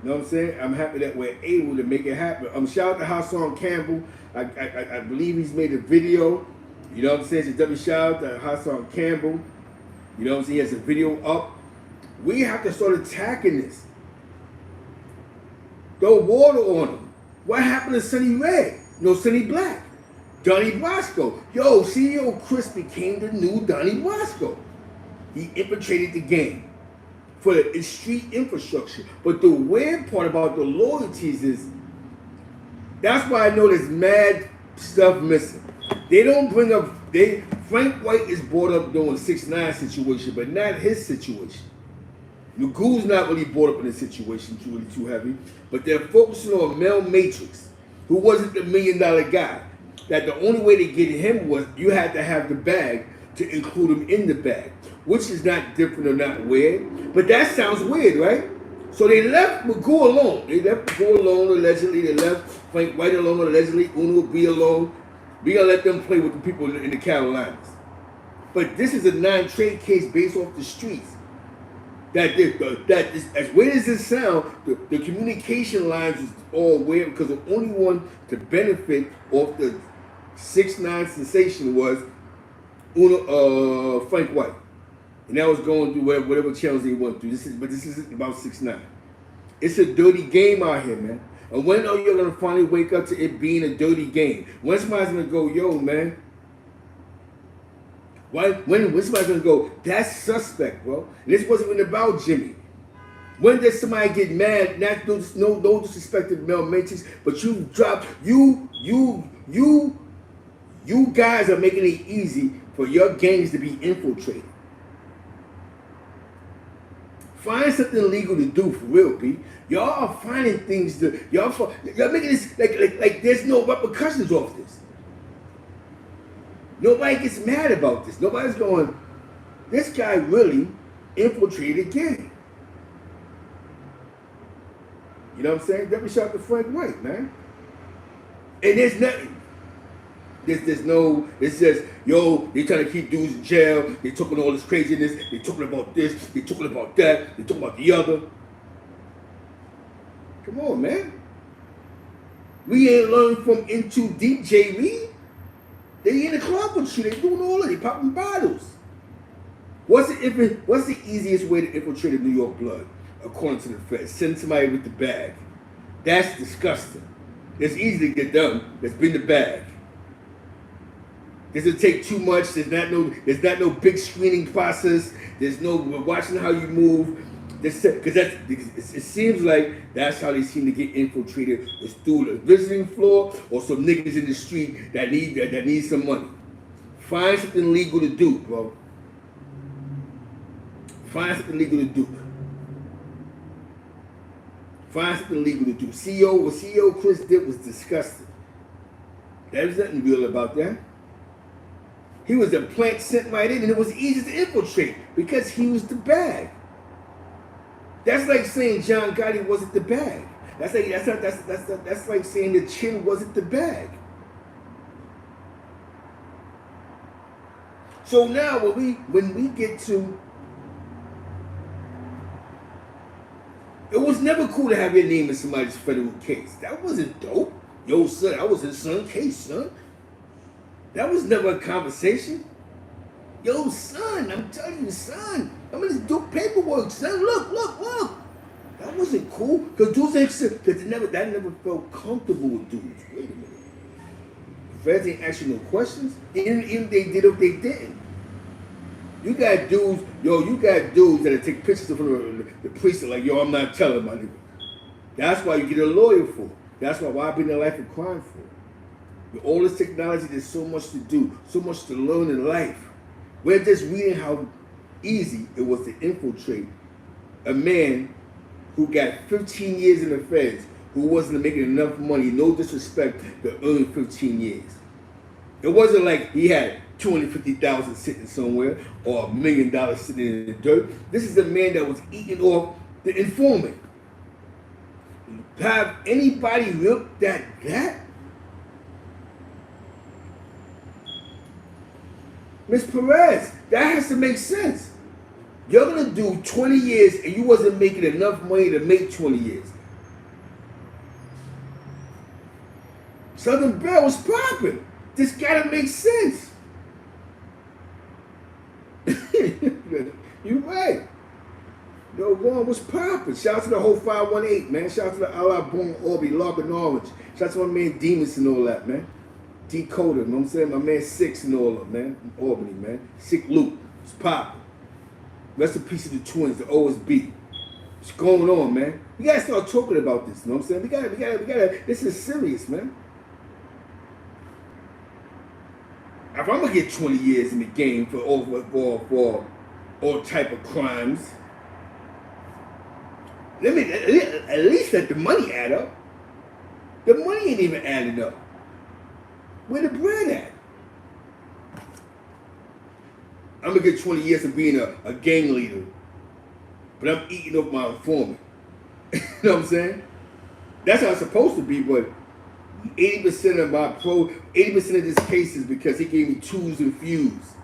You know what I'm saying? I'm happy that we're able to make it happen. Shout out to Hassan Campbell. I believe he's made a video. You know what I'm saying? So shout out to Hassan Campbell. You know what I'm saying? He has a video up. We have to start attacking this. Throw water on him. What happened to Sonny Red? Sonny Black. Donnie Brasco. Yo, CEO Chris became the new Donnie Brasco. He infiltrated the game for the street infrastructure. But the weird part about the loyalties is, that's why I know there's mad stuff missing. They don't bring up, Frank White is brought up doing 6ix9ine situation, but not his situation. Magoo's not really brought up in this situation, really too heavy, but they're focusing on Mel Matrix, who wasn't the $1 million guy. That the only way to get him was you had to have the bag to include him in the bag, which is not different or not weird, but that sounds weird, right? So they left Magoo alone. They left Magoo alone, allegedly. They left Frank White alone, allegedly. Uno be alone. We gonna let them play with the people in the Carolinas. But this is a non-trade case based off the streets. That is, as weird as this sound, the communication lines is all weird because the only one to benefit off the 6ix9ine sensation was Frank White, and that was going through whatever channels they went through. This isn't about 6ix9ine. It's a dirty game out here, man. And when are you gonna finally wake up to it being a dirty game? When somebody's gonna go, yo, man? When somebody's gonna go, that's suspect, bro. And this wasn't even about Jimmy. When does somebody get mad? No disrespect to Mel Matrix, but you guys are making it easy for your gangs to be infiltrated. Find something legal to do for real, B. Y'all are finding things y'all making this like there's no repercussions off this. Nobody gets mad about this. Nobody's going, this guy really infiltrated a gang. You know what I'm saying? Definitely shout out to Frank White, man. And there's nothing. It's just, yo, they trying to keep dudes in jail. They talking all this craziness. They talking about this. They talking about that. They talking about the other. Come on, man. We ain't learned from Into Deep J. Reed. They in the club with you. They doing all of it. They popping bottles. What's the easiest way to infiltrate a New York blood, according to the feds? Send somebody with the bag. That's disgusting. It's easy to get done. Let's bring the bag. Does it take too much? There's not no big screening process. There's no watching how you move. Because it seems like that's how they seem to get infiltrated. It's through the visiting floor or some niggas in the street that need some money. Find something legal to do, bro. Find something legal to do. Find something legal to do. What CEO Chris did was disgusting. There's nothing real about that. He was a plant sent right in, and it was easy to infiltrate because he was the bag. That's like saying John Gotti wasn't the bag. That's like saying the Chin wasn't the bag. So now when we get to, it was never cool to have your name in somebody's federal case. That wasn't dope. Yo, son, I was in son case, son. That was never a conversation. Yo, son, I'm telling you, son, I'm gonna do paperwork, son. Look. That wasn't cool. Because dudes ain't, because that never felt comfortable with dudes. Wait a minute. Feds ain't asking no questions. Even they did or they didn't. You got dudes that'll take pictures of the precinct like, yo, I'm not telling my nigga. That's why you get a lawyer for. That's why I've been in life of crime for. With all this technology, there's so much to do, so much to learn in life. We're just reading how easy it was to infiltrate a man who got 15 years in the feds, who wasn't making enough money, no disrespect, to earn 15 years. It wasn't like he had $250,000 sitting somewhere or $1 million sitting in the dirt. This is a man that was eating off the informant. Have anybody looked at that? Ms. Perez, that has to make sense. You're gonna do 20 years and you wasn't making enough money to make 20 years. Southern Belle was popping. This gotta make sense. You're right. Yo, Ron was popping. Shout out to the whole 518, man. Shout out to the Allah Boom, Orby, Logan Orange. Shout out to my man Demus and all that, man. Decoder, you know what I'm saying? My man Six and all that, man. From Albany, man. Sick Luke. It's popping. Rest in peace to the twins, the OSB. What's going on, man? We gotta start talking about this, you know what I'm saying? We gotta, this is serious, man. If I'm gonna get 20 years in the game for all type of crimes, at least let the money add up. The money ain't even adding up. Where the bread at? I'm gonna get 20 years of being a gang leader, but I'm eating up my informant. You know what I'm saying? That's how it's supposed to be, but 80% of this case is because he gave me twos and fews.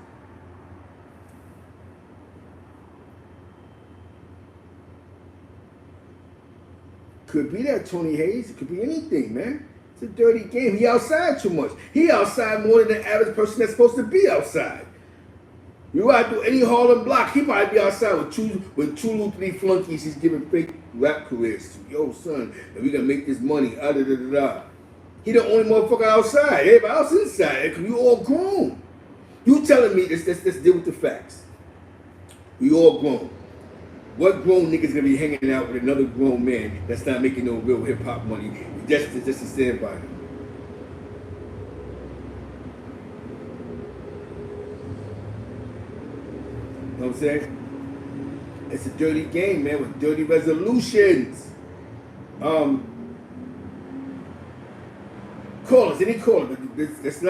Could be that Tony Hayes. It could be anything, man. It's a dirty game. He outside too much. He outside more than the average person that's supposed to be outside. You gotta do any Harlem block, he might be outside with two little three flunkies he's giving fake rap careers to. Yo, son, and we gonna make this money. He the only motherfucker outside. Everybody else inside. Because we all grown. You telling me let's deal with the facts. We all grown. What grown nigga's gonna be hanging out with another grown man that's not making no real hip hop money just to stand by him? You know what I'm saying? It's a dirty game, man, with dirty resolutions. Call us, any caller. Let's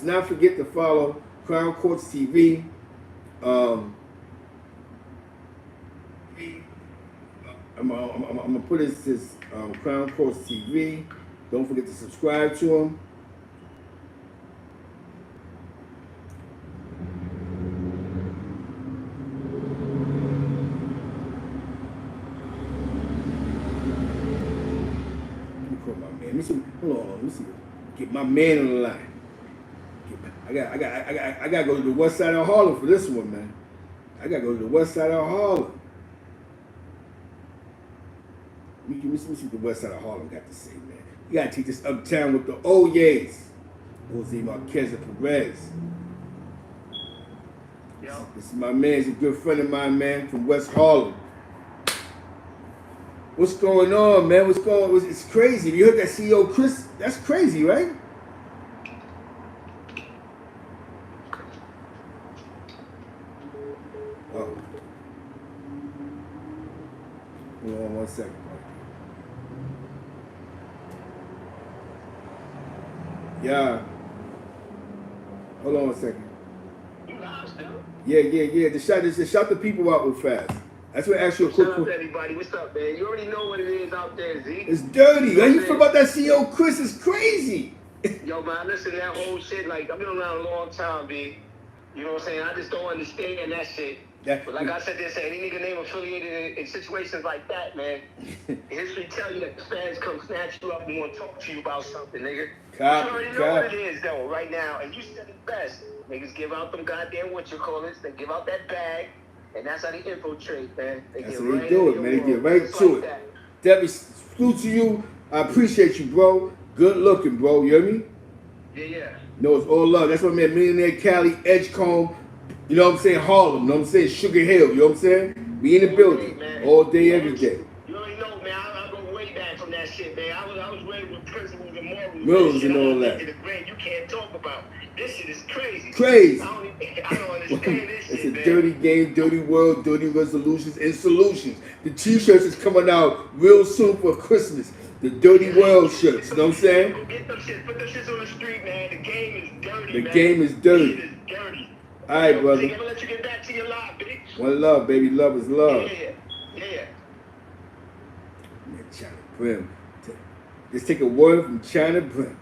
not forget to follow Crown Courts TV. I'm gonna put this Crown Courts TV. Don't forget to subscribe to them. Let me see. Get my man on the line. I gotta go to the west side of Harlem for this one, man. I gotta go to the west side of Harlem. Let me see what the west side of Harlem got to say, man. You gotta take this uptown with the Oyes. Jose Marquez and Perez. Yo. This is my man. He's a good friend of mine, man, from West Harlem. What's going on, man? What's going on? It's crazy. You heard that CEO Chris? That's crazy, right? Oh. Hold on 1 second. Yeah. Hold on 1 second. You live still? Yeah. Just shout the people out real fast. That's what I asked you a quick Shout out to question. everybody. What's up, man? You already know what it is out there, Z. It's dirty. How you feel about that CEO Chris? It's crazy. Yo, man, listen to that whole shit. Like, I've been around a long time, B. You know what I'm saying? I just don't understand that shit. But like I said, there's any nigga name affiliated in situations like that, man. History tell you that the fans come snatch you up and want to talk to you about something, nigga. You already know what it is, though, right now. And you said it best. Niggas give out them goddamn whatchamacallits. They give out that bag. And that's how they infiltrate, man. That's how they do it, man. They get right to it. Debbie, salute to you. I appreciate you, bro. Good looking, bro. You hear me? Yeah. No, it's all love. That's what I mean. Millionaire Cali, Edgecombe, you know what I'm saying? Harlem, you know what I'm saying? Sugar Hill, you know what I'm saying? We in the building all day, every day. You already know, man. I go way back from that shit, man. I was raised with principles and morals. Morals and all that. You can't talk about. This shit is crazy. Crazy. I don't understand this shit, It's a man. dirty game, dirty world, dirty resolutions and solutions. The t-shirts is coming out real soon for Christmas. The dirty world shirts, you know what I'm saying? Go get them shit. Put them shits on the street, man. The game is dirty, The man. game is dirty. It is dirty. All right, brother. I'm gonna let you get back to your life, bitch. One love, baby. Love is love. Yeah. Man, ChynaBrim. Let's take a word from ChynaBrim.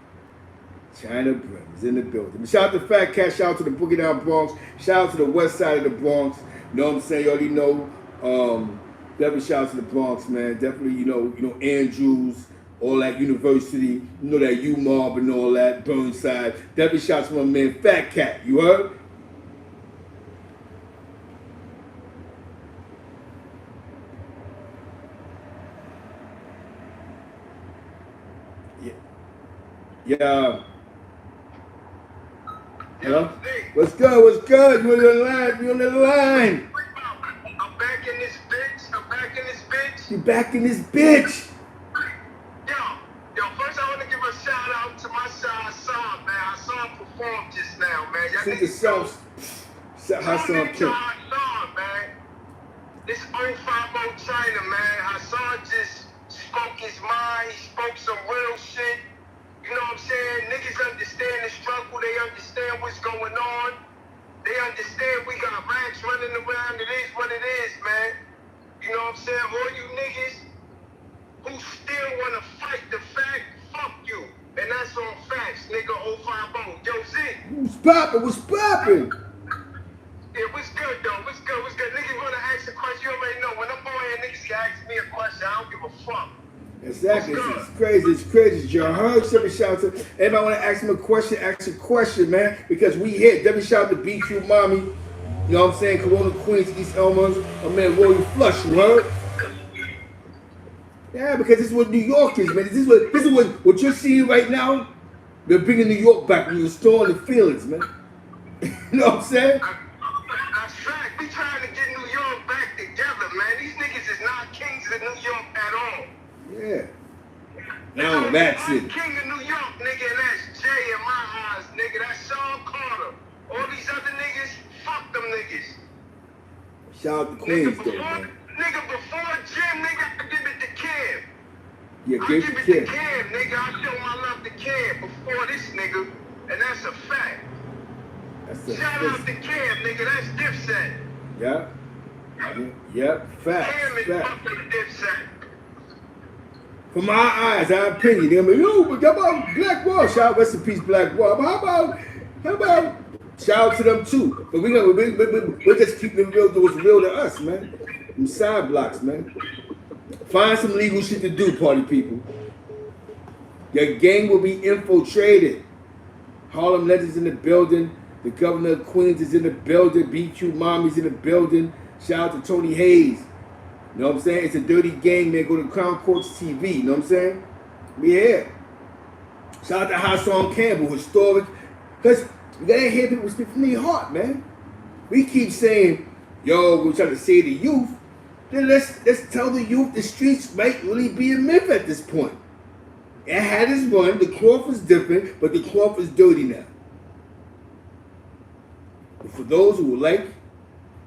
ChynaBrim is in the building. Shout out to Fat Cat. Shout out to the Boogie Down Bronx. Shout out to the west side of the Bronx. You know what I'm saying? You already know. Definitely shout out to the Bronx, man. Definitely, you know Andrews, all that University. You know that UMob and all that Burnside. Definitely shout out to my man Fat Cat. You heard? Yeah. Hello? What's good? What's good? You on the line? You on the line? I'm back in this bitch. You back in this bitch? Yo, first I want to give a shout out to my son, man. Hassan performed just now, man. Y'all Sing the song. Hassan King. Hassan, man. This 050 China, man. Hassan just spoke his mind. He spoke some real shit. You know what I'm saying? Niggas understand the struggle. They understand what's going on. They understand we got racks running around. It is what it is, man. You know what I'm saying? All you niggas who still want to fight the fact, fuck you. And that's on facts, nigga. 050. Yo, Z. What's poppin'? What's poppin'? Yeah, what's good, though? What's good? Niggas want to ask a question. You already know. When I'm on here, niggas can ask me a question. I don't give a fuck. Exactly. It's crazy. It's crazy. John Hug, Debbie shout out to everybody want to ask him a question, ask a question, man. Because we hit. Debbie shout out to BQ Mommy. You know what I'm saying? Corona Queens, East Elmers. My man Rory Flush, you heard? Yeah, because this is what New York is, man. This is what you're seeing right now. They're bringing New York back when you're restoring the feelings, man. You know what I'm saying? That's fact. We trying to get New York back together, man. These niggas is not kings of New York at all. Yeah. Now that's it. I'm king of New York, nigga, and that's Jay in my eyes, nigga. That's Sean Carter. All these other niggas, fuck them niggas. Shout out to Queens, though, man. Nigga, before Jim, nigga, I give it to Cam. Yeah, I give give it it to to Cam, nigga. I show my love to Cam before this nigga, and that's a fact. Shout out to Cam, nigga. That's Dipset. Yeah. Fact. Cam is fucking Dipset. From my eyes, our opinion, they're like, yo, but how about Black Wall? Shout out, rest in peace, Black Wall. But how about, shout out to them too. But we're just keeping it real to what's real to us, man. Them side blocks, man. Find some legal shit to do, party people. Your gang will be infiltrated. Harlem Legends in the building. The governor of Queens is in the building. BQ Mommy's in the building. Shout out to Tony Hayes. You know what I'm saying? It's a dirty game, man. Go to Crown Courts TV. You know what I'm saying? We here. Shout out to Hassan Campbell, historic. Because you gotta hear people speak from their heart, man. we keep saying, yo, we're trying to say the youth. Then let's tell the youth the streets might really be a myth at this point. It had its run. The cloth is different, but the cloth is dirty now. But for those who would like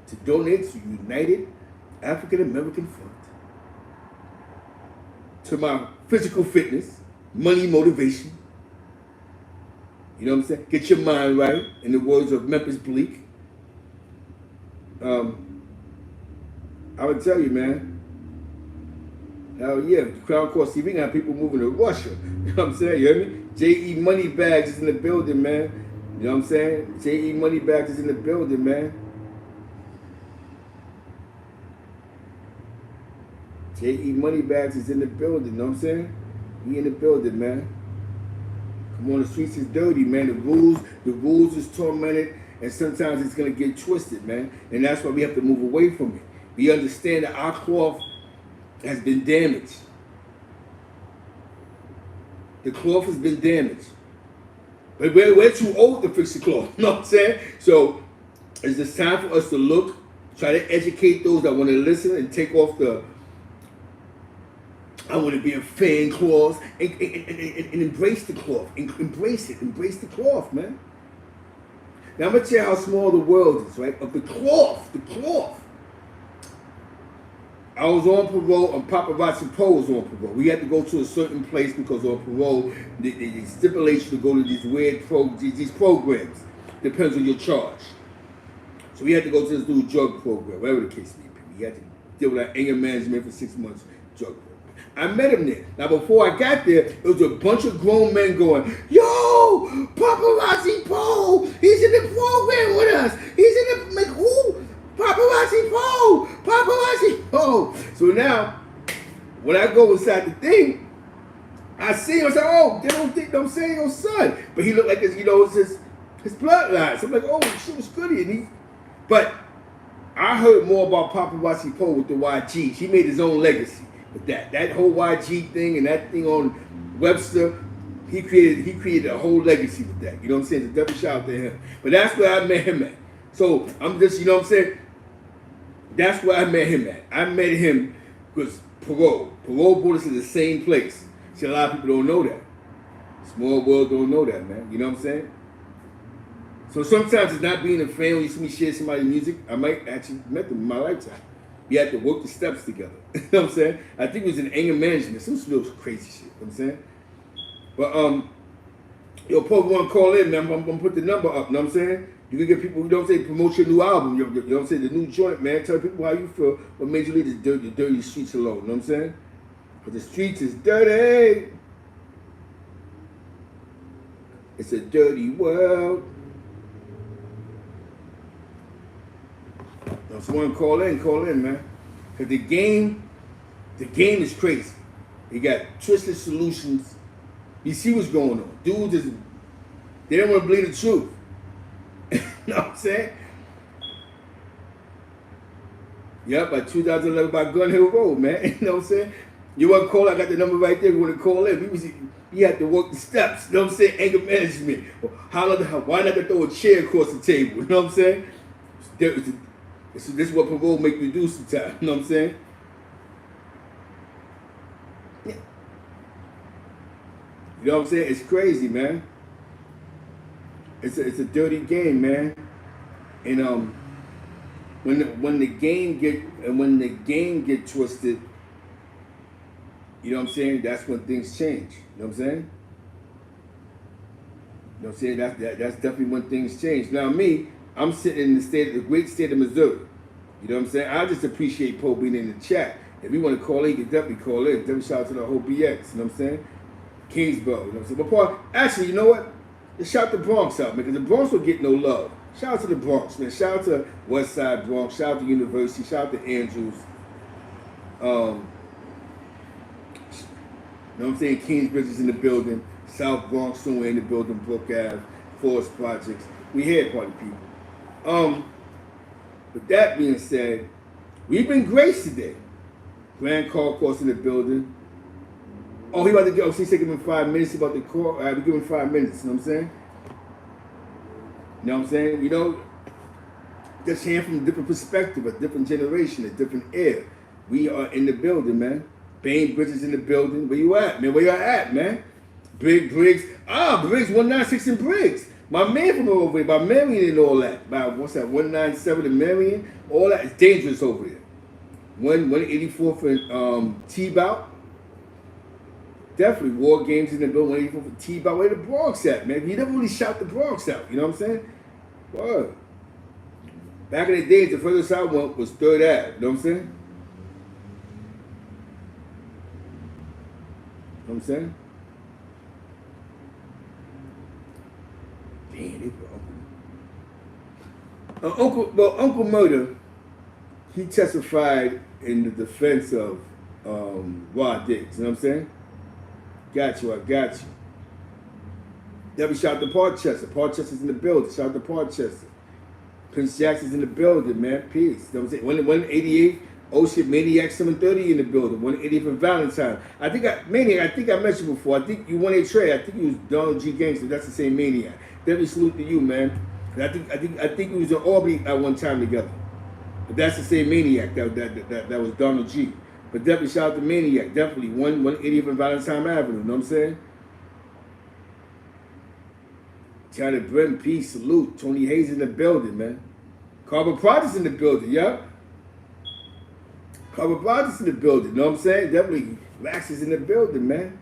to donate to United African American Front, to my physical fitness, money motivation, you know what I'm saying? Get your mind right, in the words of Memphis Bleak. I would tell you, man. Hell yeah, Crown Court TV got people moving to Russia. You know what I'm saying? You hear me? J.E. Moneybags is in the building, man. You know what I'm saying? J.E. Moneybags is in the building, man. J.E. Moneybags is in the building, you know what I'm saying? He in the building, man. Come on, the streets is dirty, man. The rules is tormented, and sometimes it's gonna get twisted, man. And that's why we have to move away from it. We understand that our cloth has been damaged. The cloth has been damaged. But we're too old to fix the cloth, you know what I'm saying? So it's just time for us to look, try to educate those that want to listen and take off the I want to be a fan clause and embrace the cloth. Embrace it. Embrace the cloth, man. Now I'm going to tell you how small the world is, right? Of the cloth. The cloth. I was on parole, and Popperazi was on parole. We had to go to a certain place because on parole, they stipulate you to go to these weird these programs. Depends on your charge. So we had to go to this new drug program, whatever the case may be. We had to deal with our anger management for 6 months, drug program. I met him there. Now, before I got there, it was a bunch of grown men going, yo, Popperazi Poe, he's in the program with us. He's in the, like, who? Popperazi Poe, Popperazi Poe. So now, when I go inside the thing, I see him, I say, oh, they don't think I'm saying your son. But he looked like his, you know, it's his bloodline. So I'm like, oh, shit was goody. But I heard more about Popperazi Poe with the YG. He made his own legacy. With that whole YG thing and that thing on Webster, he created a whole legacy with that. You know what I'm saying? It's a double shout out to him. But that's where I met him at. So I'm just, you know what I'm saying? That's where I met him at. I met him because parole brought us to the same place. See, a lot of people don't know that. Small world don't know that, man. You know what I'm saying? So sometimes it's not being a fan when you see me share somebody's music. I might actually met them in my lifetime. We had to work the steps together. You know what I'm saying? I think it was in anger management. Some little crazy shit. You know what I'm saying? But, yo, Paul, you want to call in, man? I'm going to put the number up. You know what I'm saying? You can get people, you know what I'm saying, promote your new album. You know what I'm saying? The new joint, man. Tell people how you feel. What made you leave the dirty streets alone. You know what I'm saying? But the streets is dirty. It's a dirty world. Now, someone call in, man. Because the game is crazy. They got twisted solutions. You see what's going on. Dudes they don't want to believe the truth. You know what I'm saying? Yep, by 2011 by Gun Hill Road, man. You know what I'm saying? You want to call, I got the number right there. You want to call in. You had to work the steps. You know what I'm saying? Anger management. Why not to throw a chair across the table? You know what I'm saying? This is what parole make you do sometimes. You know what I'm saying? Yeah. You know what I'm saying? It's crazy, man. It's a dirty game, man. And when the game get twisted, you know what I'm saying? That's when things change. You know what I'm saying? You know what I'm saying? That's definitely when things change. Now me, I'm sitting in the great state of Missouri. You know what I'm saying? I just appreciate Poe being in the chat. If you want to call in, you can definitely call in. Definitely shout out to the whole BX. You know what I'm saying? Kingsborough. You know what I'm saying? But Paul, actually, you know what? Just shout the Bronx out, man, because the Bronx will get no love. Shout out to the Bronx, man. Shout out to West Side Bronx. Shout out to University. Shout out to Andrews. You know what I'm saying? Kingsbridge is in the building. South Bronx somewhere in the building. Brook Ave. Forest Projects. We here, party people. With that being said, we've been graced today. Grand Call Course in the building. Oh, he about to go. She said give him 5 minutes. He about to call. All right, we give him 5 minutes. You know what I'm saying? You know what I'm saying? You know, just hearing from a different perspective, a different generation, a different era. We are in the building, man. Bane Bridges in the building. Where you at, man? Where you at, man? Briggs. Briggs, 196 in Briggs. My man from over here, by Marion and all that. By what's that, 197 in Marion? All that is dangerous over here. 184 for T-Bout. Definitely War Games in the building. 184 for T-Bout. Where the Bronx at, man? He never really shout the Bronx out. You know what I'm saying? Word. Back in the days, the furthest I went was 3rd Ave. You know what I'm saying? You know what I'm saying? Damn, they put Uncle Murder, he testified in the defense of Rod Diggs. You know what I'm saying? Got you, I got you. Debbie shout out to Parchester. Parchester's in the building. Shout out to Parchester. Prince Jackson's in the building, man. Peace. You know what I'm saying? 188, oh shit, Maniac 730 in the building. 188 for Valentine. I think I mentioned before. I think you won a trade. I think you was Donald G Gangster. That's the same Maniac. Debbie salute to you, man. I think we was in Albany at one time together. But that's the same Maniac that was Donald G. But definitely shout out to Maniac. Definitely 180 from Valentine Avenue. You know what I'm saying? ChynaBrim, peace, salute. Tony Hayes in the building, man. Carbon Projects in the building, yeah. Carbon Projects in the building, you know what I'm saying? Definitely Lax is in the building, man.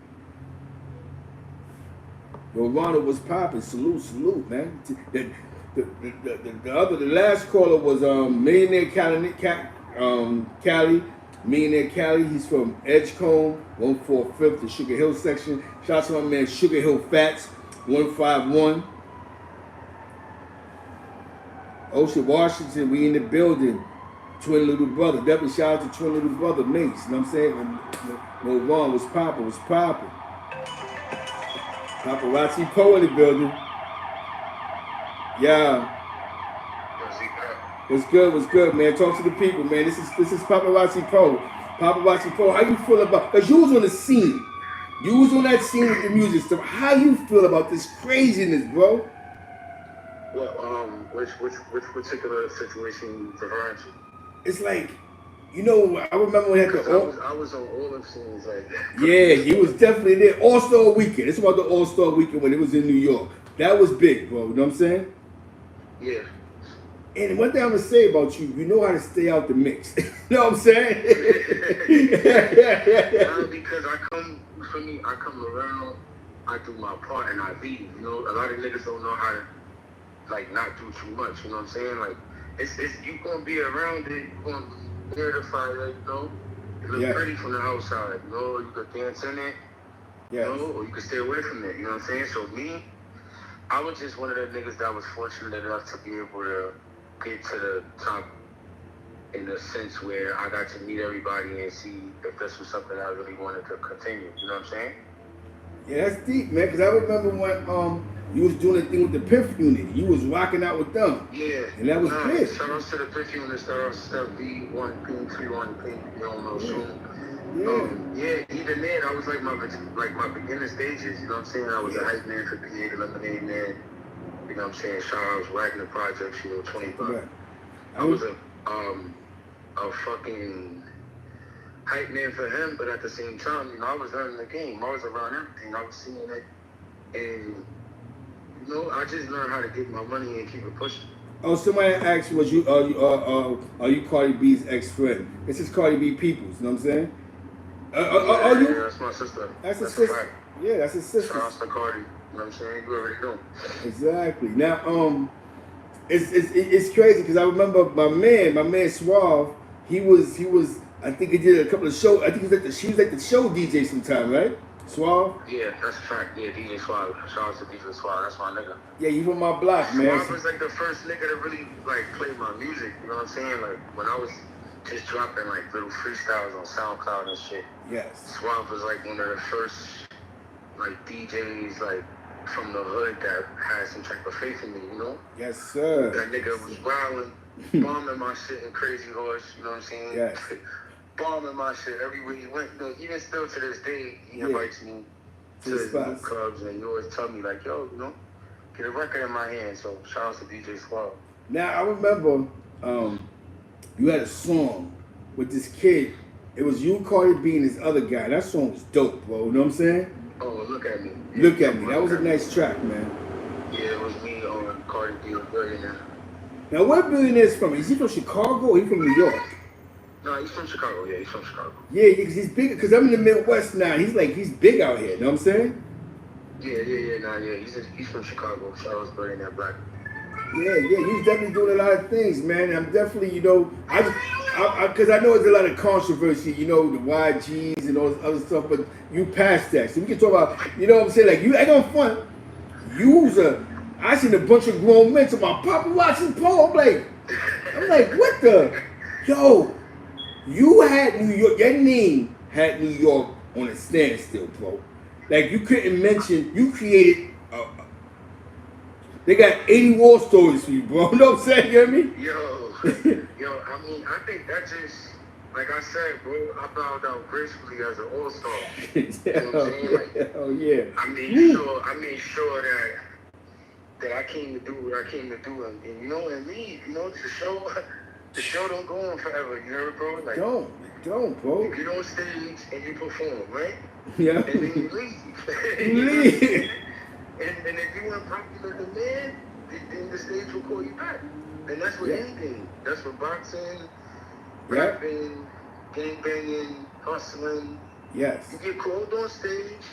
Yo, Ronald was popping. Salute, man. The last caller was Millionaire Cali. Millionaire Cali. He's from Edgecombe, 145th, the Sugar Hill section. Shout out to my man Sugar Hill Fats, 151. Ocean Washington, we in the building. Twin little brother. Definitely shout out to twin little brother Mace. You know what I'm saying? No Ron was popping. Popperazi Poe in the building. Yeah. What's good, man? Talk to the people, man. This is Popperazi Poe. Popperazi Poe, how you feel about, because you was on the scene. You was on that scene with the music stuff. How you feel about this craziness, bro? Well, which particular situation you referring to? It's like, you know, I remember when I was on all of scenes like that. Yeah, he was definitely there. All-Star Weekend. It's about the All-Star Weekend when it was in New York. That was big, bro. You know what I'm saying? Yeah. And one thing I'm gonna say about you, you know how to stay out the mix. You know what I'm saying? Because I come around, I do my part and I leave. You know, a lot of niggas don't know how to like not do too much. You know what I'm saying? Like it's you gonna be around it, you gonna be near the fire, you know. It look pretty from the outside, you know. You could dance in it, you know, or you could stay away from it. You know what I'm saying? So me, I was just one of the niggas that was fortunate enough to be able to get to the top in the sense where I got to meet everybody and see if this was something I really wanted to continue. You know what I'm saying? Yeah, that's deep, man. Because I remember when you was doing a thing with the Piff Unit. You was rocking out with them. Yeah. And that was big. Shout out to the Piff Unit. Shout out to Step B1P31P. You don't know soon. Even then, I was like my beginning stages. You know what I'm saying? I was a hype man for PA, the Lemonade Man. You know what I'm saying? Shout out to Wagner Projects. You know, 20 bucks. Right. I was a fucking hype man for him, but at the same time, you know, I was learning the game. I was around everything. I was seeing it, and you know, I just learned how to get my money and keep it pushing. Oh, somebody asked you, are you Cardi B's ex-friend? This is Cardi B Peoples, you know what I'm saying? Are you? Yeah, that's my sister. That's his sister. Yeah, that's his sister. Shout out to Cardi. You know what I'm saying? You already know. Exactly. Now, it's crazy because I remember my man Suave. He was. I think he did a couple of shows. I think he was like the show DJ sometime, right? Suave. Yeah, that's a fact. Yeah, DJ Suave. Shout out to DJ Suave. That's my nigga. Yeah, you from my block, man. Suave was like the first nigga to really like play my music. You know what I'm saying? Like when I was just dropping like little freestyles on SoundCloud and shit. Yes. Suave was like one of the first like DJs like from the hood that had some type of faith in me, you know? Yes, sir. That nigga was wilding, bombing my shit in Crazy Horse, you know what I'm saying? Yes. Bombing my shit everywhere he went. You know, even still to this day, he invites me to his new clubs and he always tell me like, yo, you know, get a record in my hand. So shout out to DJ Suave. Now I remember you had a song with this kid. It was you, Cardi B, and this other guy. That song was dope, bro. You know what I'm saying? Oh, Look at Me. Look at Me. That was a nice track, man. Yeah, it was me on Cardi B and Billionaire. Now, where Billionaire's from? Is he from Chicago or he from New York? No, he's from Chicago. Yeah, he's from Chicago. Yeah, because he's big. Because I'm in the Midwest now. He's big out here. You know what I'm saying? He's from Chicago. Charles Billionaire Black. Yeah, he's definitely doing a lot of things, man. I'm definitely, because I know there's a lot of controversy, the YGs and all this other stuff, but you passed that. So we can talk about, you know what I'm saying? Like, you ain't gonna front. I seen a bunch of grown men to my paparazzi Paul. I'm like, what the? Yo, you had New York, your name had New York on a standstill, bro. Like, you couldn't mention, you created they got 80 war stories for you, bro. You know what I'm saying? You know what I mean? I mean, I think that just, like I said, bro, I bowed out gracefully as an all-star. You know what I'm saying? Like, oh, yeah. I made sure that I came to do what I came to do. And the show don't go on forever, you know, bro? Like, don't, bro. You get on stage and you perform, right? Yeah. And then you leave. And if you weren't popular demand, then the stage will call you back. And that's with anything. That's with boxing, rapping, gangbanging, hustling. Yes. You get called on stage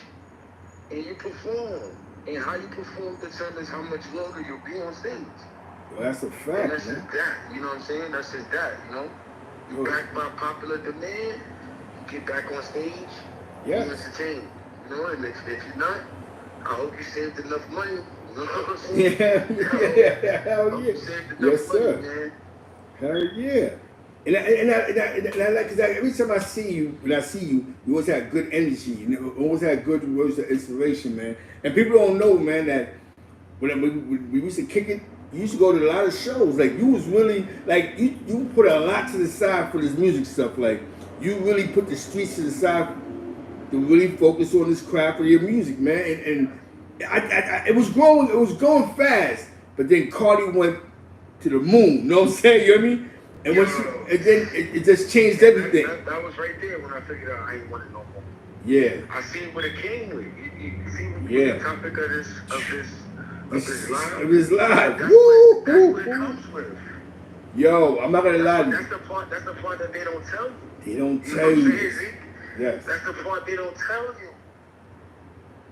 and you perform. And how you perform determines how much longer you'll be on stage. Well, that's a fact, and that's man. just that. You know what I'm saying? That's just that, You back by popular demand, you get back on stage, you entertain. And if you're not, I hope you saved enough money. You know what I'm saying? Yeah, hell yeah. Yes, sir. Man. Hell yeah. And I like, because every time I see you, you always have good energy. You always have good words of inspiration, man. And people don't know, man, that when we used to kick it, you used to go to a lot of shows. Like, you was really, like, you put a lot to the side for this music stuff. Like, you really put the streets to the side to really focus on this craft of your music, man. And it was going fast. But then Cardi went to the moon. You know what I'm saying? You know what I mean? And then it just changed everything. That was right there when I figured out I ain't want it no more. Yeah. I see what it came with. You see the topic of this live? Of this live. That's what it comes with. Yo, I'm not gonna lie to you. That's the part that they don't tell you. They don't tell you. Yes. That's the part they don't tell you.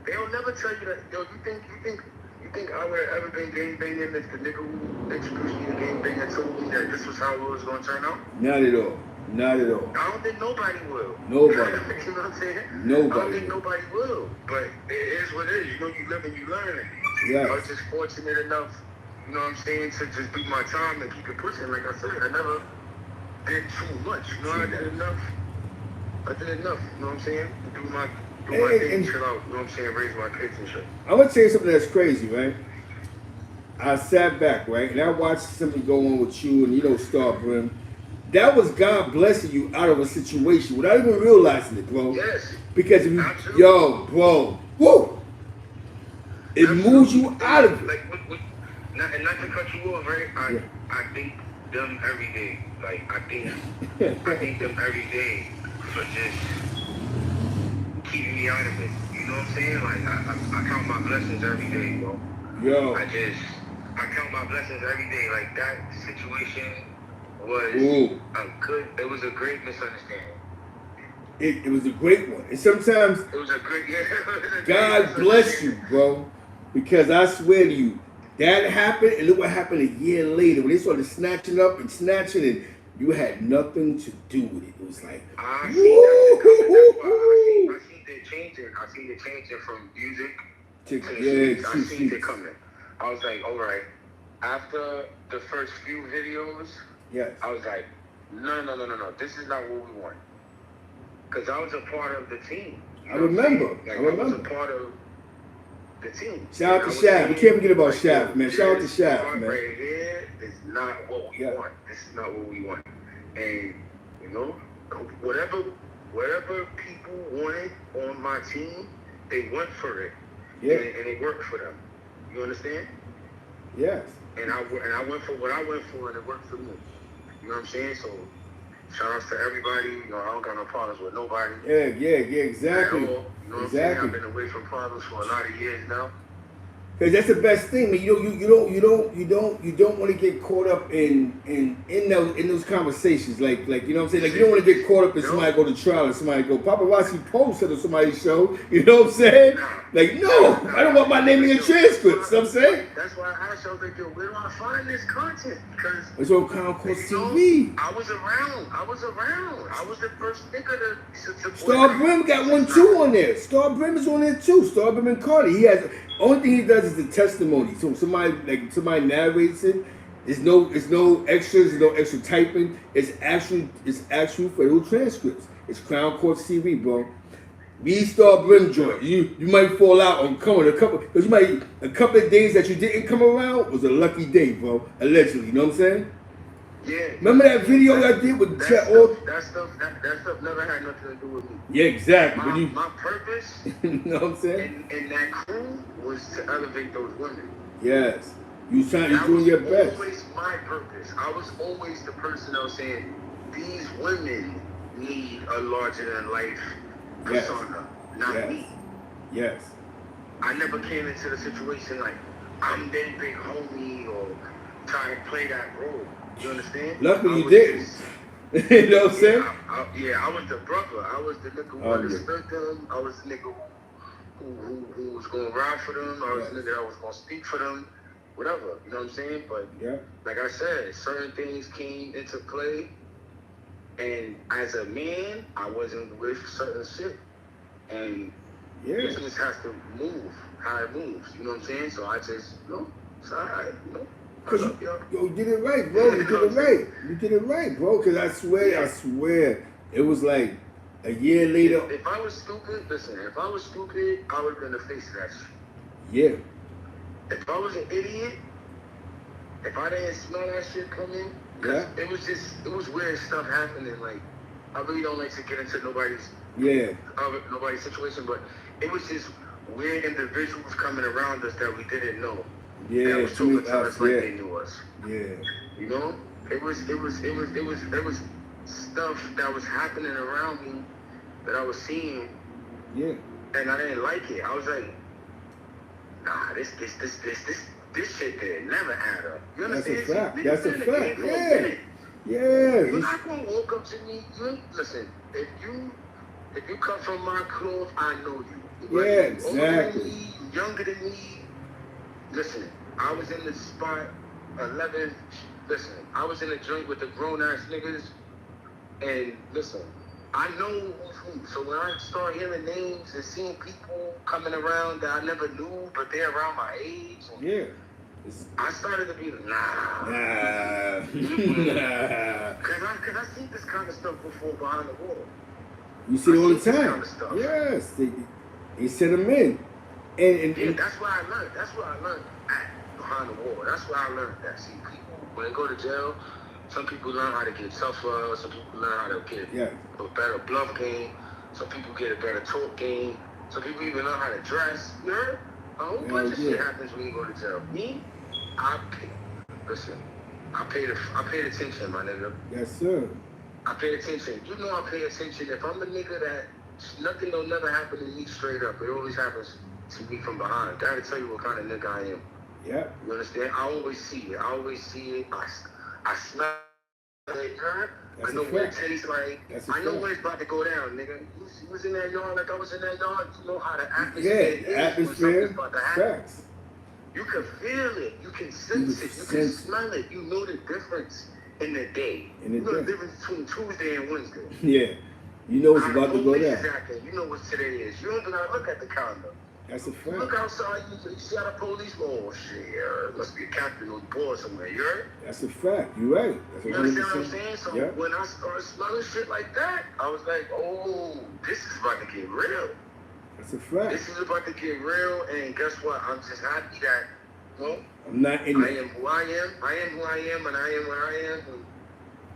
They don't never tell you that. Yo, you think I would have ever been gangbanging if the nigga who introduced me to gangbanging told me that this was how it was going to turn out? Not at all. Not at all. I don't think nobody will. Nobody. You know what I'm saying? Nobody. I don't think nobody will. But it is what it is. You live and you learn. Yes. I was just fortunate enough, you know what I'm saying, to just do my time and keep it pushing. Like I said, I never did too much. I did enough. You know what I'm saying? Do my thing, chill out, you know what I'm saying, raise my kids and shit. I'm gonna tell you something that's crazy, right? I sat back, right, and I watched something go on with you and SnowBilly. That was God blessing you out of a situation without even realizing it, bro. Yes. Because if you, bro, woo! It moves you out of it. Like, not to cut you off, right? I thank them every day. Like, I thank them every day for just keeping me out of it. You know what I'm saying? Like, I count my blessings every day, bro. Yo. I count my blessings every day. Like, that situation was it was a great misunderstanding. It was a great one. And sometimes it was a great, God bless you, bro. Because I swear to you, that happened, and look what happened a year later when they started snatching up and snatching, and you had nothing to do with it. It was like, I seen it changing from music to I seen it coming. I was like, all right. After the first few videos, I was like, no. This is not what we want. Because I was a part of the team. I remember. I was a part of the team. Shout out to Shaft. We can't forget about Shaft, man. Shout out to Shaft, man. Right here is not what we want. This is not what we want. And, whatever people wanted on my team, they went for it. Yeah. And it worked for them. You understand? Yes. And I went for what I went for, and it worked for me. You know what I'm saying? So shout out to everybody. You know, I don't got no problems with nobody. Yeah, exactly. At all. You know what I'm saying? I've been away from problems for a lot of years now. Because that's the best thing, man. You don't want to get caught up in those conversations, like you know what I'm saying. Like you don't want to get caught up in somebody go to trial and somebody go Popperazi posted on somebody's show. You know what I'm saying? Like no, I don't want my name in your transcripts. You know what I'm saying? That's why I asked y'all, like, yo, where do I find this content? Because it's on Concourse TV. I was around. I was the first nigga to SnowBilly got one too on there. SnowBilly is on there too. SnowBilly and Cardi. He has. Only thing he does is the testimony. So somebody narrates it. It's no extras, there's no extra typing. It's actual federal transcripts. It's Crown Court TV, bro. We SnowBilly joint. You might fall out on coming a couple because a couple of days that you didn't come around was a lucky day, bro. Allegedly, you know what I'm saying? Yeah. Remember that video I did with that stuff never had nothing to do with me. Yeah, exactly. My purpose, you know what I'm saying? And that crew was to elevate those women. Yes. You doing your best. That was always my purpose. I was always the person that was saying, these women need a larger than life persona, not me. Yes. I never came into the situation like I'm their big homie or trying to play that role. You understand? Luckily you didn't. You know what I'm saying? I was the brother. I was the nigga who understood them. I was the nigga who was going to ride for them. I was the nigga that was going to speak for them. Whatever. You know what I'm saying? But like I said, certain things came into play. And as a man, I wasn't with certain shit. And business has to move how it moves. You know what I'm saying? So I just, it's all right, Cause you did it right, bro. You did it right, bro. Cause I swear, it was like a year later. If I was stupid, listen. If I was stupid, I would have been the face of that shit. Yeah. If I was an idiot, if I didn't smell that shit coming, it was weird stuff happening. Like I really don't like to get into nobody's situation, but it was just weird individuals coming around us that we didn't know. Yeah, that was talking to us like they knew us. Yeah. You know? It was stuff that was happening around me that I was seeing. Yeah. And I didn't like it. I was like, nah, this shit there never add up. You understand? That's a fact. Yeah. You're not gonna walk up to me. Listen, if you come from my cloth, I know you. Yeah, exactly. Older than me, younger than me. Listen, I was in the spot 11. Listen, I was in a joint with the grown ass niggas, and listen, I know who's who. So when I start hearing names and seeing people coming around that I never knew, but they're around my age, I started to be like, nah. Cause I seen this kind of stuff before behind the wall. You see it all the time. Kind of yes, they set them in. And that's what I learned. That's what I learned behind the wall. That's what I learned. That see, people when they go to jail, some people learn how to get tougher. Some people learn how to get a better bluff game. Some people get a better talk game. Some people even learn how to dress. You heard? A whole bunch of shit happens when you go to jail. Me, I paid attention, my nigga. Yes, sir. I paid attention. You know I pay attention. If I'm a nigga that nothing don't never happen to me straight up. It always happens to me from behind. Gotta tell you what kind of nigga I am. Yeah. You understand? I always see it. I smell it. I know what it tastes like. I know when it's about to go down, nigga. You was in that yard like I was in that yard. You know how the atmosphere is. Yeah, atmosphere. About to happen. You can feel it. You can sense it. You can smell it. You know the difference in the day. You know the difference between Tuesday and Wednesday. Yeah. You know what's about to go down. Exactly. You know what today is. You don't even gotta look at the calendar. That's a fact. Look outside, you see how the police go, oh shit, must be a captain on board somewhere, you heard? That's a fact. You're right. That's you understand what I'm saying? So when I started smelling shit like that, I was like, oh, this is about to get real. That's a fact. This is about to get real, and guess what? I'm just happy that, I'm not in I am who I am. I am who I am, and I am where I am.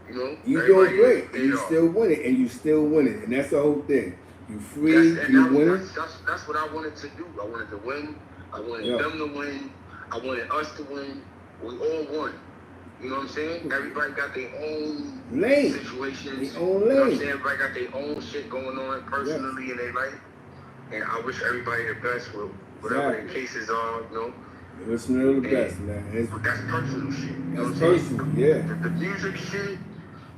And, you're doing great, and you still winning, and that's the whole thing. You free, you winning. That's what I wanted to do. I wanted to win. I wanted them to win. I wanted us to win. We all won. You know what I'm saying? Everybody got their own lane. situations. Their own You know what I'm lane. saying? Everybody got their own shit going on personally in their life. And I wish everybody the best with whatever their cases are, you know. Listen to the best, man. That's personal shit. You know That's what I'm personal, saying? yeah. The music shit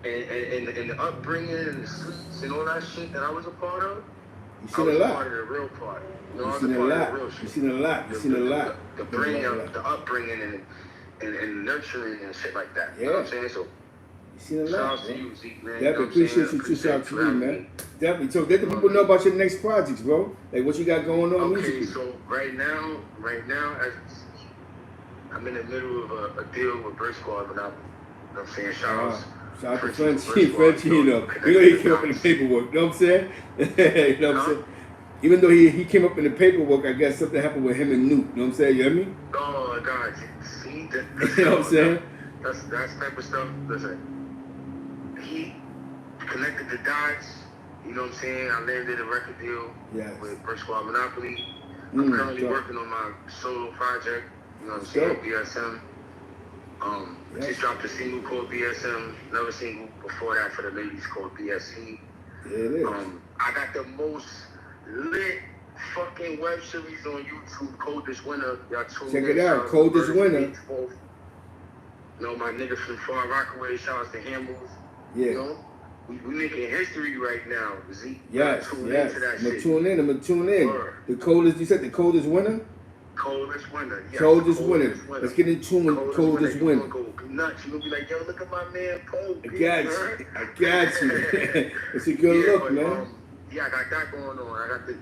and the upbringing and the streets and all that shit that I was a part of. You seen a lot. I was a part of the real part. You know, I was a part of the real shit. You seen a lot. You seen a lot. The bringing up, the upbringing and nurturing and shit like that. You know what I'm saying? So you seen a lot. shout out to you, Zeke, man. Definitely appreciate you too. Shout out to you, man. Definitely. So let the people know about your next projects, bro. Like what you got going on musically. Okay, so right now, as I'm in the middle of a deal with Bird Squad, but you know what I'm saying? Shout out to Frenchie, you know. You know he came up in the paperwork, you know what I'm saying? You know what I'm saying? Even though he came up in the paperwork, I guess something happened with him and Newt, you know what I'm saying? You hear me? Oh, God, see? You know what I'm saying? That's type of stuff. Listen, he connected the dots, you know what I'm saying? I landed a record deal with Bird Squad Monopoly. I'm currently working on my solo project, you know what I'm saying? BSM. Just dropped a single called BSM, another single before that for the ladies called BSC. Yeah, it is. I got the most lit fucking web series on YouTube, Coldest Winter. Y'all check it out, Coldest Winter. You know, my niggas from Far Rockaway, shout out to Hambles. Yeah. You know, we making history right now, Z. Yes. I'm gonna tune in. Word. The coldest, you said the Coldest Winter? Coldest Winter, yes. Coldest winter. Let's get in tune with Coldest Winter. You're gonna go nuts. You're gonna be like, yo, look at my man Poe. I got you. It's a good look, man. I got that going on. I got the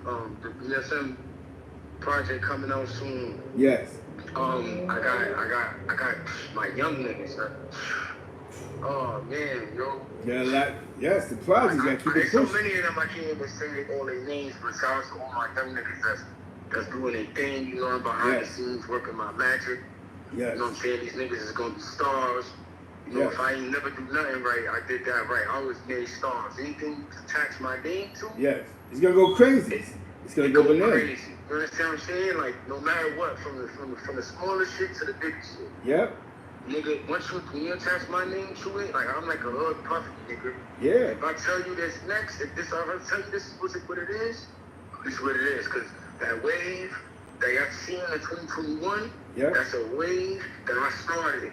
BSM project coming out soon. Yes. I got my young niggas. Oh man, yo. Yeah, like yes, the projects gotta keep it pushing. pushing. So many of them I can't even say all their names, but shout out to all my young niggas that's doing their thing, you know, I'm behind the scenes working my magic. Yes. You know what I'm saying? These niggas is gonna be stars. You know, if I ain't never do nothing right, I did that right. I always made stars. Anything you attach my name to? Yes. It's gonna go crazy. It's gonna go bananas. Crazy. You understand what I'm saying? Like no matter what, from the smallest shit to the biggest shit. Yep. Nigga, when you attach my name to it, like I'm like a little puffy nigga. Yeah. If I tell you this next, if I tell you this is what it is, this is what it is. Cause that wave that y'all seen in 2021, that's a wave that I started.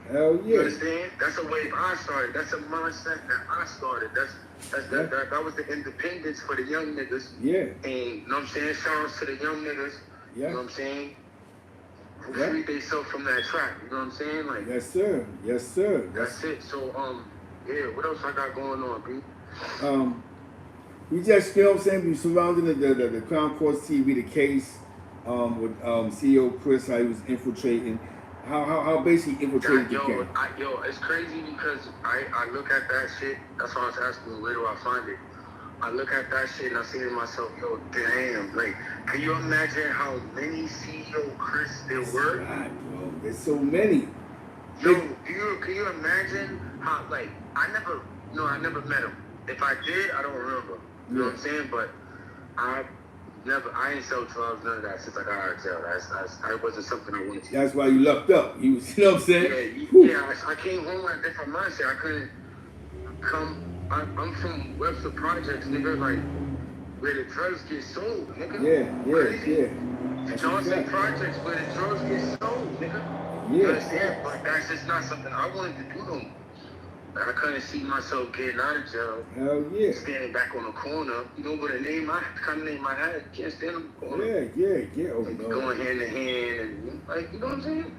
Hell yeah. You understand? That's a wave I started. That's a mindset that I started. That was the independence for the young niggas. Yeah. And you know what I'm saying? Shout outs to the young niggas. Yeah. You know what I'm saying? Who freed themselves from that trap. You know what I'm saying? Like yes, sir. Yes, sir. That's it. So what else I got going on, B? We just, you know what I'm saying, we surrounding the Crown Court TV, the case with CEO Chris, how he was infiltrating, how basically infiltrated the case. It's crazy because I look at that shit, that's why I was asking where do I find it. I look at that shit and I say to myself, yo, damn, like, can you imagine how many CEO Chris there were? Right, bro. There's so many. Yo, can you imagine how, like, I never met him. If I did, I don't remember. You know what I'm saying? But I ain't sell drugs, none of that since I got out of jail. That wasn't something I wanted to do. That's why you lucked up. You know what I'm saying? I came home with a different mindset. I couldn't come. I'm from Webster Projects, nigga, like, where the drugs get sold, nigga. Yeah. Johnson Projects, where the drugs get sold, nigga. Yeah. You understand? But that's just not something I wanted to do no more. I couldn't see myself getting out of jail. Hell yeah. Standing back on the corner. You know what the kind of name I had? Can't stand on the corner. Yeah. Oh, like, going hand in hand and like, you know what I'm saying?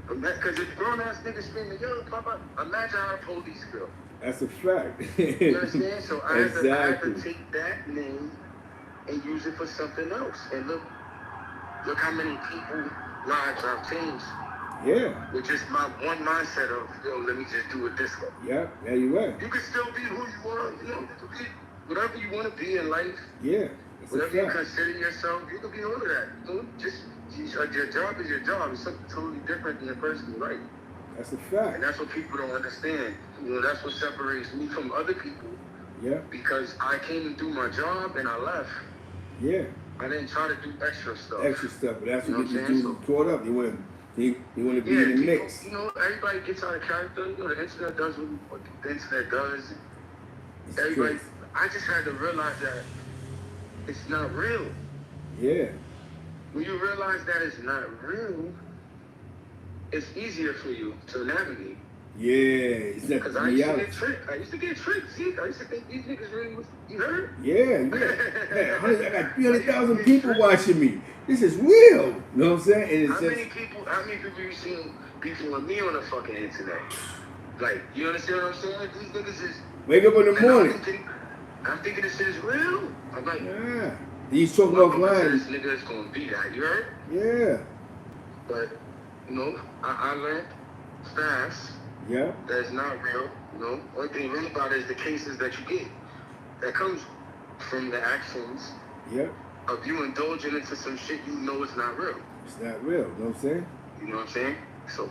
Because if grown ass niggas screaming, yo, Papa, imagine how the police feel. That's a fact. You understand? So I had to take that name and use it for something else. And look how many people lives I've changed. Yeah. With just my one mindset of, yo, let me just do it this way. Yeah, there you are. You can still be who you are, you know, you can be whatever you want to be in life. Yeah. Whatever you consider yourself, you can be all of that. You know, your job is your job. It's something totally different than your personal life. That's a fact. And that's what people don't understand. You know, that's what separates me from other people. Yeah. Because I came to do my job and I left. Yeah. I didn't try to do extra stuff. But that's what you do. Caught up. You want to They want to be in the mix. You know, everybody gets out of character. You know, the internet does what the internet does. Everybody, I just had to realize that it's not real. Yeah. When you realize that it's not real, it's easier for you to navigate. Yeah, because I used to get tricked. I used to think these niggas really was, you heard? Yeah. I got 300,000 people watching me. This is real. You know what I'm saying? And how many people you seen beefing with me on the fucking internet? Like, you understand what I'm saying? These niggas is wake up in the morning. I'm thinking this shit is real. I'm like, yeah. These talking offline. This nigga is gonna be that, you heard? Yeah. But, you know, I learned fast. Yeah. That's not real, you know. Only thing real about it is the cases that you get. That comes from the actions of you indulging into some shit you know it's not real. It's not real, you know what I'm saying? You know what I'm saying? So,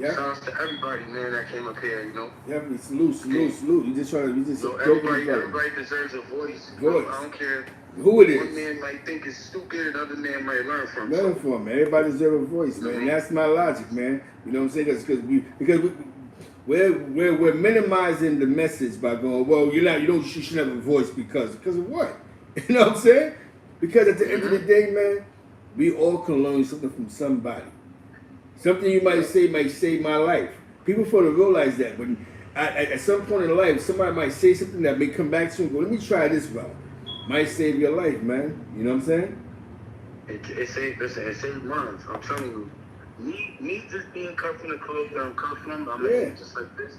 shout out to everybody, man, that came up here, you know. Definitely salute. You just everybody deserves a voice. You know, I don't care who it is. One man might think it's stupid, another man might learn from. Man. Everybody deserves a voice, man. And that's my logic, man. You know what I'm saying? Because we're minimizing the message by going, well, you should have a voice because of what? You know what I'm saying? Because at the end of the day, man, we all can learn something from somebody. Something you might say might save my life. People fail to realize that when at some point in life, somebody might say something that may come back to you and go, let me try this route. Might save your life, man. You know what I'm saying? It saved mine. I'm telling you. Me just being cut from the cloth that I'm cut from, just like this.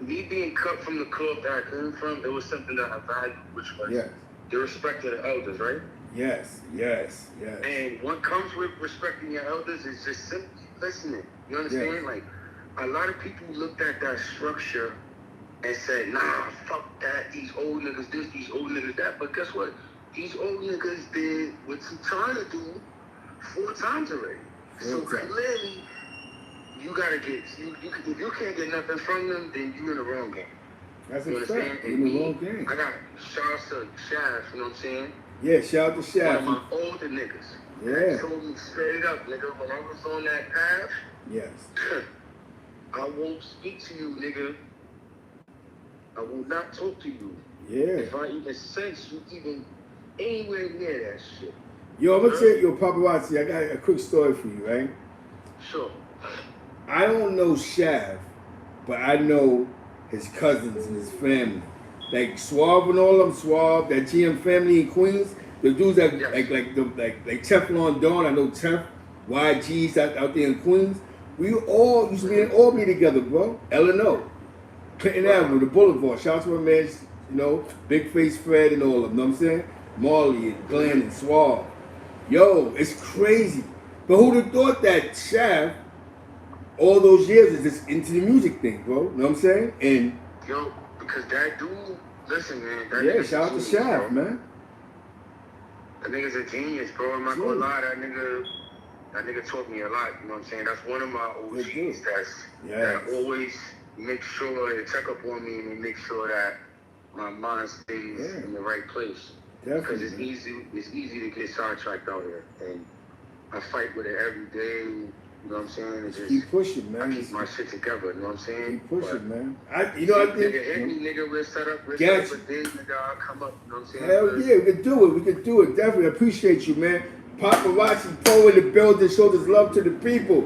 Me being cut from the cloth that I came from, it was something that I valued, which was the respect of the elders, right? Yes. And what comes with respecting your elders is just simply listening. You understand? Yes. Like, a lot of people looked at that structure and said, nah, fuck that, these old niggas this, these old niggas that. But guess what? These old niggas did what you trying to do 4 times already. So clearly, you gotta get, if you can't get nothing from them, then you in the wrong game. That's a fact. You in the wrong game. I got shout out to Shaft, you know what I'm saying? Yeah, shout out to Shaft. One of my older niggas. Yeah. He told me straight up, nigga, when I was on that path, I won't speak to you, nigga. I will not talk to you. Yeah. If I even sense you even anywhere near that shit. Yo, I'm gonna tell you, Popperazi, I got a quick story for you, right? Sure. I don't know Shav, but I know his cousins and his family. Like Suave and all of them, Suave, that GM family in Queens, the dudes that like Teflon Dawn, I know Tef, YG's out there in Queens. We all used to be in Albany together, bro. L&O. Clinton Avenue, the Boulevard. Shout out to my man, you know, Big Face Fred and all of them, know what I'm saying? Marley and Glenn and Suave. Yo, it's crazy. But who'd have thought that Shav, all those years, is just into the music thing, bro? You know what I'm saying? And yo, because that dude, listen, man. Shout out to Shav, man. That nigga's a genius, bro. I'm not gonna lie, that nigga taught me a lot. You know what I'm saying? That's one of my OGs that always make sure to check up on me and make sure that my mind stays in the right place. Because it's easy to get sidetracked out here, and I fight with it every day. You know what I'm saying? It's just keep pushing, man. I keep my shit together. You know what I'm saying? Keep pushing, man. I think nigga hit me, nigga. We're set up. We're set up a day, nigga. I'll come up. You know what I'm saying? Hell yeah, we can do it. Definitely appreciate you, man. Paparazzi Pro in the building. Show this love to the people.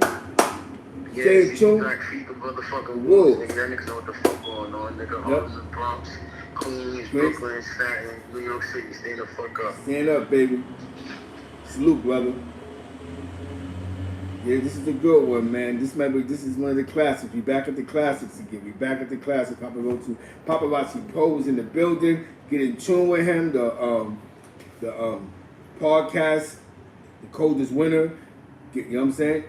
Yeah, stay tuned. Black feet, the motherfucking wolves. Nigga, that niggas know what the fuck going on. Nigga, Harlem, Bronx, Queens, Brooklyn, Staten, New York City. Stand the fuck up. Stand up, baby. Salute, brother. Yeah, this is a good one, man. This is one of the classics. We back at the classics again. We back at the classics. Paparazzi Po's in the building. Get in tune with him. The podcast, the coldest winter. You know what I'm saying?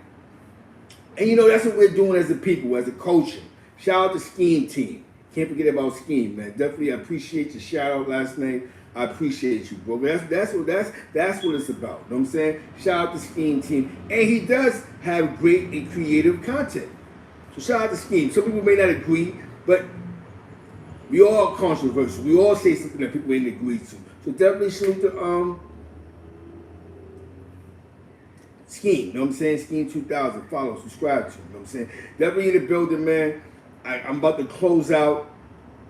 And you know that's what we're doing as a people, as a culture. Shout out to Scheme Team. Can't forget about Scheme, man. Definitely appreciate your shout out last night. I appreciate you, bro. That's what it's about. You know what I'm saying? Shout out to Scheme Team. And he does have great and creative content. So shout out to Scheme. Some people may not agree, but we all are controversial. We all say something that people ain't agree to. So definitely salute to Scheme, you know what I'm saying? Scheme 2000, follow, subscribe to, you know what I'm saying? Definitely in the building, man. I'm about to close out.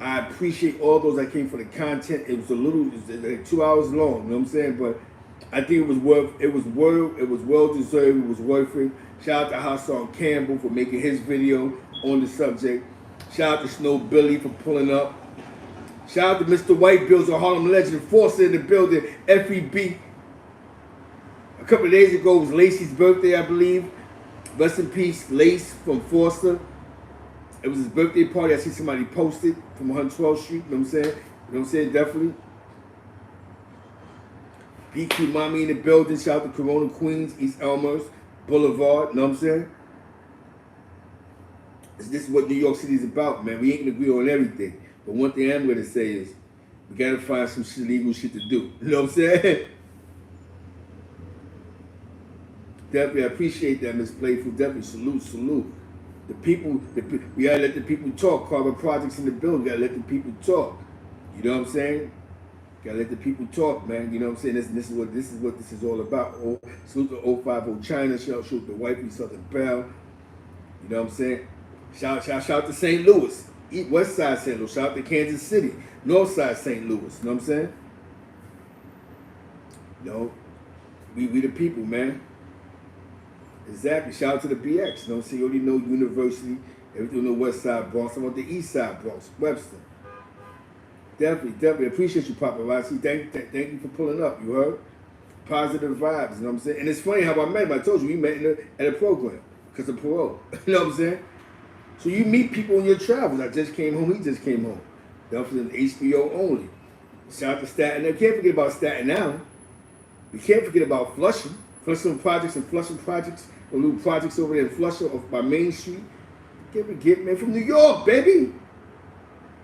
I appreciate all those that came for the content. It was like 2 hours long, you know what I'm saying? But I think it was well deserved, it was worth it. Shout out to Hassan Campbell for making his video on the subject. Shout out to SnowBilly for pulling up. Shout out to Mr. White Bills, a Harlem legend, Forster in the building, FEB. A couple of days ago was Lacey's birthday, I believe. Rest in peace, Lace from Forster. It was his birthday party. I see somebody posted from 112th Street, you know what I'm saying? You know what I'm saying? Definitely. BQ Mommy in the building. Shout out to Corona Queens, East Elmhurst Boulevard, you know what I'm saying? This is what New York City is about, man. We ain't gonna agree on everything. But one thing I'm gonna say is we gotta find some legal shit to do. You know what I'm saying? Definitely, I appreciate that, Miss Playful. Definitely, salute. The people, we gotta let the people talk. Carbon Projects in the building, gotta let the people talk. You know what I'm saying? Gotta let the people talk, man. You know what I'm saying? This is what this is all about. Salute to 050 China, shout to Wifey Southern Bell. You know what I'm saying? Shout out to St. Louis, West Side St. Louis. Shout out to Kansas City, North Side St. Louis. You know what I'm saying? You know, we the people, man. Exactly. Shout out to the BX. You know what I'm saying? You already know University, everything on the West Side Bronx. I'm on the East Side Bronx, Webster. Definitely appreciate you, Popperazi. Thank you for pulling up. You heard? Positive vibes. You know what I'm saying? And it's funny how I met him. I told you we met at a program because of parole. You know what I'm saying? So you meet people in your travels. I just came home. He just came home. Definitely HBO only. Shout out to Staten Island. Can't forget about Staten Island. We can't forget about Flushing. Flushing Projects and Flushing Projects. The little projects over there in Flushing off by Main Street. Can't forget, man. From New York, baby.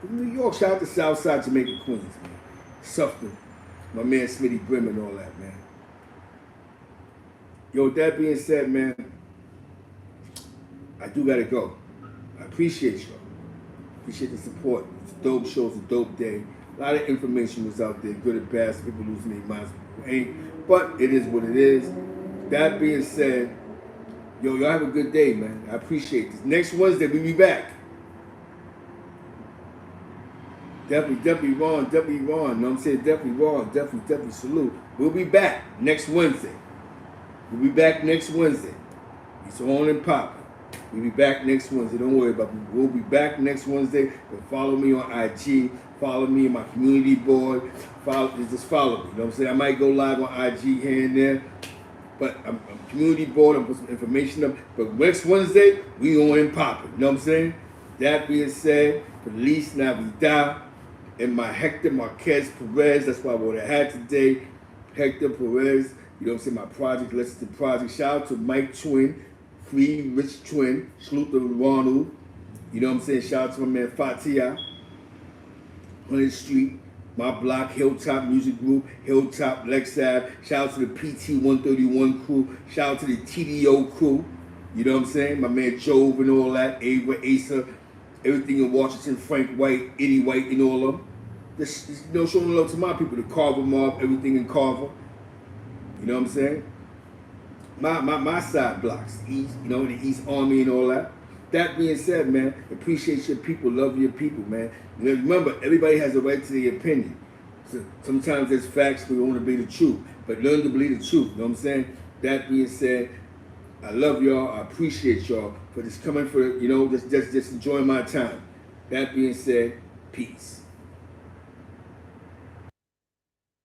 From New York. Shout out to Southside Jamaica, Queens, man. Suffolk. My man Smitty Brim and all that, man. Yo, with that being said, man, I do gotta go. I appreciate y'all. Appreciate the support. It's a dope show. It's a dope day. A lot of information was out there, good and bad. Some people losing their minds, people ain't. But it is what it is. That being said, yo, y'all have a good day, man. I appreciate this. Next Wednesday, we'll be back. Definitely Ron. You know what I'm saying? Definitely Ron. Definitely salute. We'll be back next Wednesday. We'll be back next Wednesday. It's on and popping. We'll be back next Wednesday. Don't worry about it. We'll be back next Wednesday. But follow me on IG. Follow me in my community board. Just follow me. You know what I'm saying? I might go live on IG here and there. But I'm community board. I'm putting some information up. But next Wednesday, we on and popping. You know what I'm saying? That being said, Feliz Navidad. And my Hector Marquez Perez. That's what I would have had today. Hector Perez. You know what I'm saying? My project, Listen to Project. Shout out to Mike Twin. Free Rich Twin. Salute to Ronald. You know what I'm saying? Shout out to my man Fatia. 100th Street. My block, Hilltop Music Group. Hilltop, Lex Ave. Shout out to the PT 131 crew. Shout out to the TDO crew. You know what I'm saying? My man Jove and all that. Ava, Asa. Everything in Washington. Frank White. Eddie White and all of them. Just, you know, showing love to my people. The Carver Mob. Everything in Carver. You know what I'm saying? My side blocks, East, you know, the East Army and all that. That being said, man, appreciate your people, love your people, man. And remember, everybody has a right to their opinion. So sometimes there's facts, we want to be the truth, but learn to believe the truth. You know what I'm saying? That being said, I love y'all. I appreciate y'all for just coming for, you know, just enjoying my time. That being said, peace.